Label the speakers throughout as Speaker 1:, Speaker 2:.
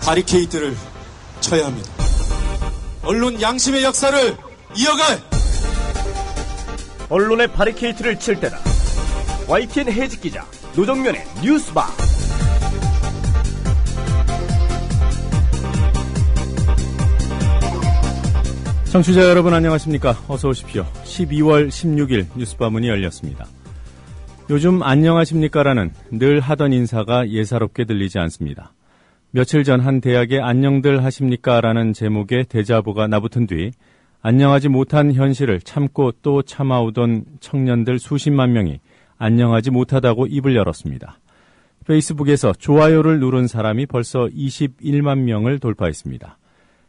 Speaker 1: 바리케이트를 쳐야 합니다. 언론 양심의 역사를 이어갈
Speaker 2: 언론의 바리케이트를 칠 때다. YTN 해직 기자 노정면의 뉴스바.
Speaker 3: 청취자 여러분 안녕하십니까? 어서 오십시오. 12월 16일 뉴스바 문이 열렸습니다. 요즘 안녕하십니까라는 늘 하던 인사가 예사롭게 들리지 않습니다. 며칠 전 한 대학의 안녕들 하십니까라는 제목의 대자보가 나붙은 뒤 안녕하지 못한 현실을 참고 또 참아오던 청년들 수십만 명이 안녕하지 못하다고 입을 열었습니다. 페이스북에서 좋아요를 누른 사람이 벌써 21만 명을 돌파했습니다.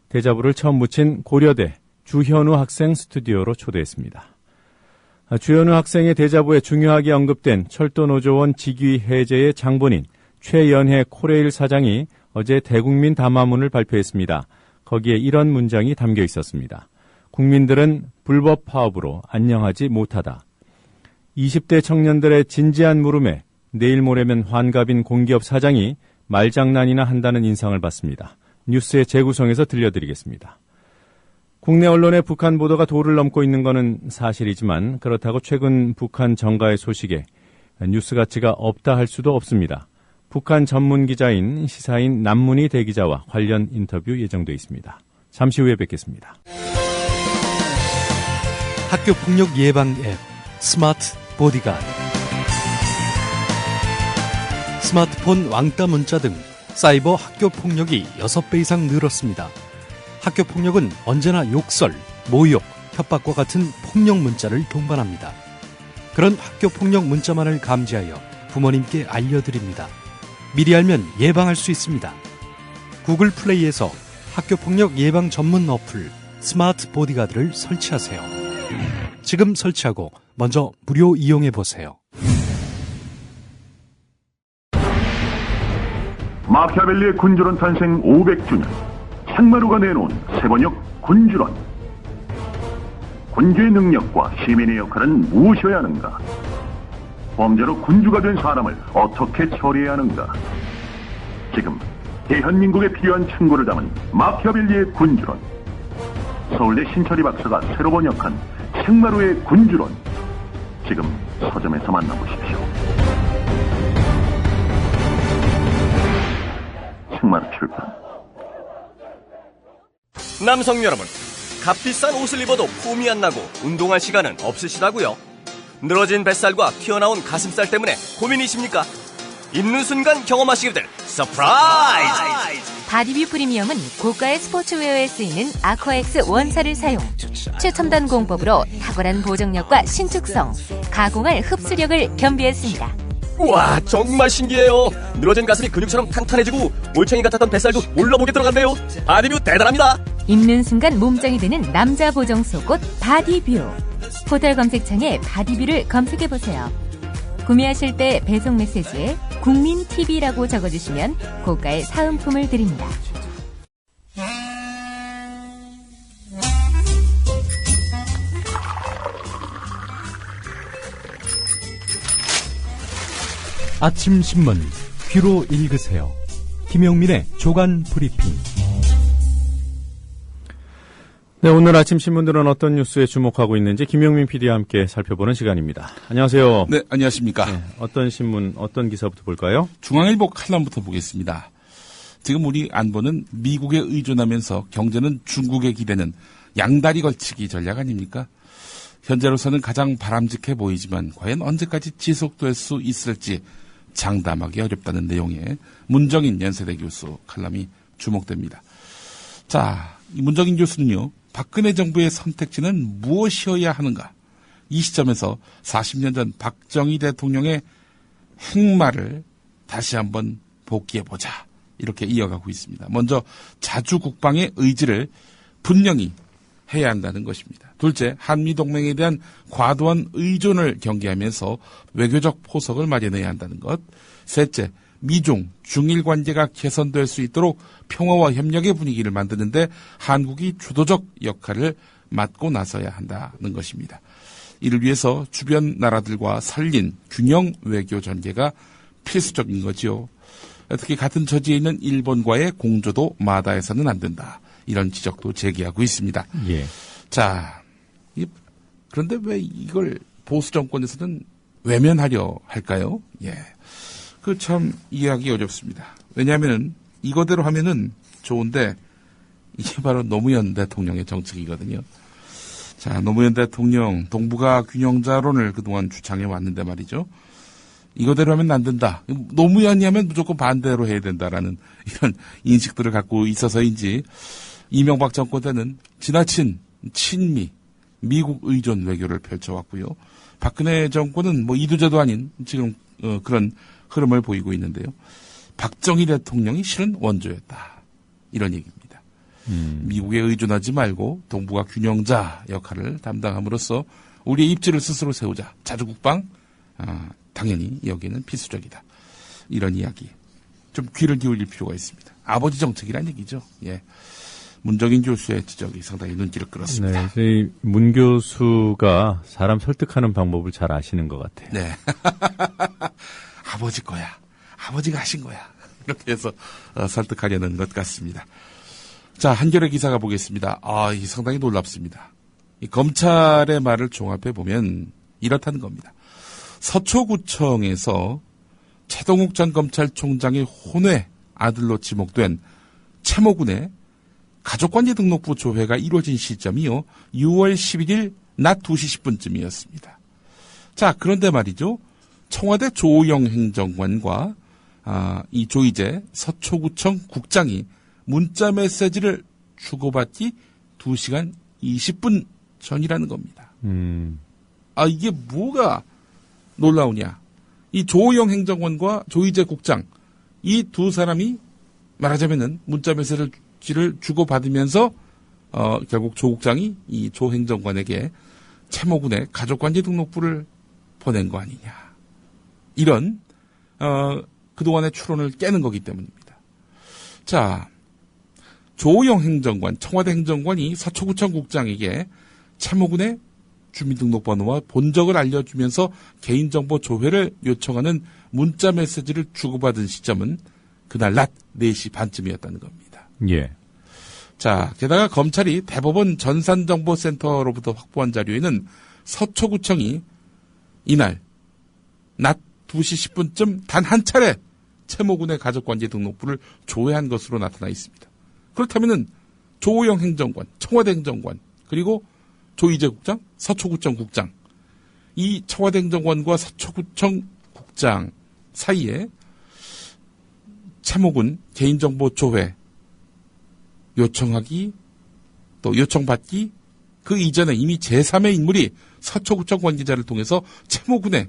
Speaker 3: 대자보를 처음 묻힌 고려대 주현우 학생 스튜디오로 초대했습니다. 주현우 학생의 대자보에 중요하게 언급된 철도노조원 직위 해제의 장본인 최연혜 코레일 사장이 어제 대국민 담화문을 발표했습니다. 거기에 이런 문장이 담겨 있었습니다. 국민들은 불법 파업으로 안녕하지 못하다. 20대 청년들의 진지한 물음에 내일 모레면 환갑인 공기업 사장이 말장난이나 한다는 인상을 받습니다. 뉴스의 재구성에서 들려드리겠습니다. 국내 언론의 북한 보도가 도를 넘고 있는 것은 사실이지만 그렇다고 최근 북한 정가의 소식에 뉴스 가치가 없다 할 수도 없습니다. 북한 전문 기자인 시사인 남문희 대기자와 관련 인터뷰 예정돼 있습니다. 잠시 후에 뵙겠습니다.
Speaker 4: 학교 폭력 예방 앱 스마트 보디가드. 스마트폰 왕따 문자 등 사이버 학교 폭력이 6배 이상 늘었습니다. 학교 폭력은 언제나 욕설, 모욕, 협박과 같은 폭력 문자를 동반합니다. 그런 학교 폭력 문자만을 감지하여 부모님께 알려드립니다. 미리 알면 예방할 수 있습니다. 구글 플레이에서 학교 폭력 예방 전문 어플 스마트 보디가드를 설치하세요. 지금 설치하고 먼저 무료 이용해보세요.
Speaker 5: 마키아벨리의 군주론 탄생 500주년, 책마루가 내놓은 세번역 군주론. 군주의 능력과 시민의 역할은 무엇이어야 하는가? 범죄로 군주가 된 사람을 어떻게 처리해야 하는가? 지금 대한민국에 필요한 충고를 담은 마키아벨리의 군주론. 서울대 신철희 박사가 새로 번역한 책마루의 군주론. 지금 서점에서 만나보십시오. 책마루 출판.
Speaker 2: 남성 여러분, 값비싼 옷을 입어도 폼이 안 나고 운동할 시간은 없으시다고요? 늘어진 뱃살과 튀어나온 가슴살 때문에 고민이십니까? 입는 순간 경험하시게 될 서프라이즈!
Speaker 6: 바디뷰 프리미엄은 고가의 스포츠웨어에 쓰이는 아쿠아엑스 원사를 사용, 최첨단 공법으로 탁월한 보정력과 신축성, 가공할 흡수력을 겸비했습니다.
Speaker 2: 우와, 정말 신기해요. 늘어진 가슴이 근육처럼 탄탄해지고 올챙이 같았던 뱃살도 올라보게 들어간대요. 바디뷰 대단합니다.
Speaker 6: 입는 순간 몸짱이 되는 남자 보정 속옷 바디뷰. 포털 검색창에 바디뷰를 검색해보세요. 구매하실 때 배송 메시지에 국민TV라고 적어주시면 고가의 사은품을 드립니다.
Speaker 4: 아침 신문 귀로 읽으세요. 김용민의 조간 브리핑.
Speaker 3: 네, 오늘 아침 신문들은 어떤 뉴스에 주목하고 있는지 김용민 PD와 함께 살펴보는 시간입니다. 안녕하세요.
Speaker 7: 네, 안녕하십니까.
Speaker 3: 네, 어떤 신문, 어떤 기사부터 볼까요?
Speaker 7: 중앙일보 칼럼부터 보겠습니다. 지금 우리 안보는 미국에 의존하면서 경제는 중국에 기대는 양다리 걸치기 전략 아닙니까? 현재로서는 가장 바람직해 보이지만 과연 언제까지 지속될 수 있을지 장담하기 어렵다는 내용의 문정인 연세대 교수 칼럼이 주목됩니다. 자, 이 문정인 교수는요, 박근혜 정부의 선택지는 무엇이어야 하는가? 이 시점에서 40년 전 박정희 대통령의 행말을 다시 한번 복기해보자. 이렇게 이어가고 있습니다. 먼저 자주국방의 의지를 분명히 해야 한다는 것입니다. 둘째, 한미동맹에 대한 과도한 의존을 경계하면서 외교적 포석을 마련해야 한다는 것. 셋째, 미중, 중일 관계가 개선될 수 있도록 평화와 협력의 분위기를 만드는데 한국이 주도적 역할을 맡고 나서야 한다는 것입니다. 이를 위해서 주변 나라들과 설린 균형 외교 전개가 필수적인 거지요. 특히 같은 처지에 있는 일본과의 공조도 마다해서는 안 된다. 이런 지적도 제기하고 있습니다.
Speaker 3: 예.
Speaker 7: 자, 그런데 왜 이걸 보수 정권에서는 외면하려 할까요? 예. 그 참 이해하기 어렵습니다. 왜냐하면은 이거대로 하면은 좋은데 이게 바로 노무현 대통령의 정책이거든요. 자, 노무현 대통령 동북아 균형자론을 그동안 주창해 왔는데 말이죠. 이거대로 하면 안 된다. 노무현이 하면 무조건 반대로 해야 된다라는 이런 인식들을 갖고 있어서인지 이명박 정권 때는 지나친 친미, 미국 의존 외교를 펼쳐왔고요. 박근혜 정권은 뭐 이두저도 아닌 지금 그런 흐름을 보이고 있는데요. 박정희 대통령이 실은 원조였다. 이런 얘기입니다. 미국에 의존하지 말고 동북아 균형자 역할을 담당함으로써 우리의 입지를 스스로 세우자. 자주국방 당연히 여기는 필수적이다. 이런 이야기. 좀 귀를 기울일 필요가 있습니다. 아버지 정책이란 얘기죠. 예. 문정인 교수의 지적이 상당히 눈길을 끌었습니다.
Speaker 3: 네, 저희 문 교수가 사람 설득하는 방법을 잘 아시는 것 같아요.
Speaker 7: 네. 아버지 거야. 아버지가 하신 거야. 이렇게 해서 설득하려는 것 같습니다. 자, 한겨레 기사가 보겠습니다. 이 상당히 놀랍습니다. 이 검찰의 말을 종합해 보면 이렇다는 겁니다. 서초구청에서 최동욱 전 검찰총장의 혼외 아들로 지목된 채모군의 가족관계 등록부 조회가 이루어진 시점이요. 6월 11일 낮 2시 10분쯤이었습니다. 자, 그런데 말이죠. 청와대 조호영 행정관과 이 조이제 서초구청 국장이 문자 메시지를 주고받기 2시간 20분 전이라는 겁니다. 이게 뭐가 놀라우냐. 이 조호영 행정관과 조이제 국장, 이 두 사람이 말하자면은 문자 메시지를 주고받으면서 결국 조 국장이 이 조 행정관에게 채모군의 가족관계 등록부를 보낸 거 아니냐. 이런 그동안의 추론을 깨는 거기 때문입니다. 자, 조호영 행정관, 청와대 행정관이 서초구청 국장에게 채모군의 주민등록번호와 본적을 알려주면서 개인정보 조회를 요청하는 문자 메시지를 주고받은 시점은 그날 낮 4시 반쯤이었다는 겁니다.
Speaker 3: 예.
Speaker 7: 자, 게다가 검찰이 대법원 전산정보센터로부터 확보한 자료에는 서초구청이 이날 낮 2시 10분쯤 단 한 차례 채모군의 가족관계 등록부를 조회한 것으로 나타나 있습니다. 그렇다면은 조호영 행정관, 청와대 행정관, 그리고 조이제 국장, 서초구청 국장, 이 청와대 행정관과 서초구청 국장 사이에 채모군 개인정보 조회 요청하기 또 요청받기 그 이전에 이미 제3의 인물이 서초구청 관계자를 통해서 채모군의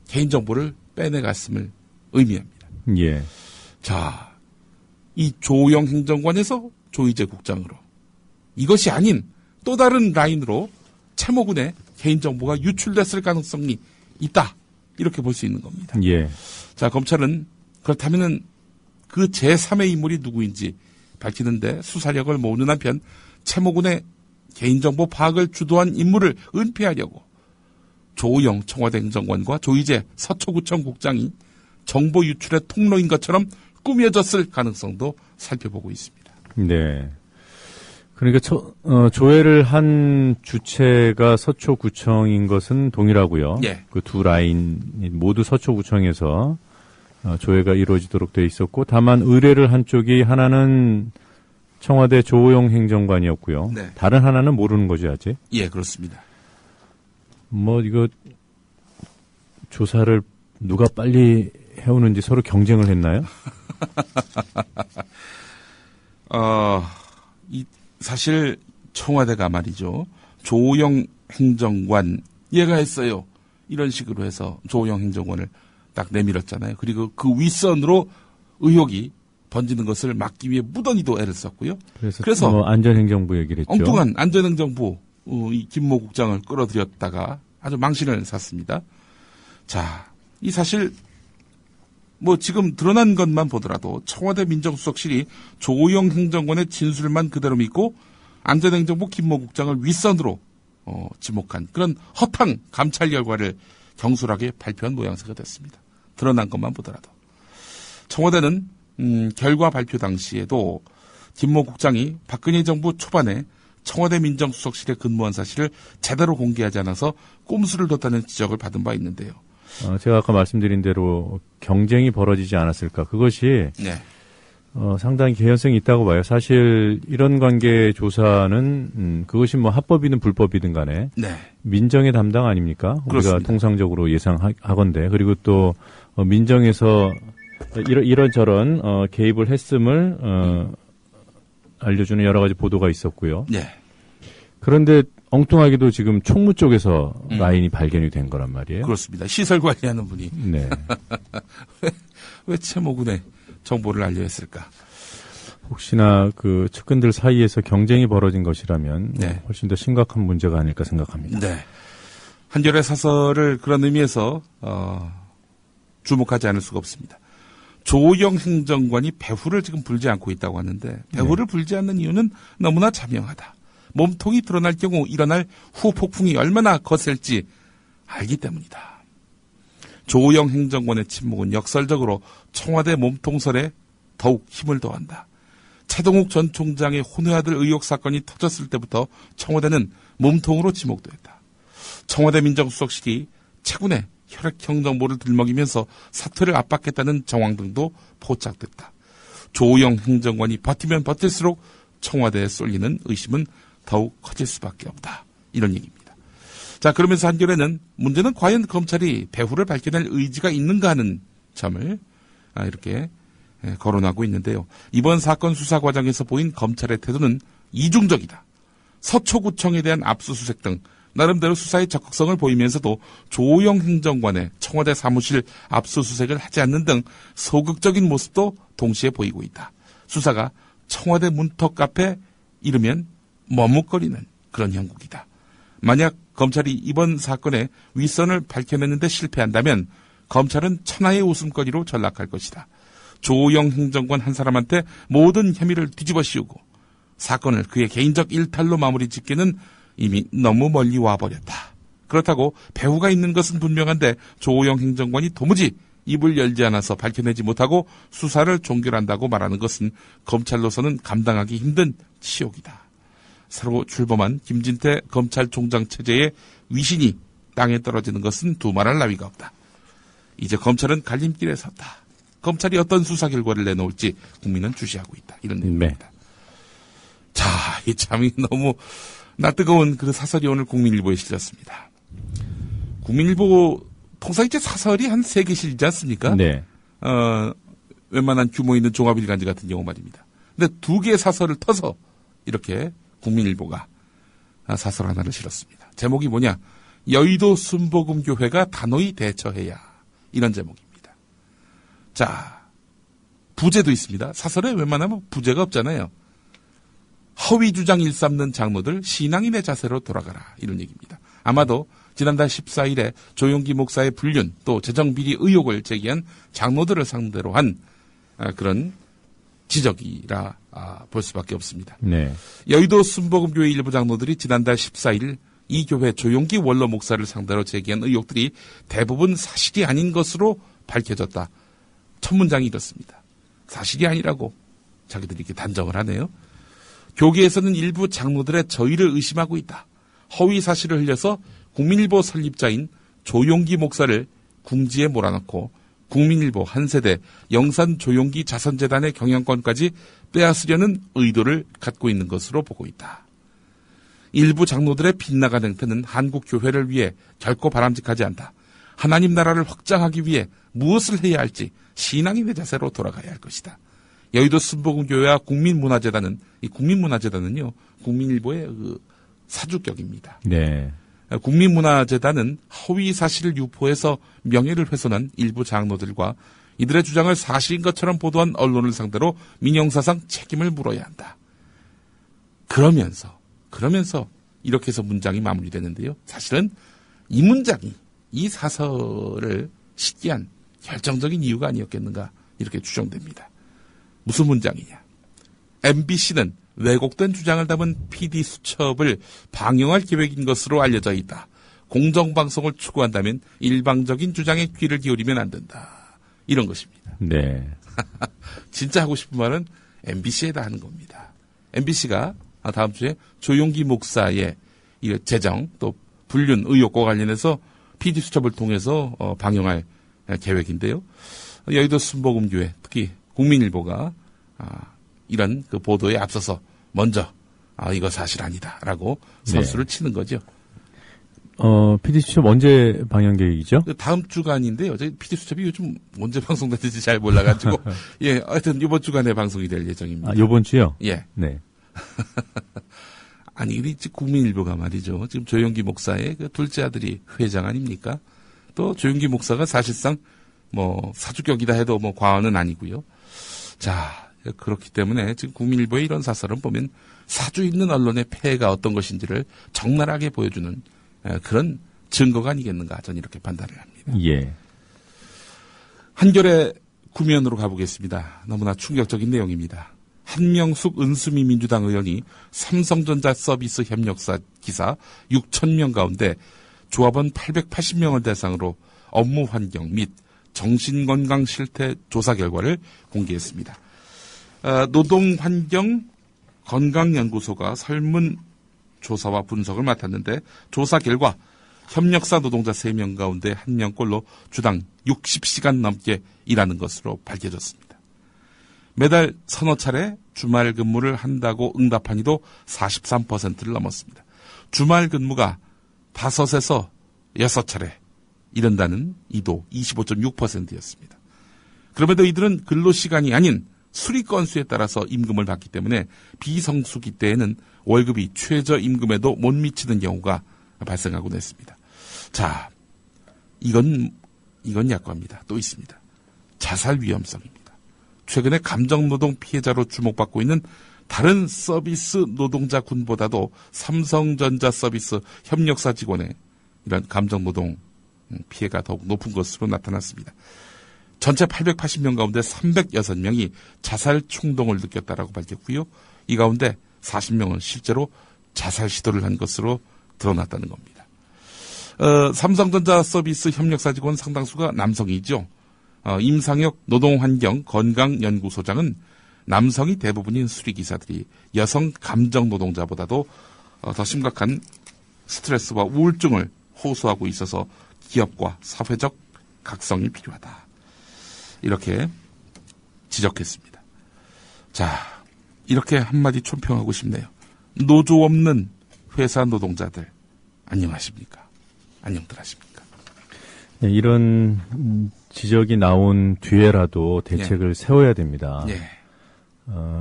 Speaker 7: 개인정보를 빼내갔음을 의미합니다.
Speaker 3: 예.
Speaker 7: 자, 이 조호영 행정관에서 조이제 국장으로 이것이 아닌 또 다른 라인으로 채모군의 개인정보가 유출됐을 가능성이 있다. 이렇게 볼 수 있는 겁니다.
Speaker 3: 예.
Speaker 7: 자, 검찰은 그렇다면은 그 제3의 인물이 누구인지 밝히는데 수사력을 모으는 한편 채모군의 개인정보 파악을 주도한 인물을 은폐하려고 조호영 청와대 행정관과 조이제 서초구청 국장이 정보 유출의 통로인 것처럼 꾸며졌을 가능성도 살펴보고 있습니다.
Speaker 3: 네. 그러니까 조회를 한 주체가 서초구청인 것은 동일하고요.
Speaker 7: 예.
Speaker 3: 그 두 라인 모두 서초구청에서 조회가 이루어지도록 돼 있었고, 다만 의뢰를 한 쪽이 하나는 청와대 조호영 행정관이었고요.
Speaker 7: 네.
Speaker 3: 다른 하나는 모르는 거죠, 아직.
Speaker 7: 예, 그렇습니다.
Speaker 3: 뭐 이거 조사를 누가 빨리 해오는지 서로 경쟁을 했나요?
Speaker 7: 사실 청와대가 말이죠. 조호영 행정관 얘가 했어요. 이런 식으로 해서 조호영 행정관을 딱 내밀었잖아요. 그리고 그 윗선으로 의혹이 번지는 것을 막기 위해 무던히도 애를 썼고요. 그래서
Speaker 3: 뭐 안전행정부 얘기를 했죠.
Speaker 7: 엉뚱한 안전행정부 이 김모 국장을 끌어들였다가 아주 망신을 샀습니다. 자, 이 사실 뭐 지금 드러난 것만 보더라도 청와대 민정수석실이 조호영 행정관의 진술만 그대로 믿고 안전행정부 김모 국장을 윗선으로 지목한 그런 허탕 감찰 결과를 경솔하게 발표한 모양새가 됐습니다. 드러난 것만 보더라도. 청와대는 결과 발표 당시에도 김모 국장이 박근혜 정부 초반에 청와대 민정수석실에 근무한 사실을 제대로 공개하지 않아서 꼼수를 뒀다는 지적을 받은 바 있는데요.
Speaker 3: 제가 아까 말씀드린 대로 경쟁이 벌어지지 않았을까. 그것이
Speaker 7: 네.
Speaker 3: 상당히 개연성이 있다고 봐요. 사실 이런 관계 조사는 그것이 뭐 합법이든 불법이든 간에
Speaker 7: 네.
Speaker 3: 민정의 담당 아닙니까?
Speaker 7: 그렇습니다.
Speaker 3: 우리가 통상적으로 예상하건대. 그리고 또 민정에서 이런저런 개입을 했음을 알려주는 여러 가지 보도가 있었고요.
Speaker 7: 네.
Speaker 3: 그런데 엉뚱하게도 지금 총무 쪽에서 라인이 발견이 된 거란 말이에요.
Speaker 7: 그렇습니다. 시설 관리하는 분이
Speaker 3: 네.
Speaker 7: 왜 채모군에 정보를 알려했을까?
Speaker 3: 혹시나 그 측근들 사이에서 경쟁이 벌어진 것이라면
Speaker 7: 네.
Speaker 3: 훨씬 더 심각한 문제가 아닐까 생각합니다.
Speaker 7: 네. 한겨레 사설을 그런 의미에서 주목하지 않을 수가 없습니다. 조영 행정관이 배후를 지금 불지 않고 있다고 하는데 배후를 불지 않는 이유는 너무나 자명하다. 몸통이 드러날 경우 일어날 후폭풍이 얼마나 거셀지 알기 때문이다. 조영 행정관의 침묵은 역설적으로 청와대 몸통설에 더욱 힘을 더한다. 차동욱 전 총장의 혼외 아들 의혹 사건이 터졌을 때부터 청와대는 몸통으로 지목되었다. 청와대 민정수석실이 최근에 혈액형 정보를 들먹이면서 사퇴를 압박했다는 정황 등도 포착됐다. 조영 행정관이 버티면 버틸수록 청와대에 쏠리는 의심은 더욱 커질 수밖에 없다. 이런 얘기입니다. 자, 그러면서 한겨레는 문제는 과연 검찰이 배후를 밝혀낼 의지가 있는가 하는 점을 이렇게 거론하고 있는데요. 이번 사건 수사 과정에서 보인 검찰의 태도는 이중적이다. 서초구청에 대한 압수수색 등 나름대로 수사의 적극성을 보이면서도 조영 행정관의 청와대 사무실 압수수색을 하지 않는 등 소극적인 모습도 동시에 보이고 있다. 수사가 청와대 문턱 앞에 이르면 머뭇거리는 그런 형국이다. 만약 검찰이 이번 사건의 윗선을 밝혀내는데 실패한다면 검찰은 천하의 웃음거리로 전락할 것이다. 조영 행정관 한 사람한테 모든 혐의를 뒤집어 씌우고 사건을 그의 개인적 일탈로 마무리 짓기는 이미 너무 멀리 와버렸다. 그렇다고 배후가 있는 것은 분명한데 조영 행정관이 도무지 입을 열지 않아서 밝혀내지 못하고 수사를 종결한다고 말하는 것은 검찰로서는 감당하기 힘든 치욕이다. 새로 출범한 김진태 검찰총장 체제의 위신이 땅에 떨어지는 것은 두말할 나위가 없다. 이제 검찰은 갈림길에 섰다. 검찰이 어떤 수사 결과를 내놓을지 국민은 주시하고 있다. 이런 내용입니다.
Speaker 3: 네.
Speaker 7: 자, 이 참이 너무 낯뜨거운 그 사설이 오늘 국민일보에 실렸습니다. 국민일보 통상 이제 사설이 한 3개 실리지 않습니까?
Speaker 3: 네.
Speaker 7: 웬만한 규모 있는 종합일간지 같은 경우 말입니다. 근데 2개의 사설을 터서 이렇게 국민일보가 사설 하나를 실었습니다. 제목이 뭐냐? 여의도 순복음교회가 단호히 대처해야. 이런 제목입니다. 자, 부제도 있습니다. 사설에 웬만하면 부제가 없잖아요. 허위 주장 일삼는 장로들 신앙인의 자세로 돌아가라. 이런 얘기입니다. 아마도 지난달 14일에 조용기 목사의 불륜 또 재정비리 의혹을 제기한 장로들을 상대로 한 그런 지적이라 볼 수밖에 없습니다.
Speaker 3: 네.
Speaker 7: 여의도 순복음교회 일부 장로들이 지난달 14일 이 교회 조용기 원로 목사를 상대로 제기한 의혹들이 대부분 사실이 아닌 것으로 밝혀졌다. 첫 문장이 이렇습니다. 사실이 아니라고 자기들이 이렇게 단정을 하네요. 교계에서는 일부 장로들의 저의를 의심하고 있다. 허위 사실을 흘려서 국민일보 설립자인 조용기 목사를 궁지에 몰아넣고 국민일보 한 세대 영산 조용기 자선재단의 경영권까지 빼앗으려는 의도를 갖고 있는 것으로 보고 있다. 일부 장로들의 빗나간 행태는 한국 교회를 위해 결코 바람직하지 않다. 하나님 나라를 확장하기 위해 무엇을 해야 할지 신앙인의 자세로 돌아가야 할 것이다. 여의도 순복음교회와 국민문화재단은 이 국민문화재단은요 국민일보의 그 사주격입니다.
Speaker 3: 네.
Speaker 7: 국민문화재단은 허위 사실을 유포해서 명예를 훼손한 일부 장로들과 이들의 주장을 사실인 것처럼 보도한 언론을 상대로 민영사상 책임을 물어야 한다. 그러면서 이렇게 해서 문장이 마무리되는데요. 사실은 이 문장이 이 사설을 싣게 한 결정적인 이유가 아니었겠는가 이렇게 추정됩니다. 무슨 문장이냐. MBC는 왜곡된 주장을 담은 PD 수첩을 방영할 계획인 것으로 알려져 있다. 공정방송을 추구한다면 일방적인 주장에 귀를 기울이면 안 된다. 이런 것입니다.
Speaker 3: 네.
Speaker 7: 진짜 하고 싶은 말은 MBC에다 하는 겁니다. MBC가 다음 주에 조용기 목사의 이 재정 또 불륜 의혹과 관련해서 PD수첩을 통해서 방영할 계획인데요. 여의도 순복음교회 특히 국민일보가 이런 그 보도에 앞서서 먼저 이거 사실 아니다라고 선수를 치는 거죠.
Speaker 3: PD수첩 언제 방영 계획이죠?
Speaker 7: 다음 주간인데요. 저희 PD수첩이 요즘 언제 방송되는지 잘 몰라가지고 예, 하여튼 이번 주간에 방송이 될 예정입니다.
Speaker 3: 이번 주요?
Speaker 7: 예.
Speaker 3: 네.
Speaker 7: 아니, 우리 국민일보가 말이죠. 지금 조용기 목사의 그 둘째 아들이 회장 아닙니까? 또 조용기 목사가 사실상 사주격이다 해도 과언은 아니고요. 자, 그렇기 때문에 지금 국민일보의 이런 사설은 보면 사주 있는 언론의 폐해가 어떤 것인지를 적나라하게 보여주는 그런 증거가 아니겠는가 저는 이렇게 판단을 합니다.
Speaker 3: 예.
Speaker 7: 한겨레 구면으로 가보겠습니다. 너무나 충격적인 내용입니다. 한명숙 은수미 민주당 의원이 삼성전자 서비스 협력사 기사 6,000명 가운데 조합원 880명을 대상으로 업무 환경 및 정신건강 실태 조사 결과를 공개했습니다. 노동환경건강연구소가 설문 조사와 분석을 맡았는데 조사 결과 협력사 노동자 3명 가운데 1명꼴로 주당 60시간 넘게 일하는 것으로 밝혀졌습니다. 매달 서너 차례 주말 근무를 한다고 응답한 이도 43%를 넘었습니다. 주말 근무가 5에서 6차례 이른다는 이도 25.6%였습니다. 그럼에도 이들은 근로시간이 아닌 수리 건수에 따라서 임금을 받기 때문에 비성수기 때에는 월급이 최저임금에도 못 미치는 경우가 발생하곤 했습니다. 자, 이건 약과입니다. 또 있습니다. 자살 위험성입니다. 최근에 감정노동 피해자로 주목받고 있는 다른 서비스 노동자 군보다도 삼성전자 서비스 협력사 직원의 이런 감정노동 피해가 더욱 높은 것으로 나타났습니다. 전체 880명 가운데 306명이 자살 충동을 느꼈다라고 밝혔고요. 이 가운데 40명은 실제로 자살 시도를 한 것으로 드러났다는 겁니다. 삼성전자 서비스 협력사 직원 상당수가 남성이죠. 임상혁 노동환경건강연구소장은 남성이 대부분인 수리기사들이 여성 감정노동자보다도 더 심각한 스트레스와 우울증을 호소하고 있어서 기업과 사회적 각성이 필요하다. 이렇게 지적했습니다. 자, 이렇게 한마디 촌평하고 싶네요. 노조 없는 회사 노동자들 안녕하십니까? 안녕들 하십니까?
Speaker 3: 네, 이런 지적이 나온 뒤에라도 대책을 세워야 됩니다.
Speaker 7: 예.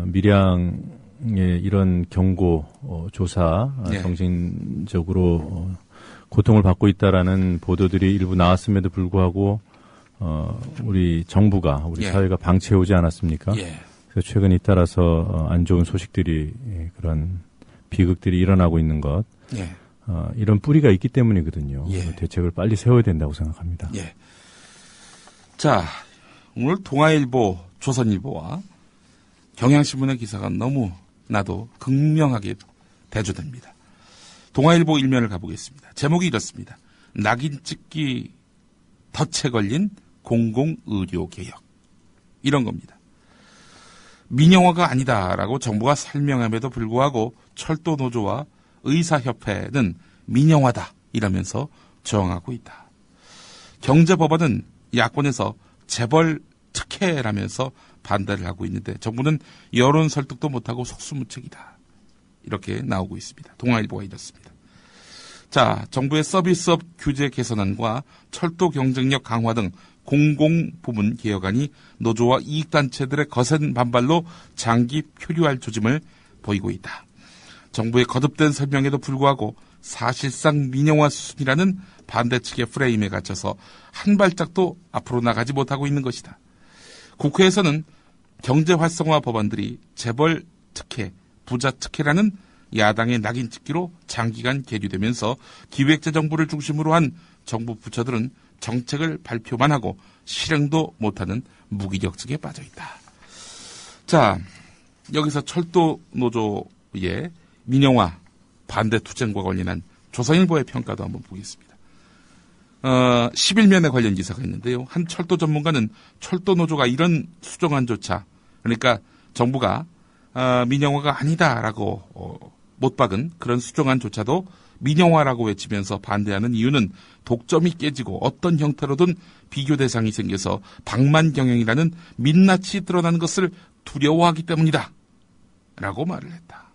Speaker 3: 밀양의 이런 경고 조사
Speaker 7: 예.
Speaker 3: 정신적으로 고통을 받고 있다라는 보도들이 일부 나왔음에도 불구하고 우리 정부가 우리
Speaker 7: 예.
Speaker 3: 사회가 방치해오지 않았습니까?
Speaker 7: 예.
Speaker 3: 그래서 최근 잇따라서 안 좋은 소식들이 그런 비극들이 일어나고 있는 것
Speaker 7: 예.
Speaker 3: 이런 뿌리가 있기 때문이거든요.
Speaker 7: 예.
Speaker 3: 대책을 빨리 세워야 된다고 생각합니다.
Speaker 7: 예. 자, 오늘 동아일보, 조선일보와 경향신문의 기사가 너무 나도 극명하게 대조됩니다. 동아일보 일면을 가보겠습니다. 제목이 이렇습니다. 낙인 찍기 덫에 걸린 공공의료개혁. 이런 겁니다. 민영화가 아니다라고 정부가 설명함에도 불구하고 철도노조와 의사협회는 민영화다 이러면서 저항하고 있다. 경제법원은 야권에서 재벌 특혜라면서 반대를 하고 있는데 정부는 여론 설득도 못하고 속수무책이다. 이렇게 나오고 있습니다. 동아일보가 이렇습니다. 자, 정부의 서비스업 규제 개선안과 철도 경쟁력 강화 등 공공부문 개혁안이 노조와 이익단체들의 거센 반발로 장기 표류할 조짐을 보이고 있다. 정부의 거듭된 설명에도 불구하고 사실상 민영화 수순이라는 반대 측의 프레임에 갇혀서 한 발짝도 앞으로 나가지 못하고 있는 것이다. 국회에서는 경제활성화 법안들이 재벌 특혜, 부자 특혜라는 야당의 낙인 찍기로 장기간 계류되면서 기획재정부를 중심으로 한 정부 부처들은 정책을 발표만 하고 실행도 못하는 무기력증에 빠져 있다. 자, 여기서 철도 노조의 민영화 반대 투쟁과 관련한 조선일보의 평가도 한번 보겠습니다. 11면에 관련 기사가 있는데요. 한 철도 전문가는 철도 노조가 이런 수정안조차, 그러니까 정부가 민영화가 아니다라고 못 박은 그런 수정안조차도 민영화라고 외치면서 반대하는 이유는 독점이 깨지고 어떤 형태로든 비교 대상이 생겨서 방만 경영이라는 민낯이 드러나는 것을 두려워하기 때문이다 라고 말을 했다.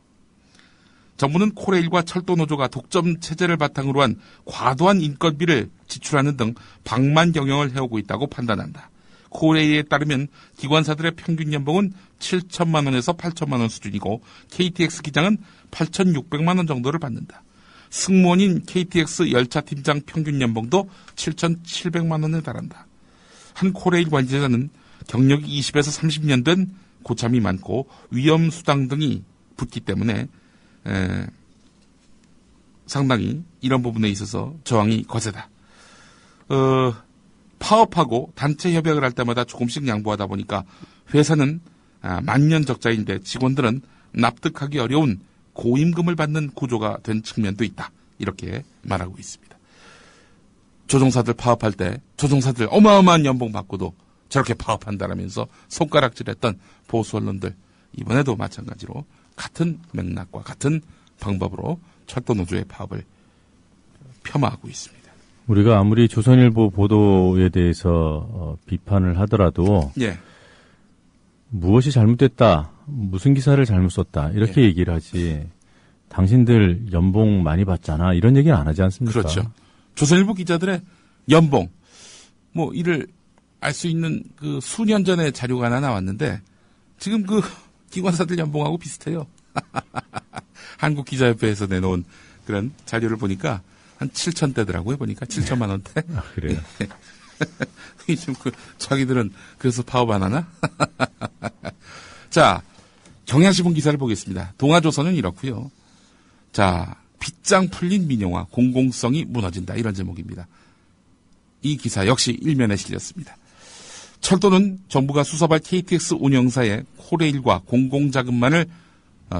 Speaker 7: 정부는 코레일과 철도 노조가 독점 체제를 바탕으로 한 과도한 인건비를 지출하는 등 방만 경영을 해오고 있다고 판단한다. 코레일에 따르면 기관사들의 평균 연봉은 7천만 원에서 8천만 원 수준이고 KTX 기장은 8,600만 원 정도를 받는다. 승무원인 KTX 열차팀장 평균 연봉도 7,700만 원에 달한다. 한 코레일 관계자는 경력이 20에서 30년 된 고참이 많고 위험수당 등이 붙기 때문에 상당히 이런 부분에 있어서 저항이 거세다. 파업하고 단체 협약을 할 때마다 조금씩 양보하다 보니까 회사는 만년적자인데 직원들은 납득하기 어려운 고임금을 받는 구조가 된 측면도 있다. 이렇게 말하고 있습니다. 조종사들 파업할 때 조종사들 어마어마한 연봉 받고도 저렇게 파업한다라면서 손가락질했던 보수 언론들 이번에도 마찬가지로 같은 맥락과 같은 방법으로 철도 노조의 파업을 폄하하고 있습니다.
Speaker 3: 우리가 아무리 조선일보 보도에 대해서 비판을 하더라도
Speaker 7: 예.
Speaker 3: 무엇이 잘못됐다, 무슨 기사를 잘못 썼다 이렇게 얘기를 하지 당신들 연봉 많이 받잖아 이런 얘기는 안 하지 않습니까?
Speaker 7: 그렇죠. 조선일보 기자들의 연봉 이를 알 수 있는 그 수년 전에 자료가 하나 나왔는데 지금 그 기관사들 연봉하고 비슷해요. 한국기자협회에서 내놓은 그런 자료를 보니까 한 7,000대더라고요. 보니까 7천만 원대.
Speaker 3: 아, 그래요?
Speaker 7: 지금 자기들은 그래서 파업 안 하나? 자, 경향신문 기사를 보겠습니다. 동아조선은 이렇고요. 자, 빗장 풀린 민영화, 공공성이 무너진다. 이런 제목입니다. 이 기사 역시 일면에 실렸습니다. 철도는 정부가 수서발 KTX 운영사에 코레일과 공공자금만을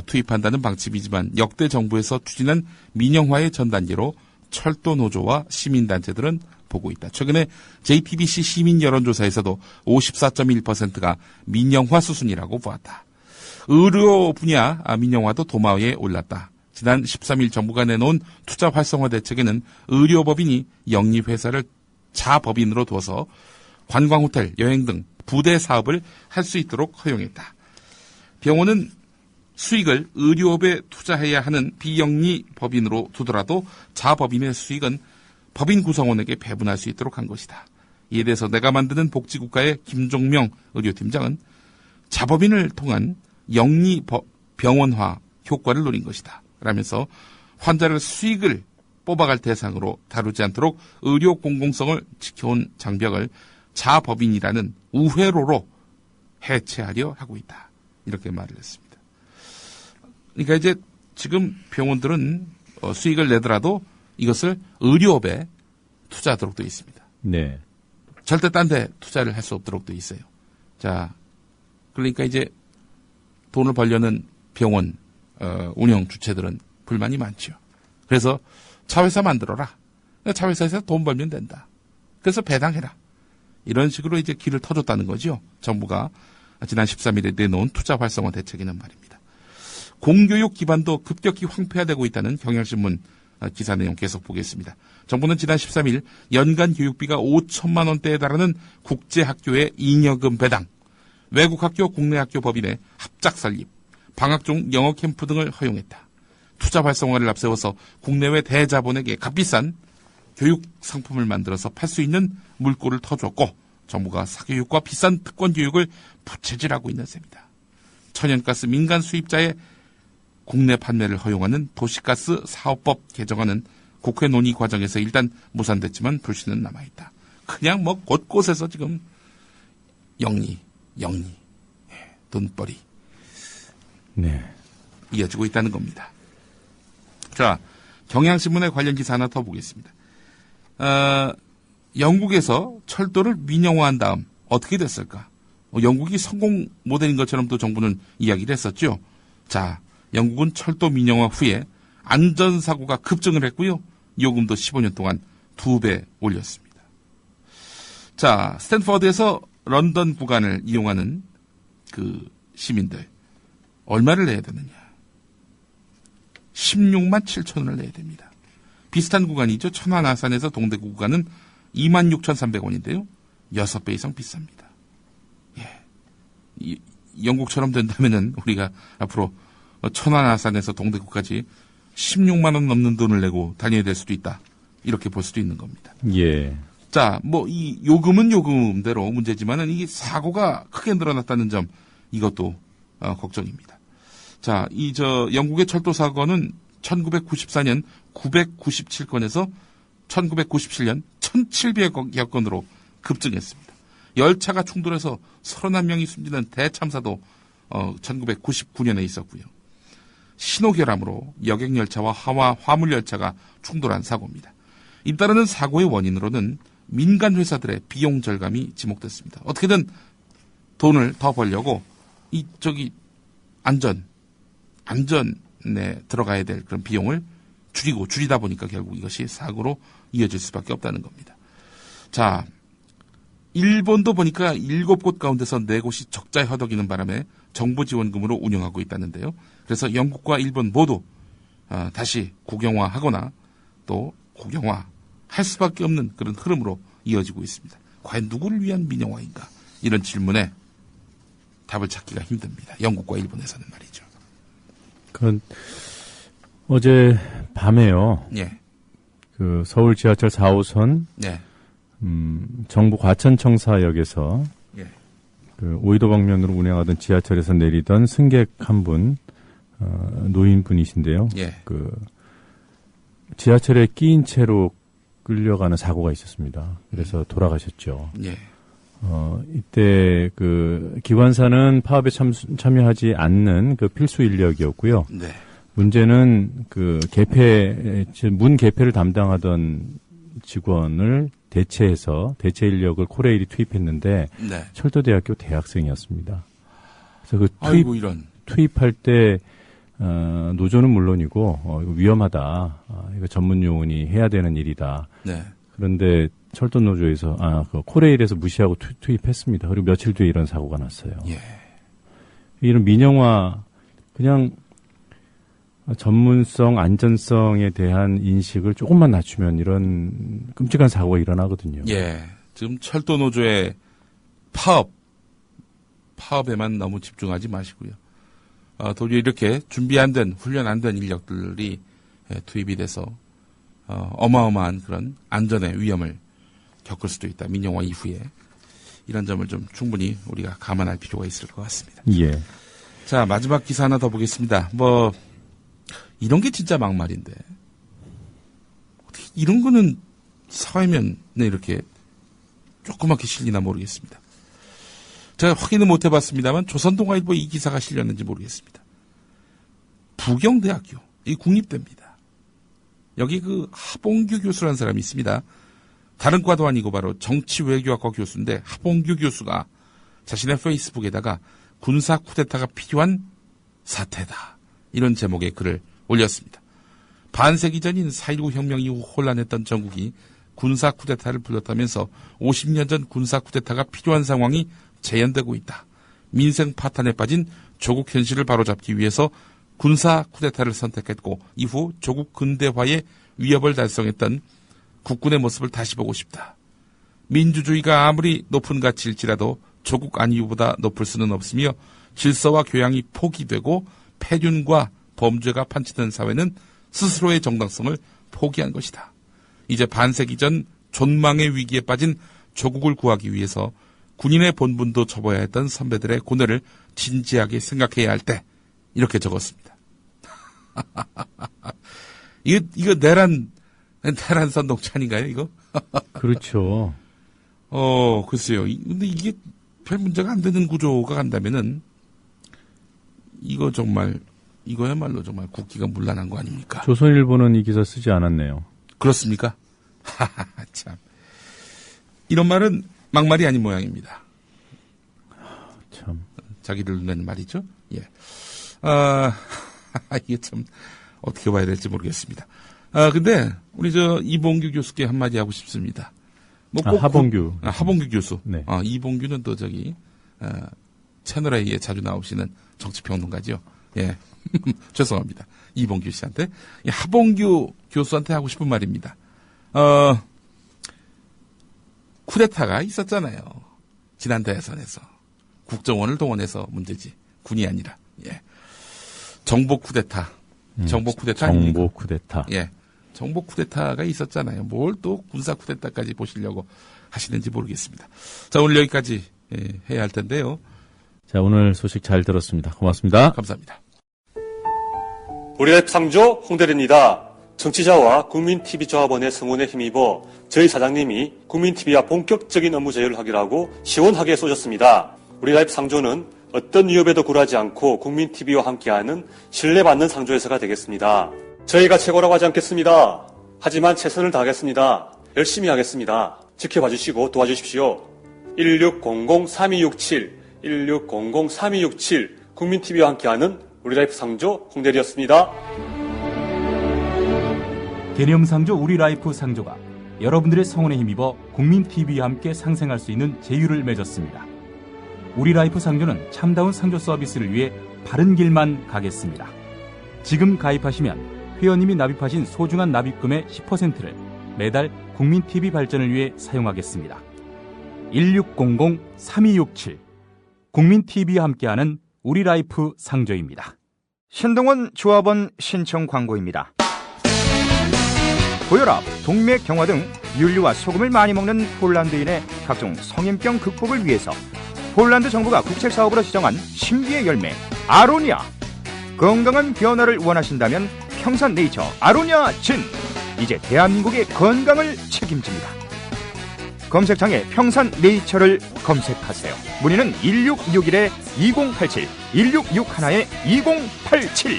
Speaker 7: 투입한다는 방침이지만 역대 정부에서 추진한 민영화의 전 단계로 철도 노조와 시민단체들은 보고 있다. 최근에 JTBC 시민 여론조사에서도 54.1%가 민영화 수순이라고 보았다. 의료 분야 민영화도 도마에 올랐다. 지난 13일 정부가 내놓은 투자 활성화 대책에는 의료법인이 영리회사를 자법인으로 둬서 관광호텔, 여행 등 부대 사업을 할 수 있도록 허용했다. 병원은 수익을 의료업에 투자해야 하는 비영리 법인으로 두더라도 자법인의 수익은 법인 구성원에게 배분할 수 있도록 한 것이다. 이에 대해서 내가 만드는 복지국가의 김종명 의료팀장은 자법인을 통한 영리 병원화 효과를 노린 것이다. 라면서 환자를 수익을 뽑아갈 대상으로 다루지 않도록 의료 공공성을 지켜온 장벽을 자법인이라는 우회로로 해체하려 하고 있다. 이렇게 말을 했습니다. 그러니까 이제 지금 병원들은 수익을 내더라도 이것을 의료업에 투자하도록 되어 있습니다.
Speaker 3: 네.
Speaker 7: 절대 딴 데 투자를 할 수 없도록 되어 있어요. 자, 그러니까 이제 돈을 벌려는 병원 운영 주체들은 불만이 많죠. 그래서 차회사 만들어라. 차회사에서 돈 벌면 된다. 그래서 배당해라. 이런 식으로 이제 길을 터줬다는 거죠. 정부가 지난 13일에 내놓은 투자 활성화 대책이는 말입니다. 공교육 기반도 급격히 황폐화되고 있다는 경향신문 기사 내용 계속 보겠습니다. 정부는 지난 13일 연간 교육비가 5천만 원대에 달하는 국제학교의 잉여금 배당, 외국학교 국내학교 법인의 합작 설립, 방학 중 영어 캠프 등을 허용했다. 투자 활성화를 앞세워서 국내외 대자본에게 값비싼 교육 상품을 만들어서 팔 수 있는 물꼬를 터줬고 정부가 사교육과 비싼 특권 교육을 부채질하고 있는 셈이다. 천연가스 민간 수입자의 국내 판매를 허용하는 도시가스 사업법 개정안은 국회 논의 과정에서 일단 무산됐지만 불씨는 남아있다. 그냥 곳곳에서 지금 영리, 돈벌이
Speaker 3: 네.
Speaker 7: 이어지고 있다는 겁니다. 자, 경향신문의 관련 기사 하나 더 보겠습니다. 영국에서 철도를 민영화한 다음 어떻게 됐을까? 영국이 성공 모델인 것처럼 또 정부는 이야기를 했었죠. 자, 영국은 철도 민영화 후에 안전사고가 급증을 했고요. 요금도 15년 동안 2배 올렸습니다. 자, 스탠퍼드에서 런던 구간을 이용하는 그 시민들 얼마를 내야 되느냐? 16만 7천 원을 내야 됩니다. 비슷한 구간이죠. 천안 아산에서 동대구 구간은 26,300원인데요. 6배 이상 비쌉니다. 예. 영국처럼 된다면은 우리가 앞으로 천안 아산에서 동대구까지 16만 원 넘는 돈을 내고 다녀야 될 수도 있다. 이렇게 볼 수도 있는 겁니다.
Speaker 3: 예.
Speaker 7: 자, 뭐 이 요금은 요금대로 문제지만은 이게 사고가 크게 늘어났다는 점 이것도 걱정입니다. 자, 영국의 철도 사고는 1994년 997건에서 1997년 1700여 건으로 급증했습니다. 열차가 충돌해서 31명이 숨지는 대참사도 1999년에 있었고요. 신호결함으로 여객열차와 화물열차가 충돌한 사고입니다. 잇따르는 사고의 원인으로는 민간 회사들의 비용 절감이 지목됐습니다. 어떻게든 돈을 더 벌려고 안전에 들어가야 될 그런 비용을 줄이다 보니까 결국 이것이 사고로 이어질 수밖에 없다는 겁니다. 자, 일본도 보니까 7곳 가운데서 4곳이 적자에 허덕이는 바람에 정부 지원금으로 운영하고 있다는데요. 그래서 영국과 일본 모두 다시 국영화하거나 또 국영화할 수밖에 없는 그런 흐름으로 이어지고 있습니다. 과연 누구를 위한 민영화인가? 이런 질문에 답을 찾기가 힘듭니다. 영국과 일본에서는 말이죠.
Speaker 3: 어제 밤에요.
Speaker 7: 예.
Speaker 3: 그 서울 지하철 4호선
Speaker 7: 예.
Speaker 3: 정부 과천청사역에서
Speaker 7: 예.
Speaker 3: 그 오이도 방면으로 운행하던 지하철에서 내리던 승객 한 분, 노인분이신데요.
Speaker 7: 예.
Speaker 3: 그 지하철에 끼인 채로 끌려가는 사고가 있었습니다. 그래서 돌아가셨죠.
Speaker 7: 예.
Speaker 3: 이때 그 기관사는 파업에 참여하지 않는 그 필수 인력이었고요.
Speaker 7: 네.
Speaker 3: 문제는 그 문 개폐를 담당하던 직원을 대체 인력을 코레일이 투입했는데
Speaker 7: 네.
Speaker 3: 철도대학교 대학생이었습니다. 그래서 그
Speaker 7: 아이고 이런.
Speaker 3: 투입할 때 노조는 물론이고 이거 위험하다. 이거 전문 요원이 해야 되는 일이다.
Speaker 7: 네.
Speaker 3: 그런데 철도 노조에서 그 코레일에서 무시하고 투입했습니다. 그리고 며칠 뒤에 이런 사고가 났어요.
Speaker 7: 예.
Speaker 3: 이런 민영화 그냥 전문성, 안전성에 대한 인식을 조금만 낮추면 이런 끔찍한 사고가 일어나거든요.
Speaker 7: 예. 지금 철도 노조의 파업에만 너무 집중하지 마시고요. 도리어 이렇게 준비 안 된, 훈련 안 된 인력들이 투입이 돼서 어마어마한 그런 안전의 위험을 겪을 수도 있다. 민영화 이후에. 이런 점을 좀 충분히 우리가 감안할 필요가 있을 것 같습니다.
Speaker 3: 예.
Speaker 7: 자, 마지막 기사 하나 더 보겠습니다. 이런 게 진짜 막말인데. 어떻게 이런 거는 사회면에 이렇게 조그맣게 실리나 모르겠습니다. 제가 확인은 못 해봤습니다만 조선동아일보에 이 기사가 실렸는지 모르겠습니다. 부경대학교, 이 국립대입니다. 여기 그 하봉규 교수라는 사람이 있습니다. 다른 과도 아니고 바로 정치외교학과 교수인데 하봉규 교수가 자신의 페이스북에다가 군사 쿠데타가 필요한 사태다. 이런 제목의 글을 올렸습니다. 반세기 전인 4.19 혁명 이후 혼란했던 전국이 군사 쿠데타를 불렀다면서 50년 전 군사 쿠데타가 필요한 상황이 재현되고 있다. 민생 파탄에 빠진 조국 현실을 바로잡기 위해서 군사 쿠데타를 선택했고 이후 조국 근대화의 위협을 달성했던 국군의 모습을 다시 보고 싶다. 민주주의가 아무리 높은 가치일지라도 조국 안위보다 높을 수는 없으며 질서와 교양이 포기되고 폐륜과 범죄가 판치던 사회는 스스로의 정당성을 포기한 것이다. 이제 반세기 전 존망의 위기에 빠진 조국을 구하기 위해서 군인의 본분도 접어야 했던 선배들의 고뇌를 진지하게 생각해야 할 때 이렇게 적었습니다. 이거 내란 선동찬인가요, 이거?
Speaker 3: 그렇죠.
Speaker 7: 글쎄요. 근데 이게 별 문제가 안 되는 구조가 간다면은 이거야말로 정말 국기가 문란한 거 아닙니까?
Speaker 3: 조선일보는 이 기사 쓰지 않았네요.
Speaker 7: 그렇습니까? 참. 이런 말은 막말이 아닌 모양입니다.
Speaker 3: 참.
Speaker 7: 자기를 눈내는 말이죠. 예. 이게 참 어떻게 봐야 될지 모르겠습니다. 근데 우리 이봉규 교수께 한마디 하고 싶습니다.
Speaker 3: 하봉규.
Speaker 7: 하봉규 교수.
Speaker 3: 네.
Speaker 7: 이봉규는 또 채널 A에 자주 나오시는 정치평론가죠. 예. 죄송합니다. 이봉규 씨한테. 하봉규 교수한테 하고 싶은 말입니다. 쿠데타가 있었잖아요. 지난 대선에서. 국정원을 동원해서 문제지. 군이 아니라. 예. 정보 쿠데타. 정보 쿠데타.
Speaker 3: 정보 쿠데타.
Speaker 7: 예. 정보 쿠데타가 있었잖아요. 뭘 또 군사 쿠데타까지 보시려고 하시는지 모르겠습니다. 자, 오늘 여기까지 해야 할 텐데요.
Speaker 3: 자, 오늘 소식 잘 들었습니다. 고맙습니다.
Speaker 7: 감사합니다.
Speaker 8: 우리라이프 상조 홍대리입니다. 정치자와 국민TV 조합원의 성원에 힘입어 저희 사장님이 국민TV와 본격적인 업무 제휴를 하기로 하고 시원하게 쏘셨습니다. 우리라이프 상조는 어떤 위협에도 굴하지 않고 국민TV와 함께하는 신뢰받는 상조회사가 되겠습니다. 저희가 최고라고 하지 않겠습니다. 하지만 최선을 다하겠습니다. 열심히 하겠습니다. 지켜봐 주시고 도와주십시오. 1600-3267, 1600-3267 국민TV와 함께하는 우리라이프 상조 홍대리였습니다.
Speaker 9: 개념 상조 우리라이프 상조가 여러분들의 성원에 힘입어 국민TV와 함께 상생할 수 있는 제휴를 맺었습니다. 우리라이프 상조는 참다운 상조 서비스를 위해 바른 길만 가겠습니다. 지금 가입하시면 회원님이 납입하신 소중한 납입금의 10%를 매달 국민TV 발전을 위해 사용하겠습니다. 1600-3267 국민TV와 함께하는 우리라이프 상조입니다.
Speaker 10: 신동원 조합원 신청 광고입니다. 고혈압, 동맥 경화 등 윤류와 소금을 많이 먹는 폴란드인의 각종 성인병 극복을 위해서 폴란드 정부가 국책사업으로 지정한 신비의 열매 아로니아. 건강한 변화를 원하신다면 평산네이처 아로니아 진. 이제 대한민국의 건강을 책임집니다. 검색창에 평산네이처를 검색하세요. 문의는 1661-2087, 1661-2087.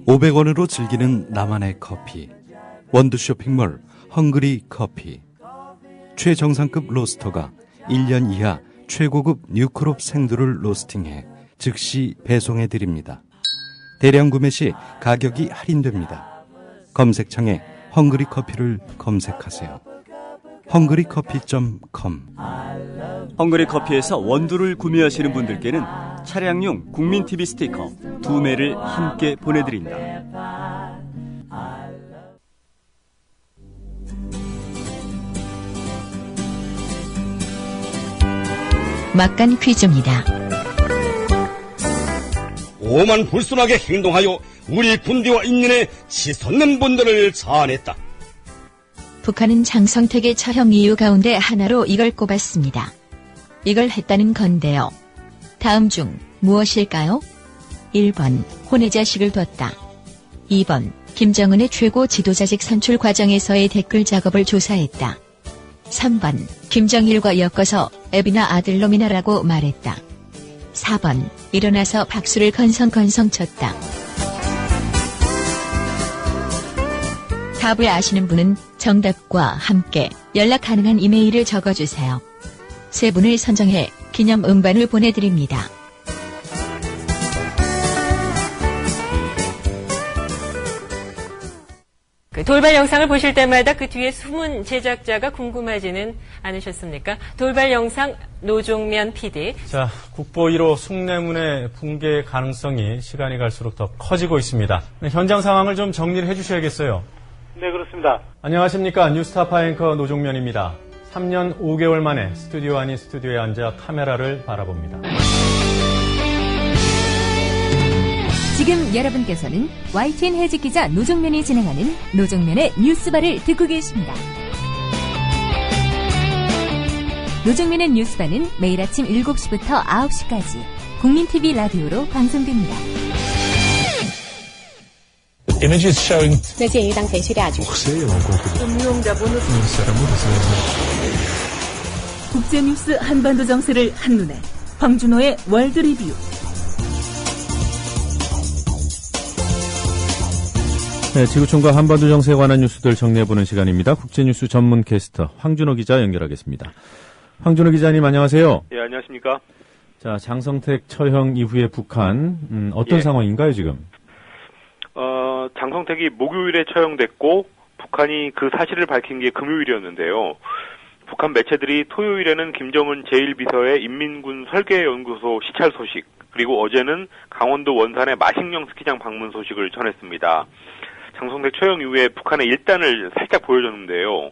Speaker 4: 500원으로 즐기는 나만의 커피. 원두 쇼핑몰 헝그리 커피. 최정상급 로스터가 1년 이하 최고급 뉴크롭 생두를 로스팅해 즉시 배송해드립니다. 대량 구매 시 가격이 할인됩니다. 검색창에 헝그리 커피를 검색하세요. 헝그리커피.com.
Speaker 2: 헝그리 커피에서 원두를 구매하시는 분들께는 차량용 국민TV 스티커 2매를 함께 보내드립니다.
Speaker 6: 막간 퀴즈입니다.
Speaker 11: 오만불순하게 행동하여 우리 군대와 인민의 치솟는 분들을 자아냈다.
Speaker 6: 북한은 장성택의 처형 이유 가운데 하나로 이걸 꼽았습니다. 이걸 했다는 건데요. 다음 중 무엇일까요? 1번 혼외자식을 뒀다. 2번 김정은의 최고 지도자직 선출 과정에서의 댓글 작업을 조사했다. 3번 김정일과 엮어서 애비나 아들놈이나라고 말했다. 4번 일어나서 박수를 건성건성 쳤다. 답을 아시는 분은 정답과 함께 연락 가능한 이메일을 적어주세요. 세 분을 선정해 기념 음반을 보내드립니다.
Speaker 12: 돌발 영상을 보실 때마다 그 뒤에 숨은 제작자가 궁금하지는 않으셨습니까? 돌발 영상 노종면 PD.
Speaker 3: 자, 국보 1호 숭례문의 붕괴 가능성이 시간이 갈수록 더 커지고 있습니다. 네, 현장 상황을 좀 정리를 해주셔야겠어요.
Speaker 13: 네, 그렇습니다.
Speaker 3: 안녕하십니까. 뉴스타파 앵커 노종면입니다. 3년 5개월 만에 스튜디오 아닌 스튜디오에 앉아 카메라를 바라봅니다.
Speaker 6: 지금 여러분께서는 YTN 해직 기자 노종면이 진행하는 노종면의 뉴스바를 듣고 계십니다. 노종면의 뉴스바는 매일 아침 7시부터 9시까지 국민TV 라디오로 방송됩니다.
Speaker 14: Images showing
Speaker 15: 那鉴于当前叙利亚局势
Speaker 16: 국제뉴스 한반도 정세를 한눈에 황준호의 월드 리뷰.
Speaker 3: 네, 지구촌과 한반도 정세에 관한 뉴스들 정리해보는 시간입니다. 국제뉴스 전문 캐스터 황준호 기자 연결하겠습니다. 황준호 기자님 안녕하세요.
Speaker 17: 예, 안녕하십니까.
Speaker 3: 자, 장성택 처형 이후에 북한 어떤 상황인가요, 지금?
Speaker 13: 장성택이 목요일에 처형됐고 북한이 그 사실을 밝힌 게 금요일이었는데요. 북한 매체들이 토요일에는 김정은 제1비서의 인민군 설계연구소 시찰 소식, 그리고 어제는 강원도 원산의 마식령 스키장 방문 소식을 전했습니다. 장성택 처형 이후에 북한의 일단을 살짝 보여줬는데요.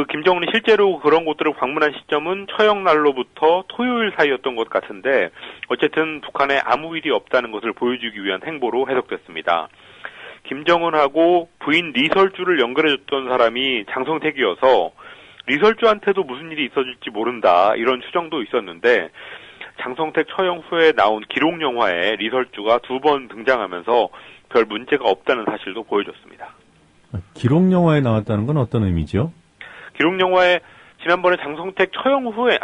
Speaker 13: 김정은이 실제로 그런 곳들을 방문한 시점은 처형 날로부터 토요일 사이였던 것 같은데, 어쨌든 북한에 아무 일이 없다는 것을 보여주기 위한 행보로 해석됐습니다. 김정은하고 부인 리설주를 연결해줬던 사람이 장성택이어서 리설주한테도 무슨 일이 있어질지 모른다, 이런 추정도 있었는데, 장성택 처형 후에 나온 기록 영화에 리설주가 2번 등장하면서 별 문제가 없다는 사실도 보여줬습니다.
Speaker 3: 기록 영화에 나왔다는 건 어떤 의미죠?
Speaker 13: 기록 영화에 지난번에 장성택 처형 후에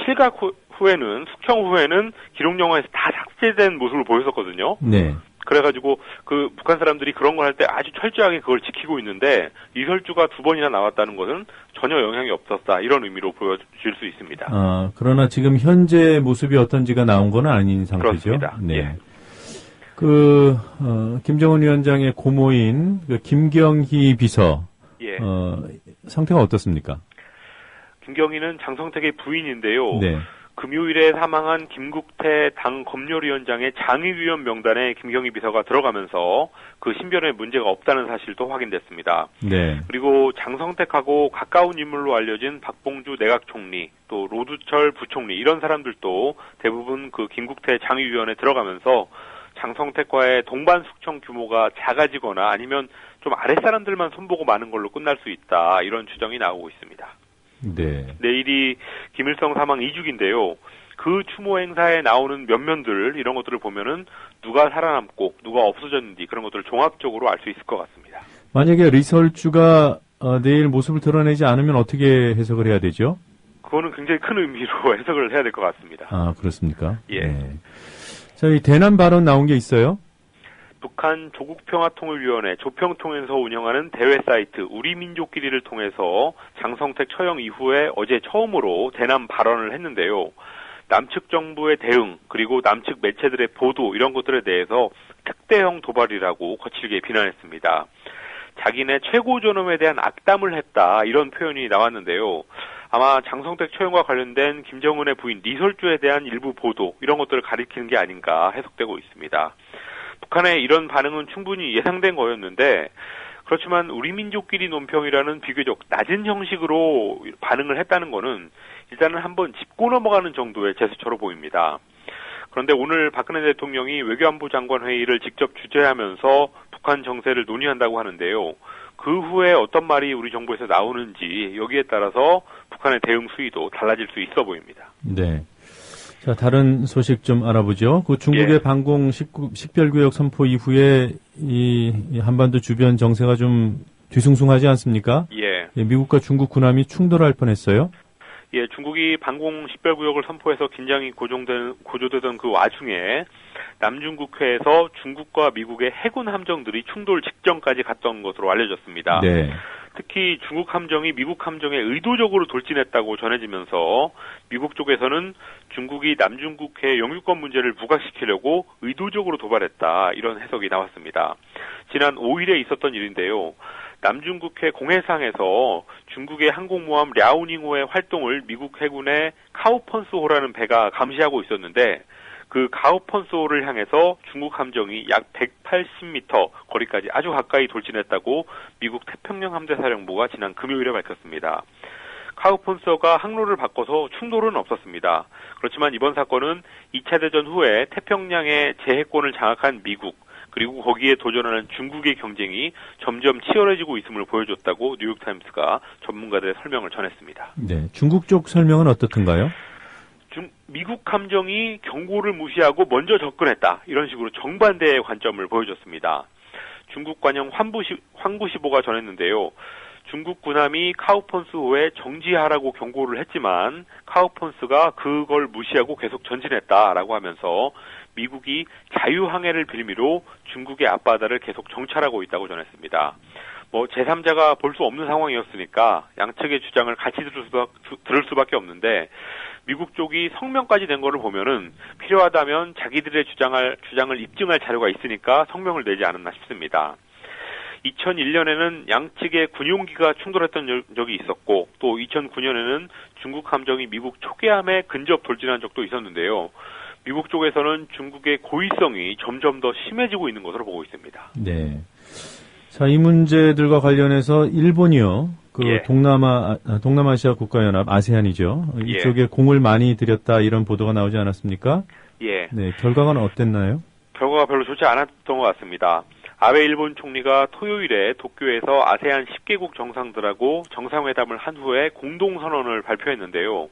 Speaker 13: 실각 후에는 숙청 후에는 기록 영화에서 다 삭제된 모습을 보였었거든요.
Speaker 3: 네.
Speaker 13: 그래가지고 북한 사람들이 그런 걸 할 때 아주 철저하게 그걸 지키고 있는데 리설주가 2번이나 나왔다는 것은 전혀 영향이 없었다, 이런 의미로 보여질 수 있습니다.
Speaker 3: 그러나 지금 현재 모습이 어떤지가 나온 건 아닌 상태죠.
Speaker 13: 그렇습니다.
Speaker 3: 네.
Speaker 13: 예.
Speaker 3: 김정은 위원장의 고모인 김경희 비서 상태가 어떻습니까?
Speaker 13: 김경희는 장성택의 부인인데요.
Speaker 3: 네.
Speaker 13: 금요일에 사망한 김국태 당 검열위원장의 장의위원 명단에 김경희 비서가 들어가면서 그 신변에 문제가 없다는 사실도 확인됐습니다.
Speaker 3: 네.
Speaker 13: 그리고 장성택하고 가까운 인물로 알려진 박봉주 내각총리, 또 로두철 부총리, 이런 사람들도 대부분 김국태 장의위원에 들어가면서 장성택과의 동반 숙청 규모가 작아지거나 아니면 좀 아랫사람들만 손보고 마는 걸로 끝날 수 있다, 이런 추정이 나오고 있습니다.
Speaker 3: 네.
Speaker 13: 내일이 김일성 사망 2주기인데요. 그 추모 행사에 나오는 면면들, 이런 것들을 보면은 누가 살아남고 누가 없어졌는지 그런 것들을 종합적으로 알 수 있을 것 같습니다.
Speaker 3: 만약에 리설주가 내일 모습을 드러내지 않으면 어떻게 해석을 해야 되죠?
Speaker 13: 그거는 굉장히 큰 의미로 해석을 해야 될 것 같습니다.
Speaker 3: 그렇습니까?
Speaker 13: 예.
Speaker 3: 네. 자, 이 대남 발언 나온 게 있어요?
Speaker 13: 북한 조국평화통일위원회 조평통에서 운영하는 대외 사이트 우리민족끼리를 통해서 장성택 처형 이후에 어제 처음으로 대남 발언을 했는데요. 남측 정부의 대응, 그리고 남측 매체들의 보도, 이런 것들에 대해서 특대형 도발이라고 거칠게 비난했습니다. 자기네 최고 존엄에 대한 악담을 했다, 이런 표현이 나왔는데요. 아마 장성택 처형과 관련된 김정은의 부인 리설주에 대한 일부 보도, 이런 것들을 가리키는 게 아닌가 해석되고 있습니다. 북한의 이런 반응은 충분히 예상된 거였는데, 그렇지만 우리민족끼리 논평이라는 비교적 낮은 형식으로 반응을 했다는 거는 일단은 한번 짚고 넘어가는 정도의 제스처로 보입니다. 그런데 오늘 박근혜 대통령이 외교안보 장관 회의를 직접 주재하면서 북한 정세를 논의한다고 하는데요. 그 후에 어떤 말이 우리 정부에서 나오는지, 여기에 따라서 북한의 대응 수위도 달라질 수 있어 보입니다.
Speaker 3: 네. 자, 다른 소식 좀 알아보죠. 중국의 방공 식별구역 선포 이후에 이 한반도 주변 정세가 좀 뒤숭숭하지 않습니까?
Speaker 13: 예.
Speaker 3: 미국과 중국 군함이 충돌할 뻔했어요.
Speaker 13: 예, 중국이 방공 식별구역을 선포해서 긴장이 고조되던 그 와중에 남중국해에서 중국과 미국의 해군 함정들이 충돌 직전까지 갔던 것으로 알려졌습니다.
Speaker 3: 네.
Speaker 13: 특히 중국 함정이 미국 함정에 의도적으로 돌진했다고 전해지면서 미국 쪽에서는 중국이 남중국해 영유권 문제를 부각시키려고 의도적으로 도발했다, 이런 해석이 나왔습니다. 지난 5일에 있었던 일인데요. 남중국해 공해상에서 중국의 항공모함 랴오닝호의 활동을 미국 해군의 카오펀스호라는 배가 감시하고 있었는데, 그 카오펀스호를 향해서 중국 함정이 약 180m 거리까지 아주 가까이 돌진했다고 미국 태평양 함대사령부가 지난 금요일에 밝혔습니다. 카오펀스호가 항로를 바꿔서 충돌은 없었습니다. 그렇지만 이번 사건은 2차 대전 후에 태평양의 제해권을 장악한 미국, 그리고 거기에 도전하는 중국의 경쟁이 점점 치열해지고 있음을 보여줬다고 뉴욕타임스가 전문가들의 설명을 전했습니다.
Speaker 3: 네, 중국 쪽 설명은 어떻던가요?
Speaker 13: 미국 함정이 경고를 무시하고 먼저 접근했다, 이런 식으로 정반대의 관점을 보여줬습니다. 중국 관영 황구시보가 전했는데요. 중국 군함이 카오펀스호에 정지하라고 경고를 했지만 카오펀스가 그걸 무시하고 계속 전진했다라고 하면서 미국이 자유항해를 빌미로 중국의 앞바다를 계속 정찰하고 있다고 전했습니다. 제3자가 볼 수 없는 상황이었으니까 양측의 주장을 같이 들을 수밖에 없는데 미국 쪽이 성명까지 낸 거를 보면은 필요하다면 자기들의 주장을 입증할 자료가 있으니까 성명을 내지 않았나 싶습니다. 2001년에는 양측의 군용기가 충돌했던 적이 있었고 또 2009년에는 중국 함정이 미국 초계함에 근접 돌진한 적도 있었는데요. 미국 쪽에서는 중국의 고의성이 점점 더 심해지고 있는 것으로 보고 있습니다.
Speaker 3: 네. 자, 이 문제들과 관련해서 일본이요. 동남아시아 국가연합 아세안이죠. 이쪽에 공을 많이 들였다 이런 보도가 나오지 않았습니까?
Speaker 13: 예.
Speaker 3: 네, 결과는 어땠나요?
Speaker 13: 결과가 별로 좋지 않았던 것 같습니다. 아베 일본 총리가 토요일에 도쿄에서 아세안 10개국 정상들하고 정상회담을 한 후에 공동선언을 발표했는데요.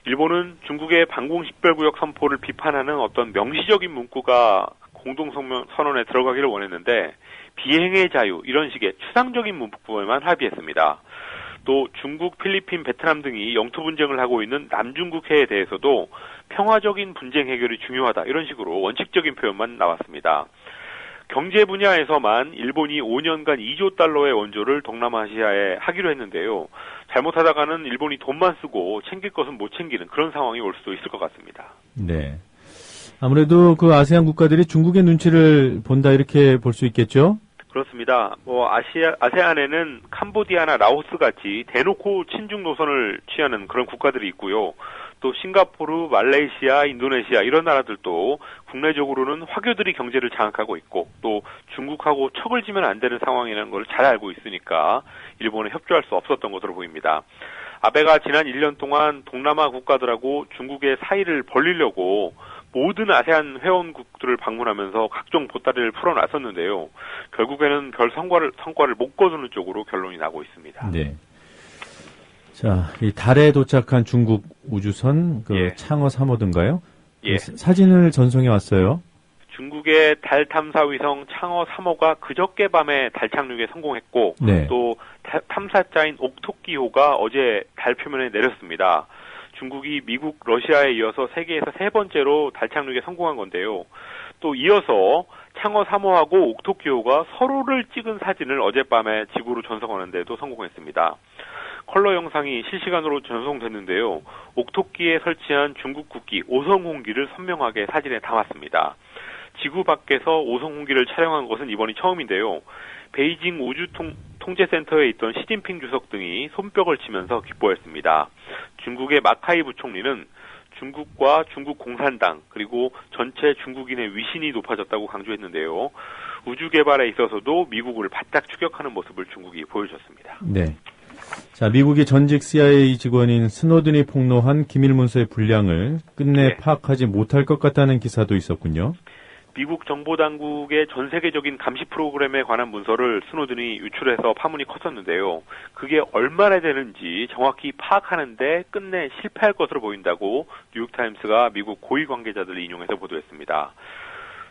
Speaker 13: 일본은 중국의 방공식별구역 선포를 비판하는 어떤 명시적인 문구가 공동선언에 들어가기를 원했는데 비행의 자유 이런 식의 추상적인 문구에만 합의했습니다. 또 중국, 필리핀, 베트남 등이 영토 분쟁을 하고 있는 남중국해에 대해서도 평화적인 분쟁 해결이 중요하다 이런 식으로 원칙적인 표현만 나왔습니다. 경제 분야에서만 일본이 5년간 2조 달러의 원조를 동남아시아에 하기로 했는데요. 잘못하다가는 일본이 돈만 쓰고 챙길 것은 못 챙기는 그런 상황이 올 수도 있을 것 같습니다.
Speaker 3: 네. 아무래도 그 아세안 국가들이 중국의 눈치를 본다 이렇게 볼 수 있겠죠?
Speaker 13: 그렇습니다. 아세안에는 캄보디아나 라오스 같이 대놓고 친중 노선을 취하는 그런 국가들이 있고요. 또 싱가포르, 말레이시아, 인도네시아 이런 나라들도 국내적으로는 화교들이 경제를 장악하고 있고 또 중국하고 척을 지면 안 되는 상황이라는 걸 잘 알고 있으니까 일본에 협조할 수 없었던 것으로 보입니다. 아베가 지난 1년 동안 동남아 국가들하고 중국의 사이를 벌리려고 모든 아세안 회원국들을 방문하면서 각종 보따리를 풀어놨었는데요. 결국에는 별 성과를 못 거두는 쪽으로 결론이 나고 있습니다.
Speaker 3: 네. 자, 이 달에 도착한 중국 우주선 창어 3호든가요?
Speaker 13: 예.
Speaker 3: 사진을 전송해 왔어요.
Speaker 13: 중국의 달 탐사 위성 창어 3호가 그저께 밤에 달 착륙에 성공했고
Speaker 3: 네.
Speaker 13: 또 탐사자인 옥토끼호가 어제 달 표면에 내렸습니다. 중국이 미국, 러시아에 이어서 세계에서 세 번째로 달 착륙에 성공한 건데요. 또 이어서 창어 3호하고 옥토끼호가 서로를 찍은 사진을 어젯밤에 지구로 전송하는 데도 성공했습니다. 컬러 영상이 실시간으로 전송됐는데요. 옥토끼에 설치한 중국 국기 오성홍기를 선명하게 사진에 담았습니다. 지구 밖에서 오성홍기를 촬영한 것은 이번이 처음인데요. 베이징 우주통제센터에 있던 시진핑 주석 등이 손뼉을 치면서 기뻐했습니다. 중국의 마카이 부총리는 중국과 중국 공산당 그리고 전체 중국인의 위신이 높아졌다고 강조했는데요. 우주 개발에 있어서도 미국을 바짝 추격하는 모습을 중국이 보여줬습니다.
Speaker 3: 네. 자, 미국의 전직 CIA 직원인 스노든이 폭로한 기밀문서의 분량을 끝내 파악하지 못할 것 같다는 기사도 있었군요.
Speaker 13: 미국 정보당국의 전 세계적인 감시 프로그램에 관한 문서를 스노든이 유출해서 파문이 컸었는데요. 그게 얼마나 되는지 정확히 파악하는데 끝내 실패할 것으로 보인다고 뉴욕타임스가 미국 고위 관계자들을 인용해서 보도했습니다.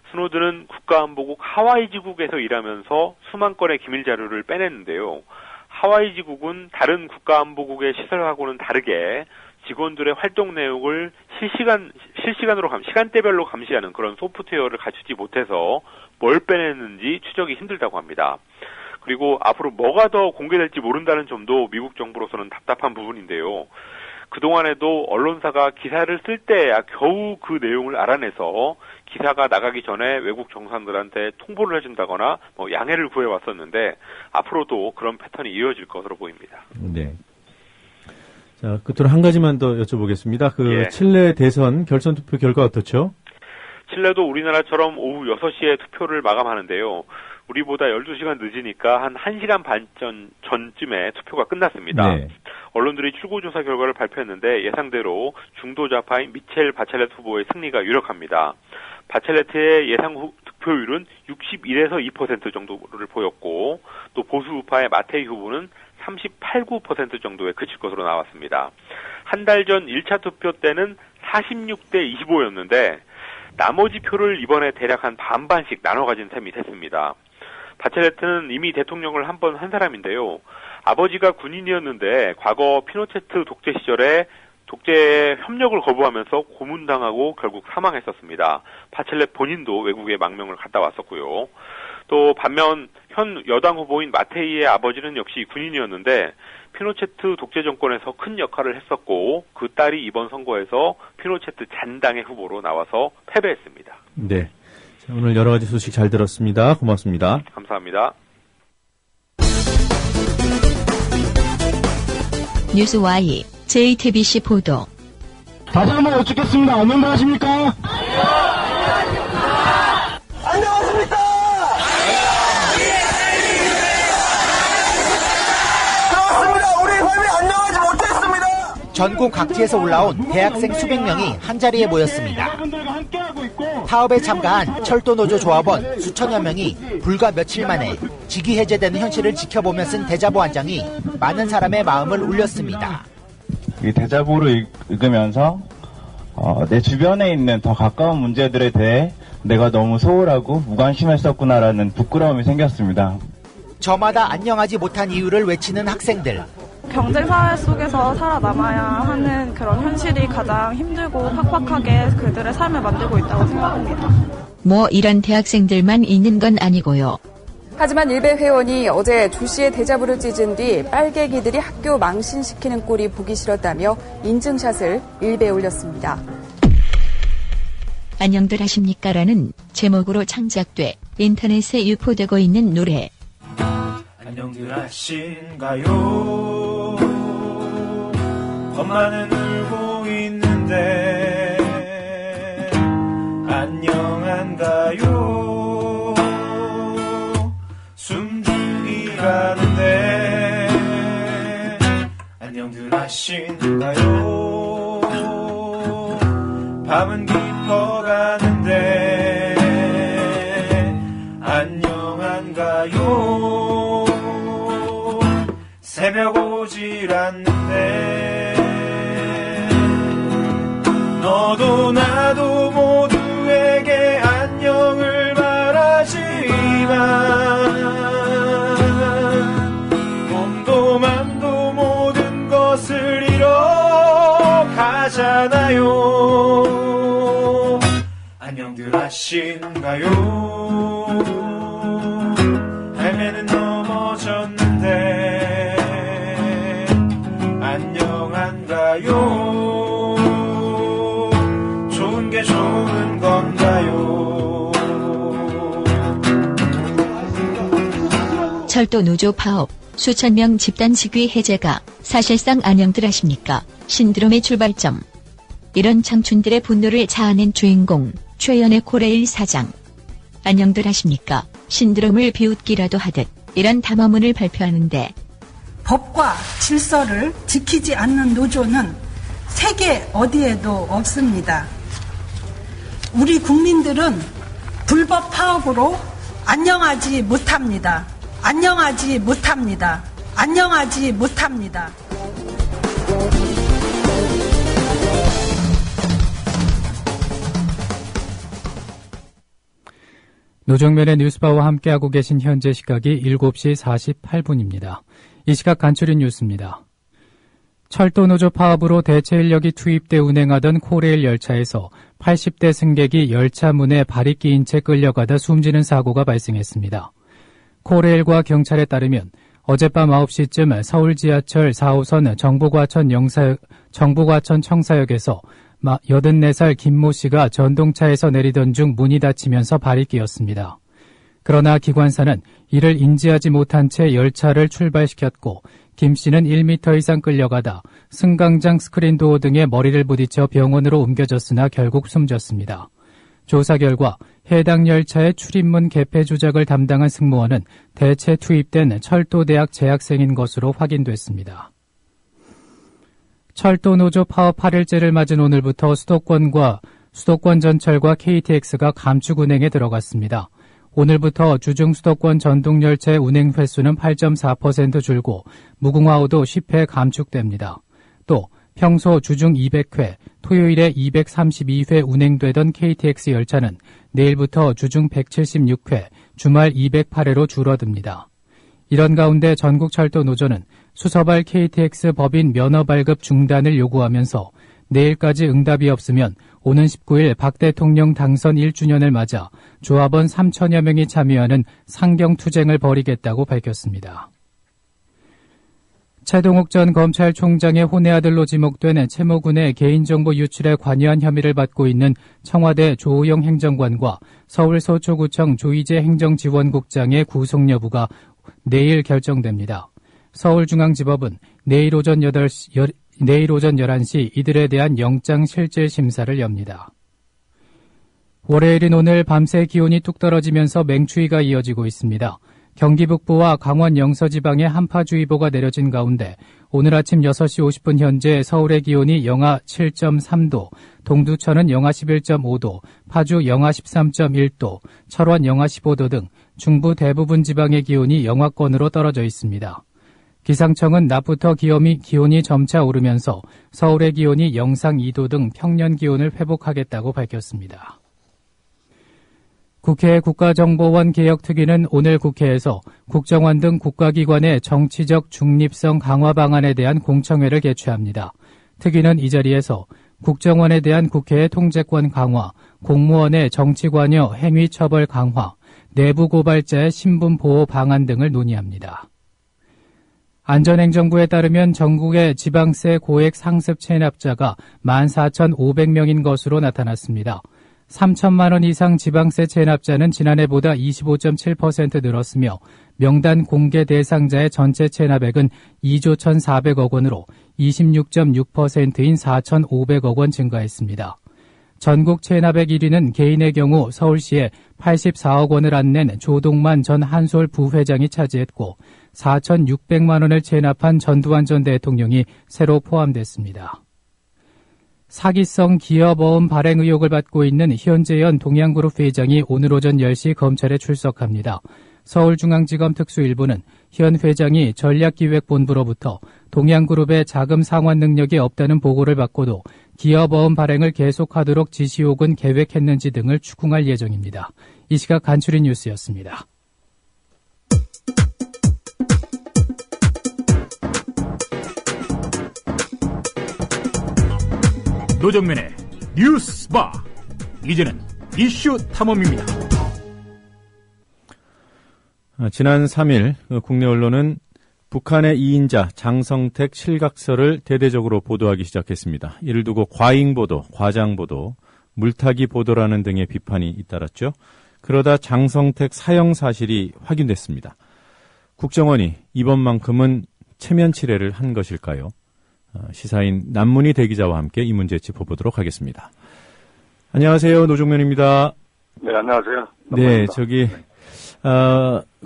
Speaker 13: 스노든은 국가안보국 하와이 지국에서 일하면서 수만 건의 기밀 자료를 빼냈는데요. 하와이 지국은 다른 국가안보국의 시설하고는 다르게 직원들의 활동 내용을 실시간으로 시간대별로 감시하는 그런 소프트웨어를 갖추지 못해서 뭘 빼냈는지 추적이 힘들다고 합니다. 그리고 앞으로 뭐가 더 공개될지 모른다는 점도 미국 정부로서는 답답한 부분인데요. 그동안에도 언론사가 기사를 쓸 때야 겨우 그 내용을 알아내서 기사가 나가기 전에 외국 정상들한테 통보를 해준다거나 양해를 구해왔었는데 앞으로도 그런 패턴이 이어질 것으로 보입니다.
Speaker 3: 네. 자, 끝으로 한 가지만 더 여쭤보겠습니다. 칠레 대선 결선 투표 결과 어떻죠?
Speaker 13: 칠레도 우리나라처럼 오후 6시에 투표를 마감하는데요. 우리보다 12시간 늦으니까 한 1시간 반 전쯤에 투표가 끝났습니다. 네. 언론들이 출구조사 결과를 발표했는데 예상대로 중도좌파인 미첼 바첼렛 후보의 승리가 유력합니다. 바첼레트의 예상 득표율은 61에서 2% 정도를 보였고 또 보수 우파의 마테이 후보는 38~9% 정도에 그칠 것으로 나왔습니다. 한 달 전 1차 투표 때는 46대 25였는데 나머지 표를 이번에 대략 한 반반씩 나눠 가진 셈이 됐습니다. 바첼레트는 이미 대통령을 한 번 한 사람인데요. 아버지가 군인이었는데 과거 피노체트 독재 시절에 독재에 협력을 거부하면서 고문당하고 결국 사망했었습니다. 바첼렛 본인도 외국에 망명을 갔다 왔었고요. 또 반면 현 여당 후보인 마테이의 아버지는 역시 군인이었는데 피노체트 독재 정권에서 큰 역할을 했었고 그 딸이 이번 선거에서 피노체트 잔당의 후보로 나와서 패배했습니다.
Speaker 3: 네. 자, 오늘 여러 가지 소식 잘 들었습니다. 고맙습니다.
Speaker 13: 감사합니다.
Speaker 17: 뉴스와이 JTBC 보도.
Speaker 18: 다시 한번 여쭙겠습니다. 안녕하십니까? 안녕하십니까? 그렇습니다. 우리 회비 안녕하지 못했습니다.
Speaker 19: 전국 각지에서 올라온 대학생 수백 명이 한자리에 모였습니다. 파업에 참가한 철도노조 조합원 수천여 명이 불과 며칠 만에 직위 해제되는 현실을 지켜보며 쓴 대자보 한 장이 많은 사람의 마음을 울렸습니다.
Speaker 20: 이 대자보를 읽으면서 내 주변에 있는 더 가까운 문제들에 대해 내가 너무 소홀하고 무관심했었구나라는 부끄러움이 생겼습니다.
Speaker 19: 저마다 안녕하지 못한 이유를 외치는 학생들.
Speaker 21: 경쟁사회 속에서 살아남아야 하는 그런 현실이 가장 힘들고 팍팍하게 그들의 삶을 만들고 있다고 생각합니다.
Speaker 17: 뭐 이런 대학생들만 있는 건 아니고요.
Speaker 22: 하지만 일베 회원이 어제 조 씨의 대자보를 찢은 뒤 빨갱이들이 학교 망신시키는 꼴이 보기 싫었다며 인증샷을 일베에 올렸습니다.
Speaker 17: 안녕들 하십니까라는 제목으로 창작돼 인터넷에 유포되고 있는 노래.
Speaker 23: 안녕들 하신가요? 엄마는 울고 있는데 안녕한가요? 숨죽이라는데 안녕들 하신가요? 밤은 깊어가는데 안녕한가요? 새벽 오질 않는데 너도 나도 모두에게 안녕을 말하지만 몸도 맘도 모든 것을 잃어가잖아요. 안녕들 하신가요? 할매는 넘어졌는데 안녕한가요? 좋은 게 좋은 건가요?
Speaker 17: 철도 노조 파업, 수천 명 집단 직위 해제가 사실상 안녕들 하십니까? 신드롬의 출발점. 이런 청춘들의 분노를 자아낸 주인공, 최연의 코레일 사장. 안녕들 하십니까? 신드롬을 비웃기라도 하듯 이런 담화문을 발표하는데
Speaker 24: 법과 질서를 지키지 않는 노조는 세계 어디에도 없습니다. 우리 국민들은 불법 파업으로 안녕하지 못합니다. 안녕하지 못합니다. 안녕하지 못합니다.
Speaker 25: 노정면의 뉴스바와 함께하고 계신 현재 시각이 7시 48분입니다. 이 시각 간추린 뉴스입니다. 철도노조 파업으로 대체 인력이 투입돼 운행하던 코레일 열차에서 80대 승객이 열차 문에 발이 끼인 채 끌려가다 숨지는 사고가 발생했습니다. 코레일과 경찰에 따르면 어젯밤 9시쯤 서울 지하철 4호선 정부과천 청사역에서 84살 김모 씨가 전동차에서 내리던 중 문이 닫히면서 발이 끼었습니다. 그러나 기관사는 이를 인지하지 못한 채 열차를 출발시켰고 김 씨는 1m 이상 끌려가다 승강장 스크린도어 등에 머리를 부딪혀 병원으로 옮겨졌으나 결국 숨졌습니다. 조사 결과 해당 열차의 출입문 개폐 조작을 담당한 승무원은 대체 투입된 철도대학 재학생인 것으로 확인됐습니다. 철도노조 파업 8일째를 맞은 오늘부터 수도권 전철과 KTX가 감축 운행에 들어갔습니다. 오늘부터 주중 수도권 전동열차의 운행 횟수는 8.4% 줄고 무궁화호도 10회 감축됩니다. 또 평소 주중 200회, 토요일에 232회 운행되던 KTX 열차는 내일부터 주중 176회, 주말 208회로 줄어듭니다. 이런 가운데 전국철도노조는 수서발 KTX 법인 면허 발급 중단을 요구하면서 내일까지 응답이 없으면 오는 19일 박 대통령 당선 1주년을 맞아 조합원 3천여 명이 참여하는 상경투쟁을 벌이겠다고 밝혔습니다. 최동욱 전 검찰총장의 혼외 아들로 지목된 채모 군의 개인정보 유출에 관여한 혐의를 받고 있는 청와대 조호영 행정관과 서울 서초구청 조희재 행정지원국장의 구속 여부가 내일 결정됩니다. 서울중앙지법은 내일 오전 11시 이들에 대한 영장 실질 심사를 엽니다. 월요일인 오늘 밤새 기온이 뚝 떨어지면서 맹추위가 이어지고 있습니다. 경기 북부와 강원 영서지방에 한파주의보가 내려진 가운데 오늘 아침 6시 50분 현재 서울의 기온이 영하 7.3도, 동두천은 영하 11.5도, 파주 영하 13.1도, 철원 영하 15도 등 중부 대부분 지방의 기온이 영하권으로 떨어져 있습니다. 기상청은 낮부터 기온이 점차 오르면서 서울의 기온이 영상 2도 등 평년 기온을 회복하겠다고 밝혔습니다. 국회 국가정보원 개혁특위는 오늘 국회에서 국정원 등 국가기관의 정치적 중립성 강화 방안에 대한 공청회를 개최합니다. 특위는 이 자리에서 국정원에 대한 국회의 통제권 강화, 공무원의 정치관여 행위 처벌 강화, 내부 고발자의 신분 보호 방안 등을 논의합니다. 안전행정부에 따르면 전국의 지방세 고액 상습 체납자가 14,500명인 것으로 나타났습니다. 3천만 원 이상 지방세 체납자는 지난해보다 25.7% 늘었으며 명단 공개 대상자의 전체 체납액은 2조 1,400억 원으로 26.6%인 4,500억 원 증가했습니다. 전국 체납액 1위는 개인의 경우 서울시에 84억 원을 안 낸 조동만 전 한솔 부회장이 차지했고 4,600만 원을 체납한 전두환 전 대통령이 새로 포함됐습니다. 사기성 기업어음 발행 의혹을 받고 있는 현재현 동양그룹 회장이 오늘 오전 10시 검찰에 출석합니다. 서울중앙지검 특수일부는 현 회장이 전략기획본부로부터 동양그룹의 자금 상환 능력이 없다는 보고를 받고도 기업어음 발행을 계속하도록 지시 혹은 계획했는지 등을 추궁할 예정입니다. 이 시각 간추린 뉴스였습니다.
Speaker 1: 노정면의 뉴스바, 이제는 이슈 탐험입니다.
Speaker 3: 지난 3일 국내 언론은 북한의 2인자 장성택 실각설을 대대적으로 보도하기 시작했습니다. 이를 두고 과잉보도, 과장보도, 물타기 보도라는 등의 비판이 잇따랐죠. 그러다 장성택 사형 사실이 확인됐습니다. 국정원이 이번만큼은 체면 치레를 한 것일까요? 시사인 남문희 대기자와 함께 이 문제 짚어보도록 하겠습니다. 안녕하세요. 노종면입니다.
Speaker 5: 네, 안녕하세요.
Speaker 3: 네,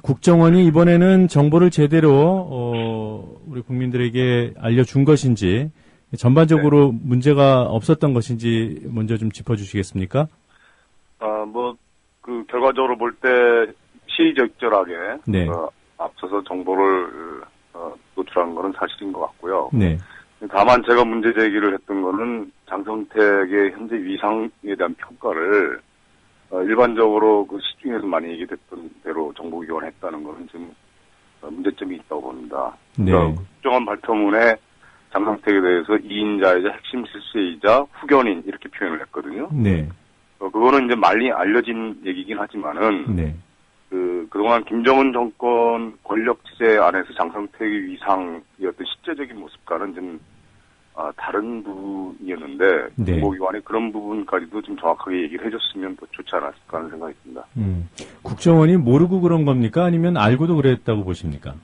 Speaker 3: 국정원이 이번에는 정보를 제대로 우리 국민들에게 알려준 것인지 전반적으로 네. 문제가 없었던 것인지 먼저 좀 짚어주시겠습니까?
Speaker 5: 결과적으로 볼 때 시의적절하게
Speaker 3: 네.
Speaker 5: 앞서서 정보를 노출한 것은 사실인 것 같고요.
Speaker 3: 네.
Speaker 5: 다만 제가 문제 제기를 했던 거는 장성택의 현재 위상에 대한 평가를 일반적으로 그 시중에서 많이 얘기됐던 대로 정보기관이 했다는 것은 좀 문제점이 있다고 봅니다.
Speaker 3: 네.
Speaker 5: 그러니까 국정원 발표문에 장성택에 대해서 2인자이자 핵심 실세이자 후견인 이렇게 표현을 했거든요.
Speaker 3: 네.
Speaker 5: 그거는 이제 많이 알려진 얘기긴 하지만은
Speaker 3: 네.
Speaker 5: 그동안 김정은 정권 권력 체제 안에서 장성택의 위상이었던 실제적인 모습과는 좀 다른 부분이었는데
Speaker 3: 네.
Speaker 5: 정보기관이 그런 부분까지도 좀 정확하게 얘기를 해줬으면 더 좋지 않았을까 하는 생각이 듭니다.
Speaker 3: 국정원이 모르고 그런 겁니까? 아니면 알고도 그랬다고 보십니까?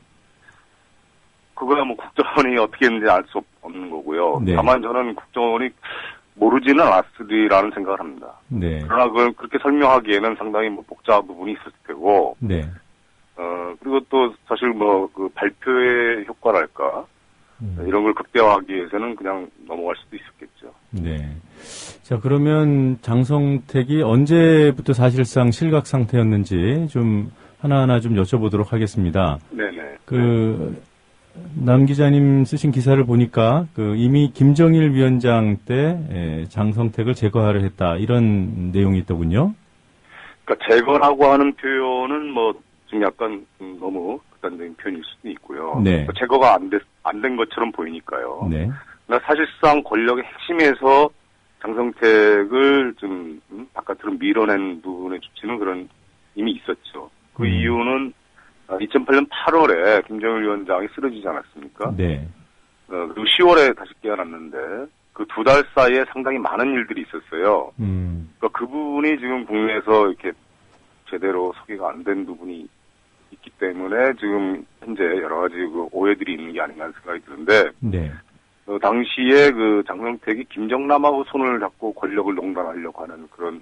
Speaker 5: 그거야 국정원이 어떻게 했는지 알 수 없는 거고요.
Speaker 3: 네.
Speaker 5: 다만 저는 국정원이 모르지는 않았으리라는 생각을 합니다.
Speaker 3: 네.
Speaker 5: 그러나 그걸 그렇게 설명하기에는 상당히 복잡한 부분이 있을 테고,
Speaker 3: 네.
Speaker 5: 그리고 또 사실 그 발표의 효과랄까, 이런 걸 극대화하기 위해서는 그냥 넘어갈 수도 있었겠죠.
Speaker 3: 네. 자, 그러면 장성택이 언제부터 사실상 실각 상태였는지 좀 하나하나 좀 여쭤보도록 하겠습니다.
Speaker 5: 네네.
Speaker 3: 남 기자님 쓰신 기사를 보니까 이미 김정일 위원장 때 장성택을 제거하려 했다 이런 내용이 있더군요.
Speaker 5: 그러니까 제거라고 하는 표현은 좀 약간 너무 극단적인 표현일 수도 있고요.
Speaker 3: 네.
Speaker 5: 제거가 안 된 것처럼 보이니까요.
Speaker 3: 네.
Speaker 5: 그러니까 사실상 권력의 핵심에서 장성택을 수사를 좀 바깥으로 밀어낸 부분에 주치는 그런 이미 있었죠. 그 이유는 2008년 8월에 김정일 위원장이 쓰러지지 않았습니까?
Speaker 3: 네.
Speaker 5: 그리고 10월에 다시 깨어났는데 그 2달 사이에 상당히 많은 일들이 있었어요. 그러니까 그 부분이 지금 국내에서 이렇게 제대로 소개가 안 된 부분이 있기 때문에 지금 현재 여러 가지 그 오해들이 있는 게 아닌가 하는 생각이 드는데,
Speaker 3: 네.
Speaker 5: 당시에 그 장성택이 김정남하고 손을 잡고 권력을 농단하려고 하는 그런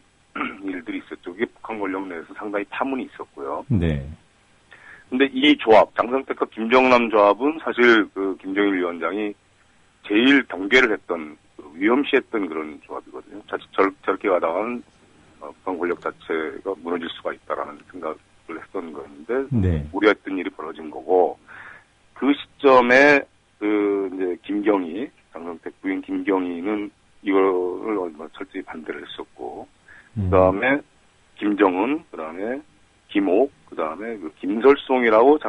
Speaker 5: 일들이 있었죠. 그게 북한 권력 내에서 상당히 파문이 있었고요.
Speaker 3: 네.
Speaker 5: 근데 이 조합, 장성택과 김정남 조합은 사실 그 김정일 위원장이 제일 경계를 했던, 위험시했던 그런 조합이거든요. 자칫 저렇게 가다가는 북한 권력 자체가 무너질 수가 있다라는 생각을 했던 건데,
Speaker 3: 네.
Speaker 5: 우려했던 일이 벌어진 거고, 그 시점에 이제 김경희, 장성택 부인 김경희는 이거를 얼마나 철저히 반대를 했었고, 그 다음에 김정은, 그 다음에 김옥, 그 다음에 그 김설송이라고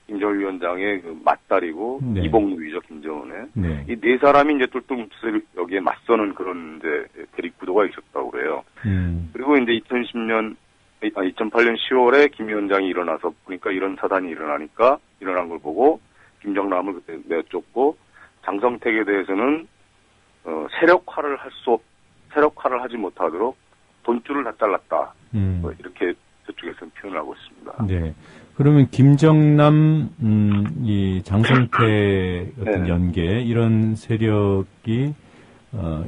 Speaker 5: 김정일 위원장의 그 맞딸이고,
Speaker 3: 네.
Speaker 5: 이복누이죠, 김정은의.
Speaker 3: 네.
Speaker 5: 이 네 사람이 이제 똘똘 뭉쳐서 여기에 맞서는 그런 이제 대립구도가 있었다고 그래요. 그리고 이제 2008년 10월에 김 위원장이 일어나서 보니까 이런 사단이 일어난 걸 보고 김정남을 그때 내쫓고 장성택에 대해서는 세력화를 하지 못하도록 돈줄을 다 잘랐다. 이렇게 저쪽에서는 표현하고 있습니다.
Speaker 3: 네. 그러면 김정남, 이 장성택 어떤 연계 이런 세력이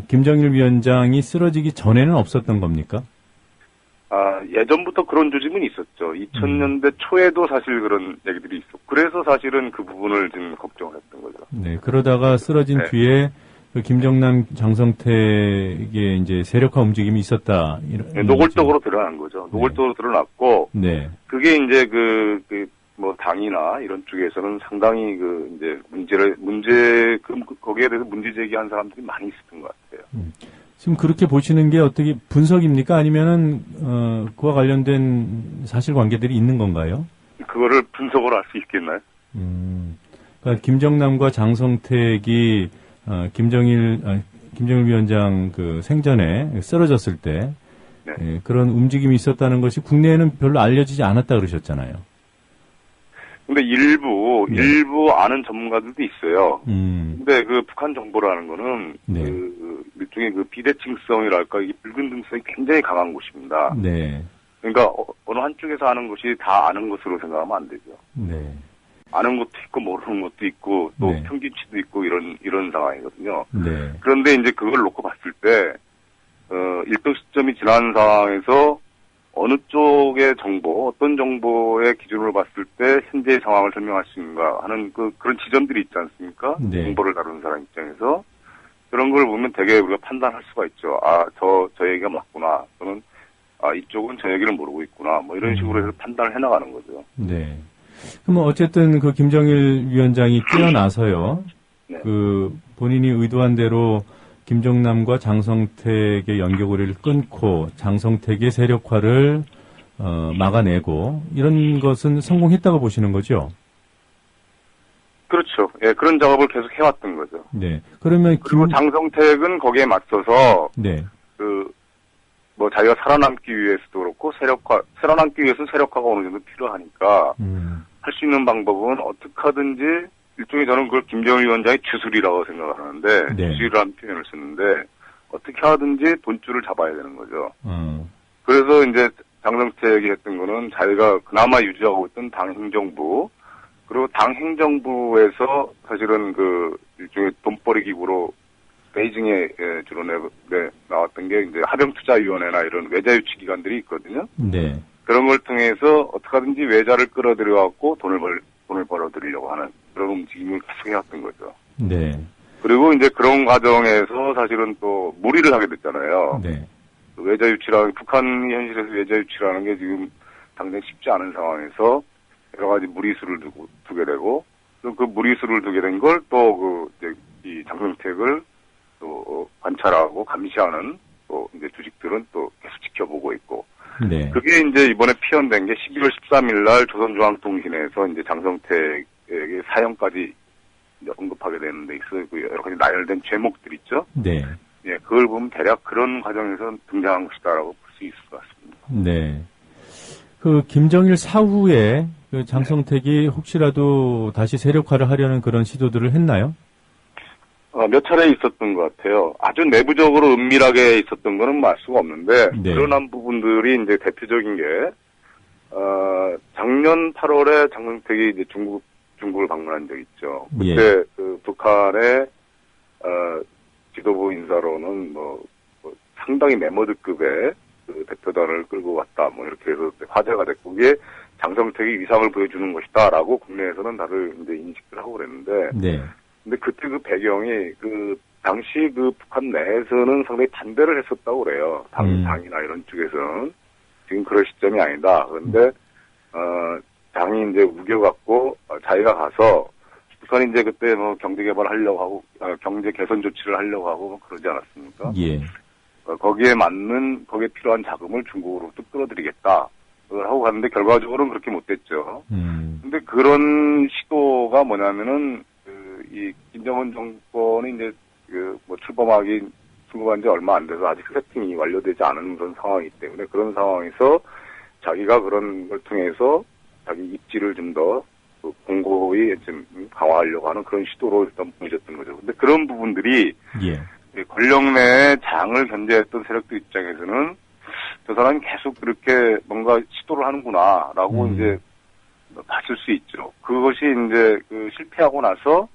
Speaker 3: 김정일 위원장이 쓰러지기 전에는 없었던 겁니까?
Speaker 5: 예전부터 그런 조짐은 있었죠. 2000년대 초에도 사실 그런 얘기들이 있었고, 그래서 사실은 그 부분을 지금 걱정을 했던 거죠.
Speaker 3: 네, 그러다가 쓰러진
Speaker 5: 네.
Speaker 3: 뒤에 그 김정남, 장성택의 이제 세력화 움직임이 있었다.
Speaker 5: 네, 노골적으로 드러난 거죠. 노골적으로 드러났고,
Speaker 3: 네.
Speaker 5: 그게 이제 뭐 당이나 이런 쪽에서는 상당히 거기에 대해서 문제 제기한 사람들이 많이 있었던 것 같아요.
Speaker 3: 지금 그렇게 보시는 게 어떻게 분석입니까? 아니면은, 그와 관련된 사실관계들이 있는 건가요?
Speaker 5: 그거를 분석으로 할 수 있겠나요?
Speaker 3: 그러니까 김정남과 장성택이, 김정일 위원장 그 생전에 쓰러졌을 때,
Speaker 5: 네.
Speaker 3: 예, 그런 움직임이 있었다는 것이 국내에는 별로 알려지지 않았다 그러셨잖아요.
Speaker 5: 근데 일부 아는 전문가들도 있어요. 근데 그 북한 정보라는 거는
Speaker 3: 네.
Speaker 5: 일종의 그 비대칭성이랄까, 이게 불균등성이 굉장히 강한 곳입니다.
Speaker 3: 네.
Speaker 5: 그러니까 어느 한쪽에서 아는 것이 다 아는 것으로 생각하면 안 되죠.
Speaker 3: 네.
Speaker 5: 아는 것도 있고 모르는 것도 있고 또
Speaker 3: 네.
Speaker 5: 편견치도 있고 이런 상황이거든요.
Speaker 3: 네.
Speaker 5: 그런데 이제 그걸 놓고 봤을 때 일정 시점이 지난 상황에서 어느 쪽의 정보, 어떤 정보의 기준으로 봤을 때 현재의 상황을 설명할 수 있는가 하는 그런 지점들이 있지 않습니까?
Speaker 3: 네.
Speaker 5: 정보를 다루는 사람 입장에서 그런 걸 보면 되게 우리가 판단할 수가 있죠. 저 얘기가 맞구나. 또는 이쪽은 저 얘기를 모르고 있구나. 뭐 이런 식으로 해서 판단을 해나가는 거죠.
Speaker 3: 네. 그럼 어쨌든 그 김정일 위원장이 깨어나서요.
Speaker 5: 네.
Speaker 3: 그 본인이 의도한 대로 김정남과 장성택의 연결고리를 끊고 장성택의 세력화를 막아내고 이런 것은 성공했다고 보시는 거죠?
Speaker 5: 그렇죠. 예, 그런 작업을 계속 해왔던 거죠.
Speaker 3: 네. 그러면
Speaker 5: 그리고 장성택은 거기에 맞서서
Speaker 3: 네.
Speaker 5: 뭐 자기가 살아남기 위해서도 그렇고 살아남기 위해서는 세력화가 어느 정도 필요하니까 할 수 있는 방법은 어떻게 하든지 일종의 저는 그걸 김정일 위원장의 주술이라고 생각을 하는데
Speaker 3: 네.
Speaker 5: 주술이라는 표현을 쓰는데 어떻게 하든지 돈줄을 잡아야 되는 거죠. 그래서 이제 장성택이 했던 거는 자기가 그나마 유지하고 있던 당 행정부 그리고 당 행정부에서 사실은 그 일종의 돈벌이 기구로 베이징에 주로 나왔던 게 이제 하병투자위원회나 이런 외자유치 기관들이 있거든요.
Speaker 3: 네.
Speaker 5: 그런 걸 통해서 어떻게 하든지 외자를 끌어들여갖고 돈을 벌어들이려고 하는 그런 움직임을 계속 해왔던 거죠.
Speaker 3: 네.
Speaker 5: 그리고 이제 그런 과정에서 사실은 또 무리를 하게 됐잖아요.
Speaker 3: 네.
Speaker 5: 북한 현실에서 외자유치라는 게 지금 당장 쉽지 않은 상황에서 여러 가지 무리수를 두게 되고, 또 그 무리수를 두게 된 걸 또 이 장성택을 또 관찰하고 감시하는 또 이제 주식들은 또 계속 지켜보고 있고.
Speaker 3: 네.
Speaker 5: 그게 이제 이번에 피현된 게 12월 13일 날 조선중앙통신에서 이제 장성택에게 사형까지 이제 언급하게 되는 데 있어요. 그 여러 가지 나열된 제목들 있죠.
Speaker 3: 네.
Speaker 5: 예, 그걸 보면 대략 그런 과정에서 등장한 것이다라고 볼 수 있을 것 같습니다.
Speaker 3: 네. 그 김정일 사후에 그 장성택이 혹시라도 다시 세력화를 하려는 그런 시도들을 했나요?
Speaker 5: 몇 차례 있었던 것 같아요. 아주 내부적으로 은밀하게 있었던 거는 알 수가 없는데,
Speaker 3: 네.
Speaker 5: 드러난 부분들이 이제 대표적인 게, 작년 8월에 장성택이 이제 중국을 방문한 적이 있죠. 그때
Speaker 3: 예.
Speaker 5: 그 북한의, 지도부 인사로는 상당히 메모드급의 그 대표단을 끌고 왔다, 이렇게 해서 화제가 됐고, 그게 장성택이 위상을 보여주는 것이다라고 국내에서는 다들 이제 인식을 하고 그랬는데,
Speaker 3: 네.
Speaker 5: 근데 그때 그 배경이 당시 그 북한 내에서는 상당히 반대를 했었다고 그래요. 당이나 이런 쪽에서는. 지금 그럴 시점이 아니다. 그런데, 당이 이제 우겨갖고, 자기가 가서, 북한이 이제 그때 경제 개발을 하려고 하고, 경제 개선 조치를 하려고 하고 그러지 않았습니까?
Speaker 3: 예.
Speaker 5: 거기에 필요한 자금을 중국으로부터 끌어들이겠다. 그걸 하고 갔는데 결과적으로는 그렇게 못 됐죠. 근데 그런 시도가 뭐냐면은, 이 김정은 정권이 이제 출범한 지 얼마 안 돼서 아직 세팅이 완료되지 않은 그런 상황이기 때문에 그런 상황에서 자기가 그런 걸 통해서 자기 입지를 좀 더 공고히 좀 강화하려고 하는 그런 시도로 일단 보여졌던 거죠. 근데 그런 부분들이
Speaker 3: 예.
Speaker 5: 권력 내의 장을 견제했던 세력들 입장에서는 저 사람이 계속 그렇게 뭔가 시도를 하는구나라고 이제 봤을 수 있죠. 그것이 이제 실패하고 나서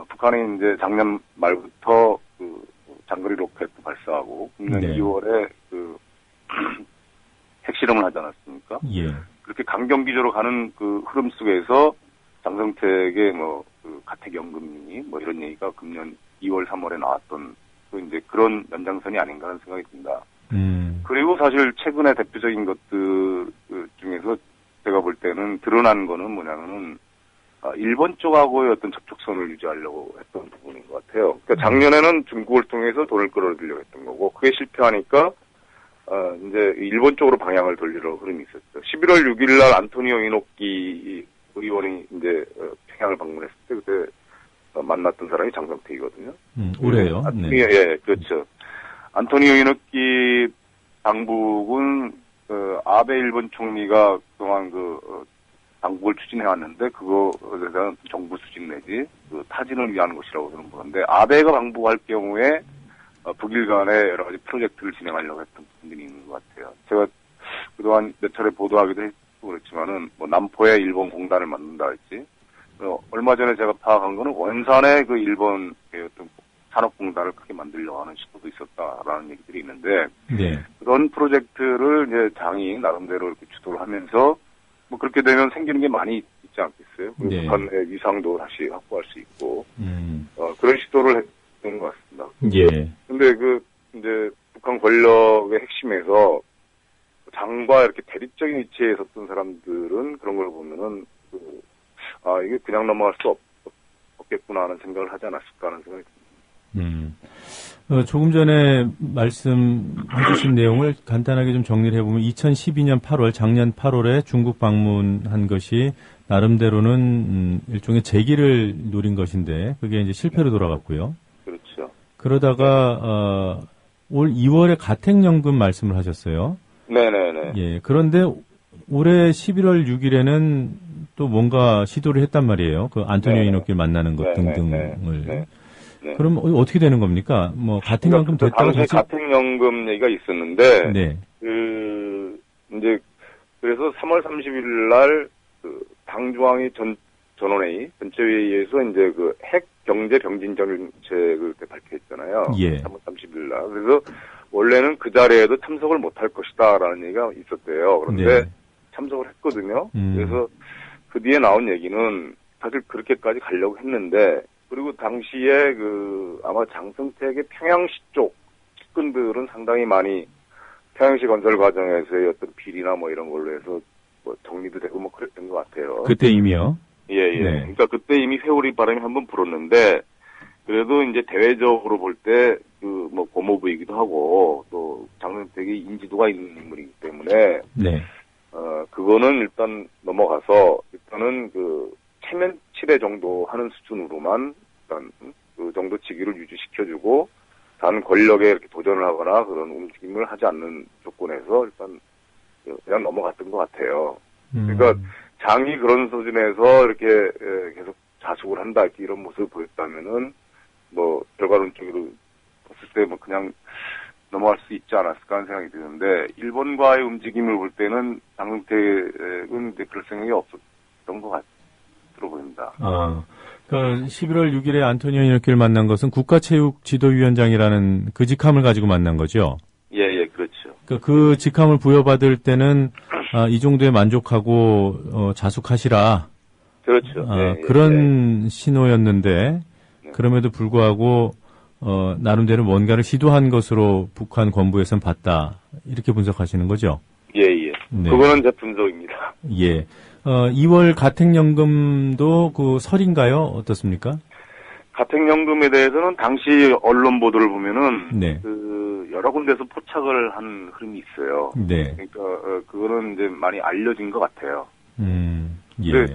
Speaker 5: 북한이 이제 작년 말부터 장거리 로켓도 발사하고 금년
Speaker 3: 네.
Speaker 5: 2월에 핵실험을 하지 않았습니까?
Speaker 3: 예.
Speaker 5: 그렇게 강경기조로 가는 그 흐름 속에서 장성택의 가택연금이 이런 얘기가 금년 2월, 3월에 나왔던 이제 그런 연장선이 아닌가 하는 생각이 듭니다. 그리고 사실 최근에 대표적인 것들 중에서 제가 볼 때는 드러난 거는 뭐냐면은 일본 쪽하고의 어떤 접촉선을 유지하려고 했던 부분인 것 같아요. 그러니까 작년에는 중국을 통해서 돈을 끌어들이려고 했던 거고, 그게 실패하니까, 이제 일본 쪽으로 방향을 돌리려고 흐름이 있었죠. 11월 6일 날 안토니오 이노키 의원이 이제 평양을 방문했을 때 그때 만났던 사람이 장성택이거든요.
Speaker 3: 올해요?
Speaker 5: 네. 예, 그렇죠. 안토니오 이노키 당국은, 아베 일본 총리가 그동안 당국을 추진해왔는데 그거에 대한 정부 추진 내지 타진을 위한 것이라고 저는 보는데 아베가 방북할 경우에 북일 간에 여러 가지 프로젝트를 진행하려고 했던 부분들이 있는 것 같아요. 제가 그동안 몇 차례 보도하기도 했고 그렇지만은 남포에 일본 공단을 만든다 했지. 얼마 전에 제가 파악한 거는 원산에 일본의 어떤 산업공단을 크게 만들려고 하는 시도도 있었다라는 얘기들이 있는데
Speaker 3: 네.
Speaker 5: 그런 프로젝트를 이제 당이 나름대로 이렇게 주도를 하면서 그렇게 되면 생기는 게 많이 있지 않겠어요?
Speaker 3: 네.
Speaker 5: 북한의 위상도 다시 확보할 수 있고, 그런 시도를 했던 것 같습니다.
Speaker 3: 예.
Speaker 5: 근데 이제 북한 권력의 핵심에서 장과 이렇게 대립적인 위치에 섰던 사람들은 그런 걸 보면은, 이게 그냥 넘어갈 수 없겠구나 하는 생각을 하지 않았을까 하는 생각이 듭니다.
Speaker 3: 조금 전에 말씀해 주신 내용을 간단하게 좀 정리를 해보면 2012년 8월, 작년 8월에 중국 방문한 것이 나름대로는 일종의 재기를 노린 것인데 그게 이제 실패로 돌아갔고요.
Speaker 5: 그렇죠.
Speaker 3: 그러다가 올 2월에 가택연금 말씀을 하셨어요.
Speaker 5: 네네네.
Speaker 3: 예. 그런데 올해 11월 6일에는 또 뭔가 시도를 했단 말이에요. 안토니오 이노키를 만나는 것 등등을.
Speaker 5: 네.
Speaker 3: 그럼 어떻게 되는 겁니까? 가택연금 됐다고
Speaker 5: 당시 가택연금 얘기가 있었는데,
Speaker 3: 네.
Speaker 5: 이제 그래서 3월 30일 날 당중앙위 전원회의 전체회의에서 이제 핵 경제 병진 정책을 발표했잖아요.
Speaker 3: 예.
Speaker 5: 3월 30일 날. 그래서 원래는 그 자리에도 참석을 못할 것이다라는 얘기가 있었대요. 그런데
Speaker 3: 네.
Speaker 5: 참석을 했거든요. 그래서 그 뒤에 나온 얘기는 사실 그렇게까지 가려고 했는데. 그리고 당시에 아마 장성택의 평양시 쪽 측근들은 상당히 많이 평양시 건설 과정에서의 어떤 비리나 이런 걸로 해서 정리도 되고 그랬던 것 같아요.
Speaker 3: 그때 이미요?
Speaker 5: 예.
Speaker 3: 네.
Speaker 5: 그러니까 그때 이미 회오리 바람이 한번 불었는데 그래도 이제 대외적으로 볼 때 고모부이기도 하고 또 장성택이 인지도가 있는 인물이기 때문에
Speaker 3: 네.
Speaker 5: 그거는 일단 넘어가서 일단은 체면 치레 정도 하는 수준으로만 일단 그 정도 직위를 유지시켜주고 단 권력에 이렇게 도전을 하거나 그런 움직임을 하지 않는 조건에서 일단 그냥 넘어갔던 것 같아요. 그러니까 장이 그런 수준에서 이렇게 계속 자숙을 한다 이렇게 이런 모습을 보였다면은 뭐 결과론적으로 봤을 때 뭐 그냥 넘어갈 수 있지 않았을까 하는 생각이 드는데 일본과의 움직임을 볼 때는 장성택은 이제 그럴 생각이 없었던 것 같아 보입니다.
Speaker 3: 그러니까 11월 6일에 안토니오 이노키를 만난 것은 국가체육지도위원장이라는 그 직함을 가지고 만난 거죠?
Speaker 5: 예, 그렇죠.
Speaker 3: 그러니까 그 직함을 부여받을 때는 이 정도에 만족하고 자숙하시라.
Speaker 5: 그렇죠.
Speaker 3: 그런 신호였는데 그럼에도 불구하고 나름대로 뭔가를 시도한 것으로 북한 권부에서는 봤다. 이렇게 분석하시는 거죠?
Speaker 5: 예. 네. 그거는 제 분석입니다.
Speaker 3: 예. 2월 가택연금도 그 설인가요? 어떻습니까?
Speaker 5: 가택연금에 대해서는 당시 언론 보도를 보면은
Speaker 3: 네.
Speaker 5: 그 여러 군데서 포착을 한 흐름이 있어요.
Speaker 3: 네.
Speaker 5: 그러니까 그거는 이제 많이 알려진 것 같아요.
Speaker 3: 예.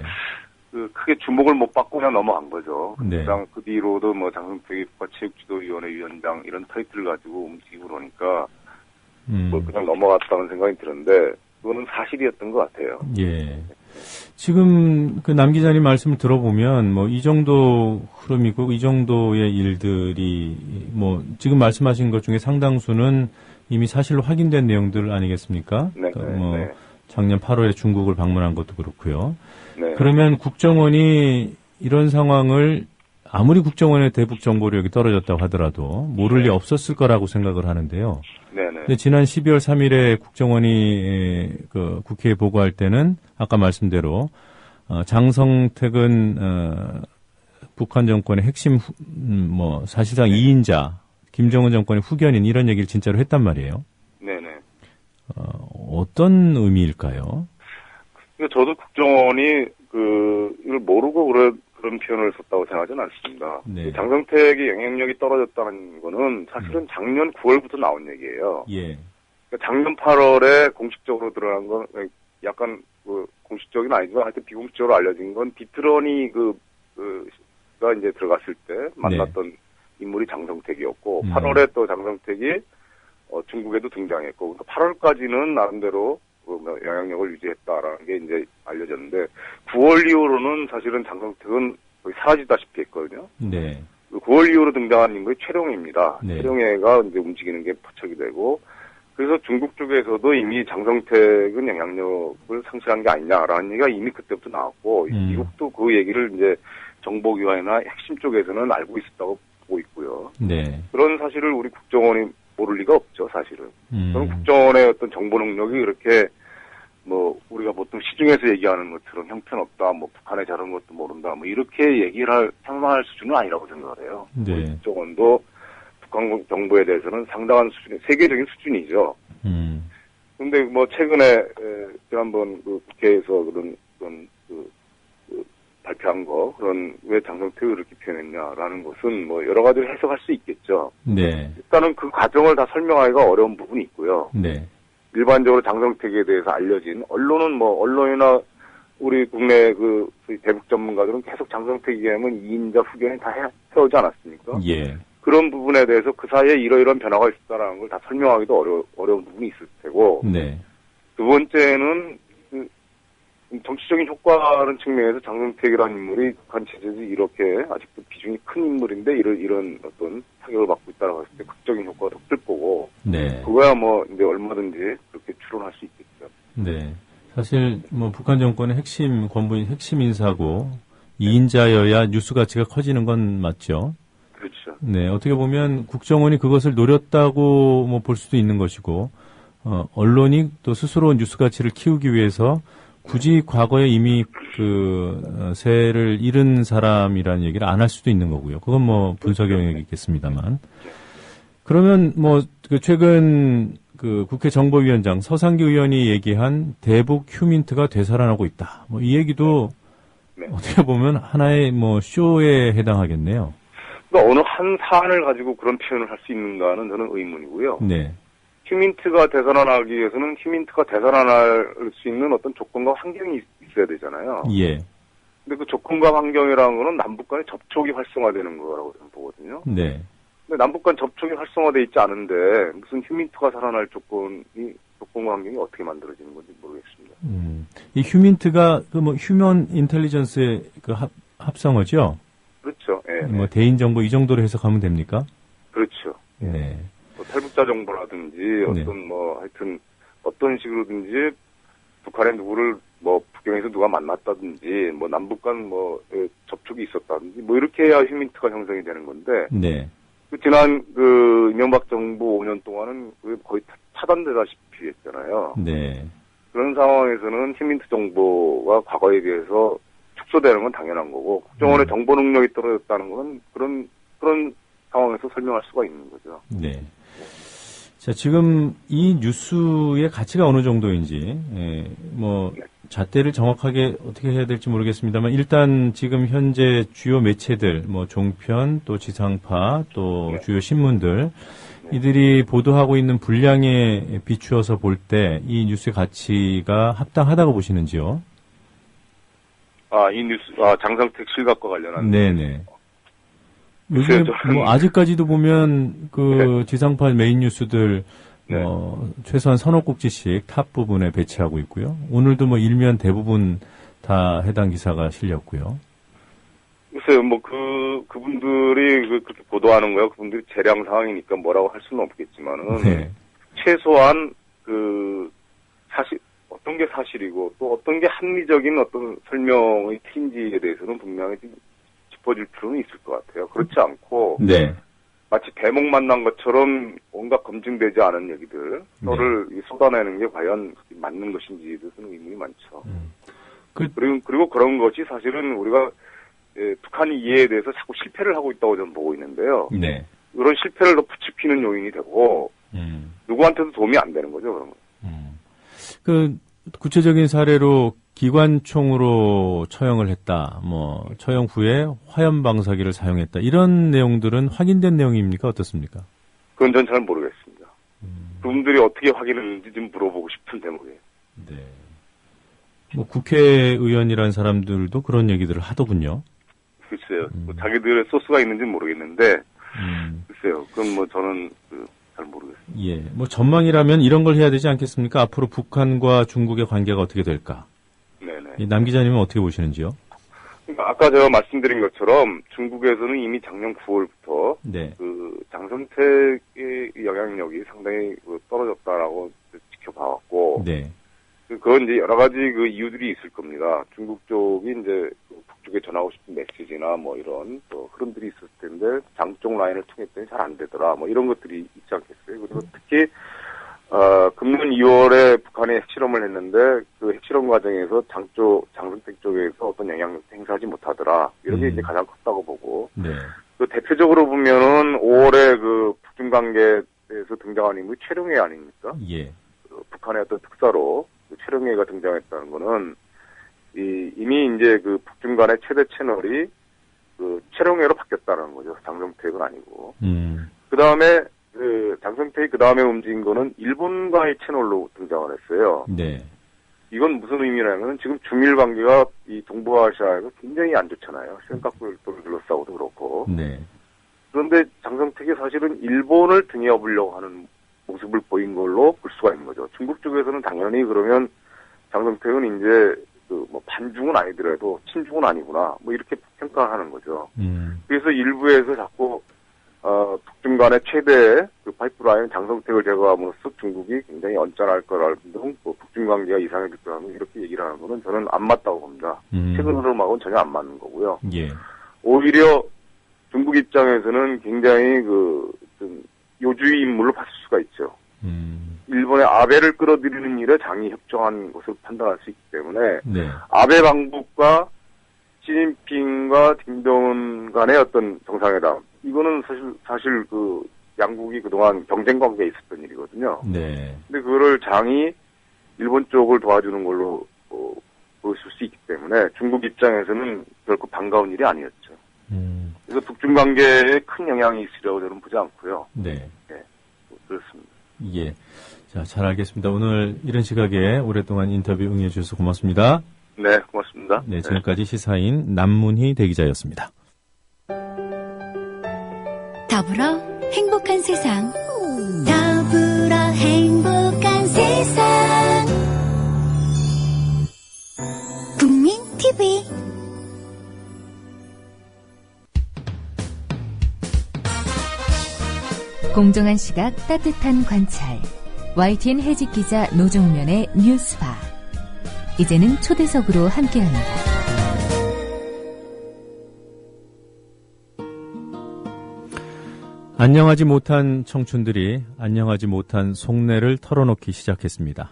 Speaker 5: 크게 주목을 못 받고 그냥 넘어간 거죠.
Speaker 3: 네.
Speaker 5: 그 뒤로도 뭐 장성택이 국가체육지도위원회 위원장 이런 타이틀을 가지고 움직이고 그러니까 뭐 그냥 넘어갔다는 생각이 드는데 그거는 사실이었던 것 같아요.
Speaker 3: 예. 지금 그 남 기자님 말씀을 들어보면 뭐 이 정도 흐름이고 이 정도의 일들이 뭐 지금 말씀하신 것 중에 상당수는 이미 사실로 확인된 내용들 아니겠습니까?
Speaker 5: 네.
Speaker 3: 그러니까 작년 8월에 중국을 방문한 것도 그렇고요.
Speaker 5: 네.
Speaker 3: 그러면 국정원이 이런 상황을 아무리 국정원의 대북 정보력이 떨어졌다고 하더라도 모를 리 없었을 거라고 생각을 하는데요. 근데 지난 12월 3일에 국정원이 그 국회에 보고할 때는 아까 말씀대로 장성택은 북한 정권의 핵심 사실상 2인자 김정은 정권의 후견인 이런 얘기를 진짜로 했단 말이에요.
Speaker 5: 네네.
Speaker 3: 어떤 의미일까요?
Speaker 5: 저도 국정원이 이걸 모르고 그런 표현을 썼다고 생각하지는 않습니다.
Speaker 3: 네.
Speaker 5: 장성택의 영향력이 떨어졌다는 거는 사실은 작년 9월부터 나온 얘기예요.
Speaker 3: 예.
Speaker 5: 그러니까 작년 8월에 공식적으로 드러난 건 약간 공식적인 아니지만 하여튼 비공식적으로 알려진 건 비트러니 가 이제 들어갔을 때 만났던 인물이 장성택이었고 8월에 또 장성택이 중국에도 등장했고 그러니까 8월까지는 나름대로 영향력을 유지했다라는 게 이제 알려졌는데 9월 이후로는 사실은 장성택은 거의 사라지다시피 했거든요.
Speaker 3: 네.
Speaker 5: 9월 이후로 등장한 인물이 최룡해입니다.
Speaker 3: 네.
Speaker 5: 최룡해가 이제 움직이는 게 포착이 되고 그래서 중국 쪽에서도 이미 장성택은 영향력을 상실한 게 아니냐라는 얘기가 이미 그때부터 나왔고 미국도 그 얘기를 이제 정보기관이나 핵심 쪽에서는 알고 있었다고 보고 있고요.
Speaker 3: 네.
Speaker 5: 그런 사실을 우리 국정원이 모를 리가 없죠, 사실은. 그럼 국정원의 어떤 정보 능력이 그렇게 우리가 보통 시중에서 얘기하는 것처럼 형편없다, 북한의 저런 것도 모른다, 이렇게 얘기를 상상할 수준은 아니라고 생각을 해요.
Speaker 3: 네.
Speaker 5: 국정원도 북한 정보에 대해서는 상당한 수준의 세계적인 수준이죠. 그런데 최근에 지난번 국회에서 그런 발표한 거 왜 장성택을 그렇게 표현했냐라는 것은 여러 가지로 해석할 수 있겠죠.
Speaker 3: 네.
Speaker 5: 일단은 그 과정을 다 설명하기가 어려운 부분이 있고요.
Speaker 3: 네.
Speaker 5: 일반적으로 장성택에 대해서 알려진 언론은 언론이나 우리 국내 대북 전문가들은 계속 장성택 얘기하면 2인자 후견이 다 해오지 않았습니까?
Speaker 3: 예.
Speaker 5: 그런 부분에 대해서 그 사이에 이러이러한 변화가 있었다라는 걸 다 설명하기도 어려운 부분이 있을 테고.
Speaker 3: 네.
Speaker 5: 두 번째는 정치적인 효과라는 측면에서 장성택이라는 인물이 북한 체제에서 이렇게 아직도 비중이 큰 인물인데 이런 어떤 타격을 받고 있다라고 했을 때 극적인 효과가 더 클 거고.
Speaker 3: 네.
Speaker 5: 그거야 이제 얼마든지 그렇게 추론할 수 있겠죠.
Speaker 3: 네. 사실 북한 정권의 핵심 권부인 핵심 인사고 2인자여야 뉴스 가치가 커지는 건 맞죠.
Speaker 5: 그렇죠.
Speaker 3: 네. 어떻게 보면 국정원이 그것을 노렸다고 볼 수도 있는 것이고 언론이 또 스스로 뉴스 가치를 키우기 위해서 굳이 과거에 이미 세를 잃은 사람이라는 얘기를 안 할 수도 있는 거고요. 그건 분석 영역이 있겠습니다만. 그러면 최근 국회 정보위원장 서상기 의원이 얘기한 대북 휴민트가 되살아나고 있다. 이 얘기도
Speaker 5: 네.
Speaker 3: 어떻게 보면 하나의 쇼에 해당하겠네요.
Speaker 5: 그러니까 어느 한 사안을 가지고 그런 표현을 할 수 있는가는 저는 의문이고요.
Speaker 3: 네.
Speaker 5: 휴민트가 되살아나기 위해서는 휴민트가 되살아날 수 있는 어떤 조건과 환경이 있어야 되잖아요.
Speaker 3: 예.
Speaker 5: 근데 그 조건과 환경이라는 거는 남북 간의 접촉이 활성화되는 거라고 저는 보거든요.
Speaker 3: 네.
Speaker 5: 근데 남북 간 접촉이 활성화돼 있지 않은데 무슨 휴민트가 살아날 조건 환경이 어떻게 만들어지는 건지 모르겠습니다.
Speaker 3: 이 휴민트가 그 뭐 휴먼 인텔리전스의 그 합성어죠?
Speaker 5: 그렇죠. 예.
Speaker 3: 뭐 대인 정보 이 정도로 해석하면 됩니까?
Speaker 5: 그렇죠.
Speaker 3: 네.
Speaker 5: 뭐 탈북자 정보라든지 어떤 뭐 하여튼 어떤 식으로든지 북한에 누구를 뭐 북경에서 누가 만났다든지 뭐 남북 간 뭐 접촉이 있었다든지 뭐 이렇게 해야 휴민트가 형성이 되는 건데.
Speaker 3: 네.
Speaker 5: 그 지난 그 이명박 정부 5년 동안은 거의 차단되다시피 했잖아요.
Speaker 3: 네.
Speaker 5: 그런 상황에서는 휴민트 정보가 과거에 비해서 축소되는 건 당연한 거고 국정원의 정보 능력이 떨어졌다는 건 그런 상황에서 설명할 수가 있는 거죠.
Speaker 3: 네. 자, 지금 이 뉴스의 가치가 어느 정도인지, 뭐, 잣대를 정확하게 어떻게 해야 될지 모르겠습니다만, 일단 지금 현재 주요 매체들, 뭐, 종편, 또 지상파, 또 주요 신문들, 이들이 보도하고 있는 분량에 비추어서 볼 때 이 뉴스의 가치가 합당하다고 보시는지요?
Speaker 5: 이 뉴스, 장성택 실각과 관련한.
Speaker 3: 네네. 요즘 뭐 아직까지도 보면 그 지상파 메인 뉴스들 최소한 서너 꼭지씩 탑 부분에 배치하고 있고요. 오늘도 뭐 일면 대부분 다 해당 기사가 실렸고요.
Speaker 5: 글쎄요, 뭐 그분들이 그렇게 보도하는 거요. 그분들이 재량 상황이니까 뭐라고 할 수는 없겠지만은 최소한 사실 어떤 게 사실이고 또 어떤 게 합리적인 어떤 설명의 틀인지에 대해서는 분명히 짚어줄 필요는 있을 것 같아요. 그렇지 않고 마치 대목 만난 것처럼 온갖 검증되지 않은 얘기들 서를 쏟아내는 게 과연 맞는 것인지에 대해서는 의문이 많죠. 그리고 그런 것이 사실은 우리가 북한이 이해에 대해서 자꾸 실패를 하고 있다고 저는 보고 있는데요.
Speaker 3: 네.
Speaker 5: 그런 실패를 더 부추기는 요인이 되고 누구한테도 도움이 안 되는 거죠. 그런 거.
Speaker 3: 구체적인 사례로 기관총으로 처형을 했다. 뭐 처형 후에 화염 방사기를 사용했다. 이런 내용들은 확인된 내용입니까? 어떻습니까?
Speaker 5: 그건 전 잘 모르겠습니다. 그분들이 어떻게 확인했는지 좀 물어보고 싶은 대목이에요.
Speaker 3: 네. 뭐 국회의원이라는 사람들도 그런 얘기들을 하더군요.
Speaker 5: 글쎄요. 뭐 자기들의 소스가 있는지는 모르겠는데 글쎄요. 그건 뭐 저는 잘 모르겠습니다.
Speaker 3: 예. 뭐 전망이라면 이런 걸 해야 되지 않겠습니까? 앞으로 북한과 중국의 관계가 어떻게 될까?
Speaker 5: 네네.
Speaker 3: 남 기자님은 어떻게 보시는지요?
Speaker 5: 그러니까 아까 제가 말씀드린 것처럼 중국에서는 이미 작년 9월부터 장성택의 영향력이 상당히 떨어졌다라고 지켜봐왔고, 그건 이제 여러 가지 이유들이 있을 겁니다. 중국 쪽이 이제 북쪽에 전하고 싶은 메시지나 뭐 이런 또 흐름들이 있었을 텐데 장쪽 라인을 통했더니 잘 안 되더라. 뭐 이런 것들이 있지 않겠어요. 그리고 특히 금년 2월에 북한이 핵실험을 했는데 그 핵실험 과정에서 장성택 쪽에서 어떤 영향력도 행사하지 못하더라. 이런 게 이제 가장 컸다고 보고. 그 대표적으로 보면은 5월에 북중 관계에서 등장한 인물이 최룡해 아닙니까? 북한의 어떤 특사로 최룡해가 등장했다는 거는 이미 이제 북중 간의 최대 채널이 최룡해로 바뀌었다는 거죠. 장성택은 아니고. 그 다음에 장성택이 그 다음에 움직인 거는 일본과의 채널로 등장을 했어요. 이건 무슨 의미냐면 지금 중일 관계가 이 동북아시아에서 굉장히 안 좋잖아요. 센카쿠를 둘러싸고도 그렇고. 그런데 장성택이 사실은 일본을 등에 업으려고 하는 모습을 보인 걸로 볼 수가 있는 거죠. 중국 쪽에서는 당연히 그러면 장성택은 이제 뭐 반중은 아니더라도 친중은 아니구나. 뭐 이렇게 평가하는 거죠. 그래서 일부에서 자꾸 북중 간의 최대 파이프라인 장성택을 제거함으로써 중국이 굉장히 언짢아할 거라는 등 북중 관계가 이상해질 거라는 이렇게 얘기를 하는 거는 저는 안 맞다고 봅니다. 최근 흐름하고는 전혀 안 맞는 거고요. 오히려 중국 입장에서는 굉장히 좀 요주의 인물로 봤을 수가 있죠. 일본의 아베를 끌어들이는 일에 장이 협조한 것으로 판단할 수 있기 때문에 아베 방북과 시진핑과 김정은 간의 어떤 정상회담 이거는 사실 양국이 그동안 경쟁 관계에 있었던 일이거든요. 근데 그거를 장이 일본 쪽을 도와주는 걸로 보실 수 있기 때문에 중국 입장에서는 결코 반가운 일이 아니었죠. 그래서 북중 관계에 큰 영향이 있으려고 저는 보지 않고요. 그렇습니다.
Speaker 3: 예. 자, 잘 알겠습니다. 오늘 이런 시각에 오랫동안 인터뷰 응해 주셔서 고맙습니다.
Speaker 5: 네, 고맙습니다.
Speaker 3: 네, 지금까지 시사인 남문희 대기자였습니다.
Speaker 17: 더불어
Speaker 4: 행복한 세상. 더불어 행복한 세상. 국민 TV.
Speaker 6: 공정한 시각, 따뜻한 관찰. YTN 해직 기자 노종면의 뉴스바. 이제는 초대석으로 함께합니다.
Speaker 3: 안녕하지 못한 청춘들이 안녕하지 못한 속내를 털어놓기 시작했습니다.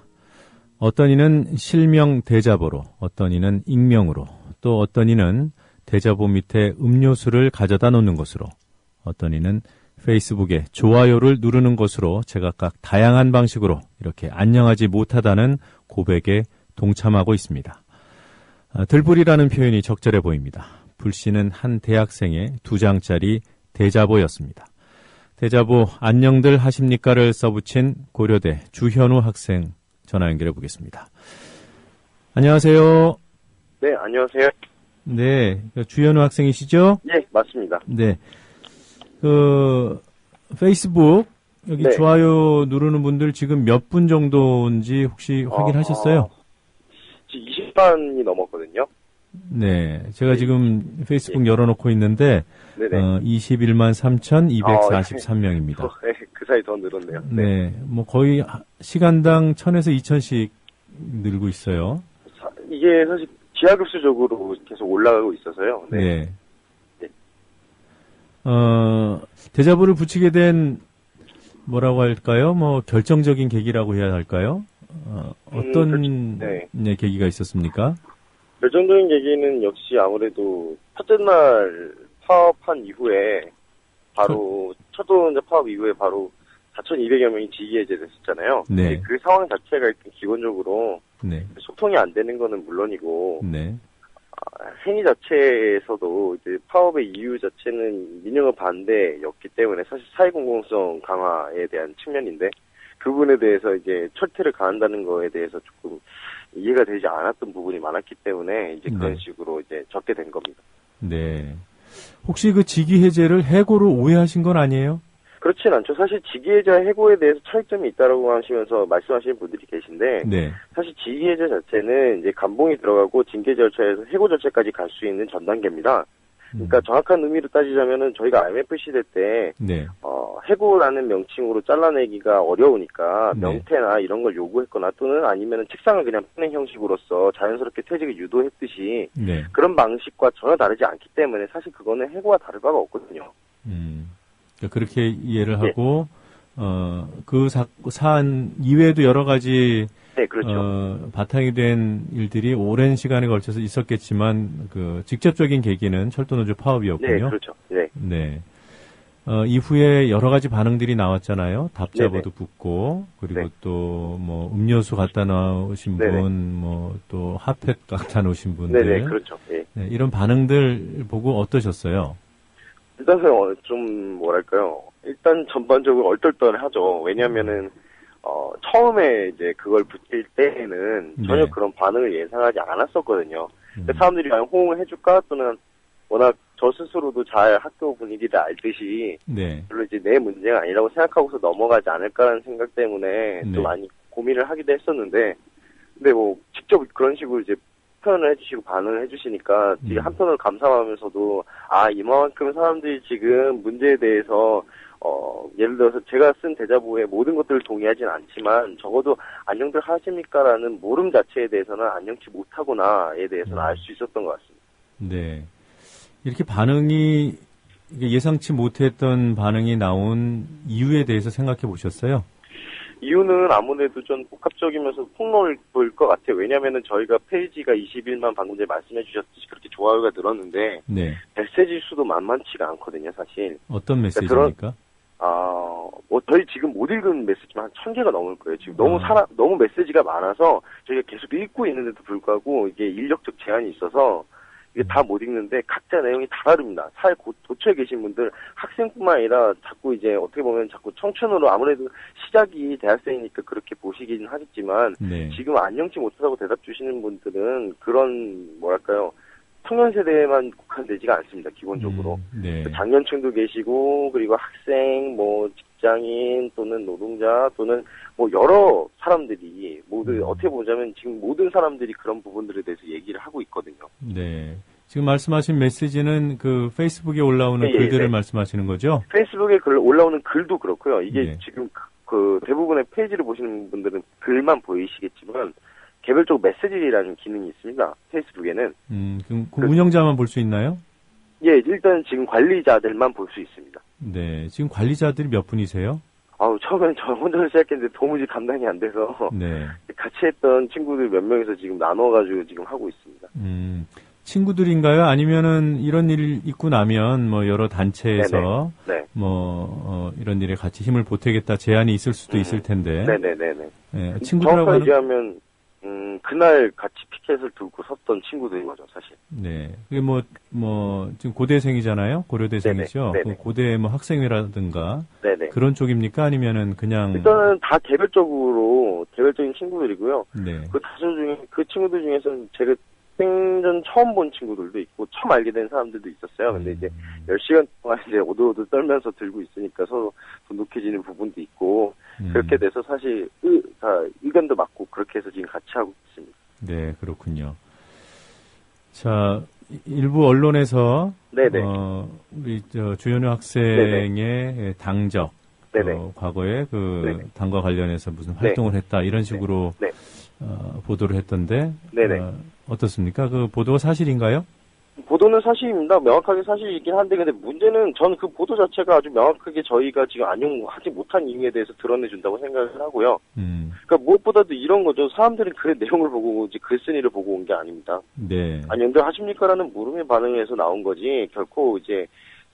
Speaker 3: 어떤 이는 실명 대자보로, 어떤 이는 익명으로, 또 어떤 이는 대자보 밑에 음료수를 가져다 놓는 것으로, 어떤 이는 페이스북에 좋아요를 누르는 것으로 제각각 다양한 방식으로 이렇게 안녕하지 못하다는 고백에 동참하고 있습니다. 들불이라는 표현이 적절해 보입니다. 불씨는 한 대학생의 2장짜리 대자보였습니다. 대자보 안녕들 하십니까를 써붙인 고려대 주현우 학생 전화 연결해 보겠습니다. 안녕하세요.
Speaker 7: 네, 안녕하세요.
Speaker 3: 네, 주현우 학생이시죠?
Speaker 7: 예, 맞습니다.
Speaker 3: 네. 페이스북 여기
Speaker 7: 네.
Speaker 3: 좋아요 누르는 분들 지금 몇 분 정도인지 혹시 확인하셨어요?
Speaker 7: 20만이 넘었거든요.
Speaker 3: 네, 제가 지금 페이스북 열어놓고 있는데 21만 3,243명입니다.
Speaker 7: 네, 그 사이 더 늘었네요.
Speaker 3: 네, 뭐 거의 시간당 1,000에서 2,000씩 늘고 있어요.
Speaker 7: 이게 사실 기하급수적으로 계속 올라가고 있어서요.
Speaker 3: 네. 대자보를 붙이게 된 뭐라고 할까요? 뭐 결정적인 계기라고 해야 할까요? 어떤 계기가 있었습니까?
Speaker 7: 결정적인 계기는 역시 아무래도 첫째 날 파업한 이후에 바로 첫도 이제 파업 이후에 바로 4,200여 명이 직위 해제됐었잖아요.
Speaker 3: 네.
Speaker 7: 그 상황 자체가 일단 기본적으로
Speaker 3: 네.
Speaker 7: 소통이 안 되는 거는 물론이고
Speaker 3: 네.
Speaker 7: 행위 자체에서도 이제 파업의 이유 자체는 민영업 반대였기 때문에 사실 사회 공공성 강화에 대한 측면인데 그 부분에 대해서 이제 철퇴를 가한다는 거에 대해서 조금 이해가 되지 않았던 부분이 많았기 때문에 이제 그런 식으로 이제 적게 된 겁니다.
Speaker 3: 네. 혹시 그 직위 해제를 해고로 오해하신 건 아니에요?
Speaker 7: 그렇진 않죠. 사실 직위 해제와 해고에 대해서 차이점이 있다라고 하시면서 말씀하시는 분들이 계신데
Speaker 3: 네.
Speaker 7: 사실 직위 해제 자체는 이제 감봉이 들어가고 징계 절차에서 해고 절차까지 갈 수 있는 전 단계입니다. 그러니까 정확한 의미로 따지자면은 저희가 IMF 시대 때 해고라는 명칭으로 잘라내기가 어려우니까 명퇴나 이런 걸 요구했거나 또는 아니면은 책상을 그냥 펴는 형식으로서 자연스럽게 퇴직을 유도했듯이 그런 방식과 전혀 다르지 않기 때문에 사실 그거는 해고와 다를 바가 없거든요.
Speaker 3: 그러니까 그렇게 이해를 하고 그 사안 이외에도 여러 가지 바탕이 된 일들이 오랜 시간에 걸쳐서 있었겠지만 그 직접적인 계기는 철도노조 파업이었군요.
Speaker 7: 네, 그렇죠. 네.
Speaker 3: 네. 이후에 여러 가지 반응들이 나왔잖아요. 답자보도 붙고 그리고 또 뭐 음료수 갖다 놓으신 분, 뭐 또 핫팩 갖다 놓으신 분들.
Speaker 7: 네, 그렇죠. 네.
Speaker 3: 네, 이런 반응들 보고 어떠셨어요?
Speaker 7: 일단은 좀 뭐랄까요. 일단 전반적으로 얼떨떨하죠. 왜냐면은 처음에 이제 그걸 붙일 때에는 전혀 그런 반응을 예상하지 않았었거든요. 그러니까 사람들이 과연 호응을 해줄까 또는 워낙 저 스스로도 잘 학교 분위기를 알듯이 별로 이제 내 문제가 아니라고 생각하고서 넘어가지 않을까라는 생각 때문에 좀 많이 고민을 하기도 했었는데 근데 뭐 직접 그런 식으로 이제 표현을 해주시고 반응을 해주시니까 되게 한편으로 감사하면서도 이만큼 사람들이 지금 문제에 대해서 예를 들어서 제가 쓴 대자보에 모든 것들을 동의하진 않지만 적어도 안녕들 하십니까라는 물음 자체에 대해서는 안녕치 못하구나에 대해서는 알 수 있었던 것 같습니다.
Speaker 3: 네. 이렇게 반응이 예상치 못했던 반응이 나온 이유에 대해서 생각해 보셨어요?
Speaker 7: 이유는 아무래도 좀 복합적이면서 폭넓을 것 같아요. 왜냐면은 저희가 페이지가 21만 방금 전에 말씀해 주셨듯이 그렇게 좋아요가 늘었는데 메시지 수도 만만치가 않거든요, 사실.
Speaker 3: 어떤 메시지입니까?
Speaker 7: 뭐 저희 지금 못 읽은 메시지만 한 1,000개가 넘을 거예요. 지금 너무 메시지가 많아서 저희가 계속 읽고 있는데도 불구하고 이게 인력적 제한이 있어서 이게 다 못 읽는데 각자 내용이 다 다릅니다. 사회 도처에 계신 분들 학생뿐만 아니라 자꾸 이제 어떻게 보면 자꾸 청춘으로 아무래도 시작이 대학생이니까 그렇게 보시긴 하겠지만 지금 안녕치 못하다고 대답 주시는 분들은 그런 뭐랄까요 청년 세대에만 국한되지가 않습니다. 기본적으로.
Speaker 3: 네.
Speaker 7: 장년층도 계시고 그리고 학생, 뭐 직장인 또는 노동자 또는 뭐 여러 사람들이 모두 어떻게 보자면 지금 모든 사람들이 그런 부분들에 대해서 얘기를 하고 있거든요.
Speaker 3: 네. 지금 말씀하신 메시지는 그 페이스북에 올라오는
Speaker 7: 네,
Speaker 3: 글들을
Speaker 7: 네.
Speaker 3: 말씀하시는 거죠?
Speaker 7: 페이스북에 올라오는 글도 그렇고요. 이게
Speaker 3: 네.
Speaker 7: 지금 그 대부분의 페이지를 보시는 분들은 글만 보이시겠지만 개별적 메시지라는 기능이 있습니다. 페이스북에는.
Speaker 3: 그럼 그 운영자만 볼 수 있나요?
Speaker 7: 예, 일단 지금 관리자들만 볼 수 있습니다.
Speaker 3: 네. 지금 관리자들이 몇 분이세요?
Speaker 7: 처음엔 저 혼자 시작했는데 도무지 감당이 안 돼서
Speaker 3: 네.
Speaker 7: 같이 했던 친구들 몇 명이서 지금 나눠가지고 지금 하고 있습니다.
Speaker 3: 친구들인가요? 아니면은 이런 일 있고 나면 뭐 여러 단체에서
Speaker 7: 네네.
Speaker 3: 이런 일에 같이 힘을 보태겠다 제안이 있을 수도 있을 텐데.
Speaker 7: 네네네네.
Speaker 3: 네, 친구들하고
Speaker 7: 정확하게 얘기하면 그날 같이 피켓을 들고 섰던 친구들인 거죠, 사실.
Speaker 3: 네. 그게 지금 고대생이잖아요? 고려대생이죠?
Speaker 7: 네네.
Speaker 3: 그 고대 뭐 학생회라든가.
Speaker 7: 네네.
Speaker 3: 그런 쪽입니까? 아니면은 그냥.
Speaker 7: 일단은 다 개별적인 친구들이고요.
Speaker 3: 네.
Speaker 7: 그 친구들 중에서는 제가 생전 처음 본 친구들도 있고, 처음 알게 된 사람들도 있었어요. 근데 이제 10시간 동안 이제 오도오도 떨면서 들고 있으니까 서로 돈독해지는 부분도 있고, 그렇게 돼서 사실 다 의견도 맞고 그렇게 해서 지금 같이 하고 있습니다.
Speaker 3: 네, 그렇군요. 자, 일부 언론에서
Speaker 7: 네네.
Speaker 3: 우리 주현우 학생의
Speaker 7: 네네.
Speaker 3: 당적,
Speaker 7: 네네.
Speaker 3: 과거에
Speaker 7: 네네.
Speaker 3: 당과 관련해서 무슨 활동을 했다 이런 식으로
Speaker 7: 네.
Speaker 3: 보도를 했던데
Speaker 7: 네네.
Speaker 3: 어떻습니까? 그 보도가 사실인가요?
Speaker 7: 보도는 사실입니다. 명확하게 사실이긴 한데, 근데 문제는 저는 그 보도 자체가 아주 명확하게 저희가 지금 안용하지 못한 이유에 대해서 드러내준다고 생각을 하고요. 그러니까 무엇보다도 이런 거죠. 사람들이 글의 내용을 보고 이제 글쓴이를 보고 온 게 아닙니다.
Speaker 3: 네.
Speaker 7: 아니, 연대하십니까라는 물음에 반응해서 나온 거지, 결코 이제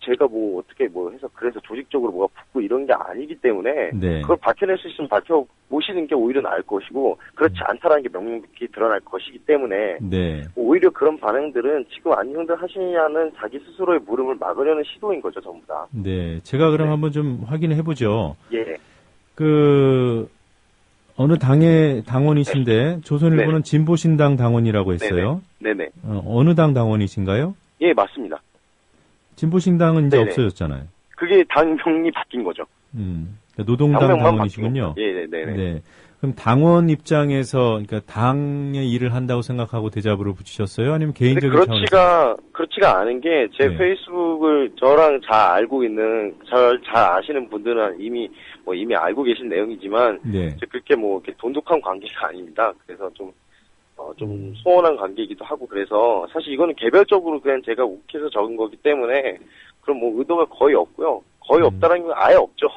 Speaker 7: 제가 뭐 어떻게 뭐 해서 그래서 조직적으로 뭐가 붙고 이런 게 아니기 때문에
Speaker 3: 네.
Speaker 7: 그걸 밝혀낼 수 있으면 밝혀보시는 게 오히려 나을 것이고 그렇지 않다라는 게 명백히 드러날 것이기 때문에
Speaker 3: 네.
Speaker 7: 오히려 그런 반응들은 지금 안녕들 하시냐는 자기 스스로의 물음을 막으려는 시도인 거죠, 전부 다.
Speaker 3: 네. 제가 그럼 한번 좀 확인을 해보죠.
Speaker 7: 예.
Speaker 3: 어느 당의 당원이신데 조선일보는
Speaker 7: 네.
Speaker 3: 진보신당 당원이라고 했어요.
Speaker 7: 네네.
Speaker 3: 어느 당 당원이신가요?
Speaker 7: 예, 맞습니다.
Speaker 3: 진보신당은 이제
Speaker 7: 네네.
Speaker 3: 없어졌잖아요.
Speaker 7: 그게 당명이 바뀐 거죠.
Speaker 3: 노동당
Speaker 7: 당명만
Speaker 3: 당원이시군요.
Speaker 7: 바뀐 거죠. 예, 네네.
Speaker 3: 네. 그럼 당원 입장에서 그러니까 당의 일을 한다고 생각하고 대자보를 붙이셨어요? 아니면 개인적인 차원에서?
Speaker 7: 그렇지가 않은 게 제
Speaker 3: 네.
Speaker 7: 페이스북을 저랑 잘 알고 있는 잘 아시는 분들은 이미 알고 계신 내용이지만
Speaker 3: 네.
Speaker 7: 그렇게 뭐 이렇게 돈독한 관계가 아닙니다. 그래서 좀 소원한 관계이기도 하고 그래서 사실 이거는 개별적으로 그냥 제가 욱해서 적은 거기 때문에 그럼 뭐 의도가 거의 없고요. 거의 없다라는 건 아예 없죠.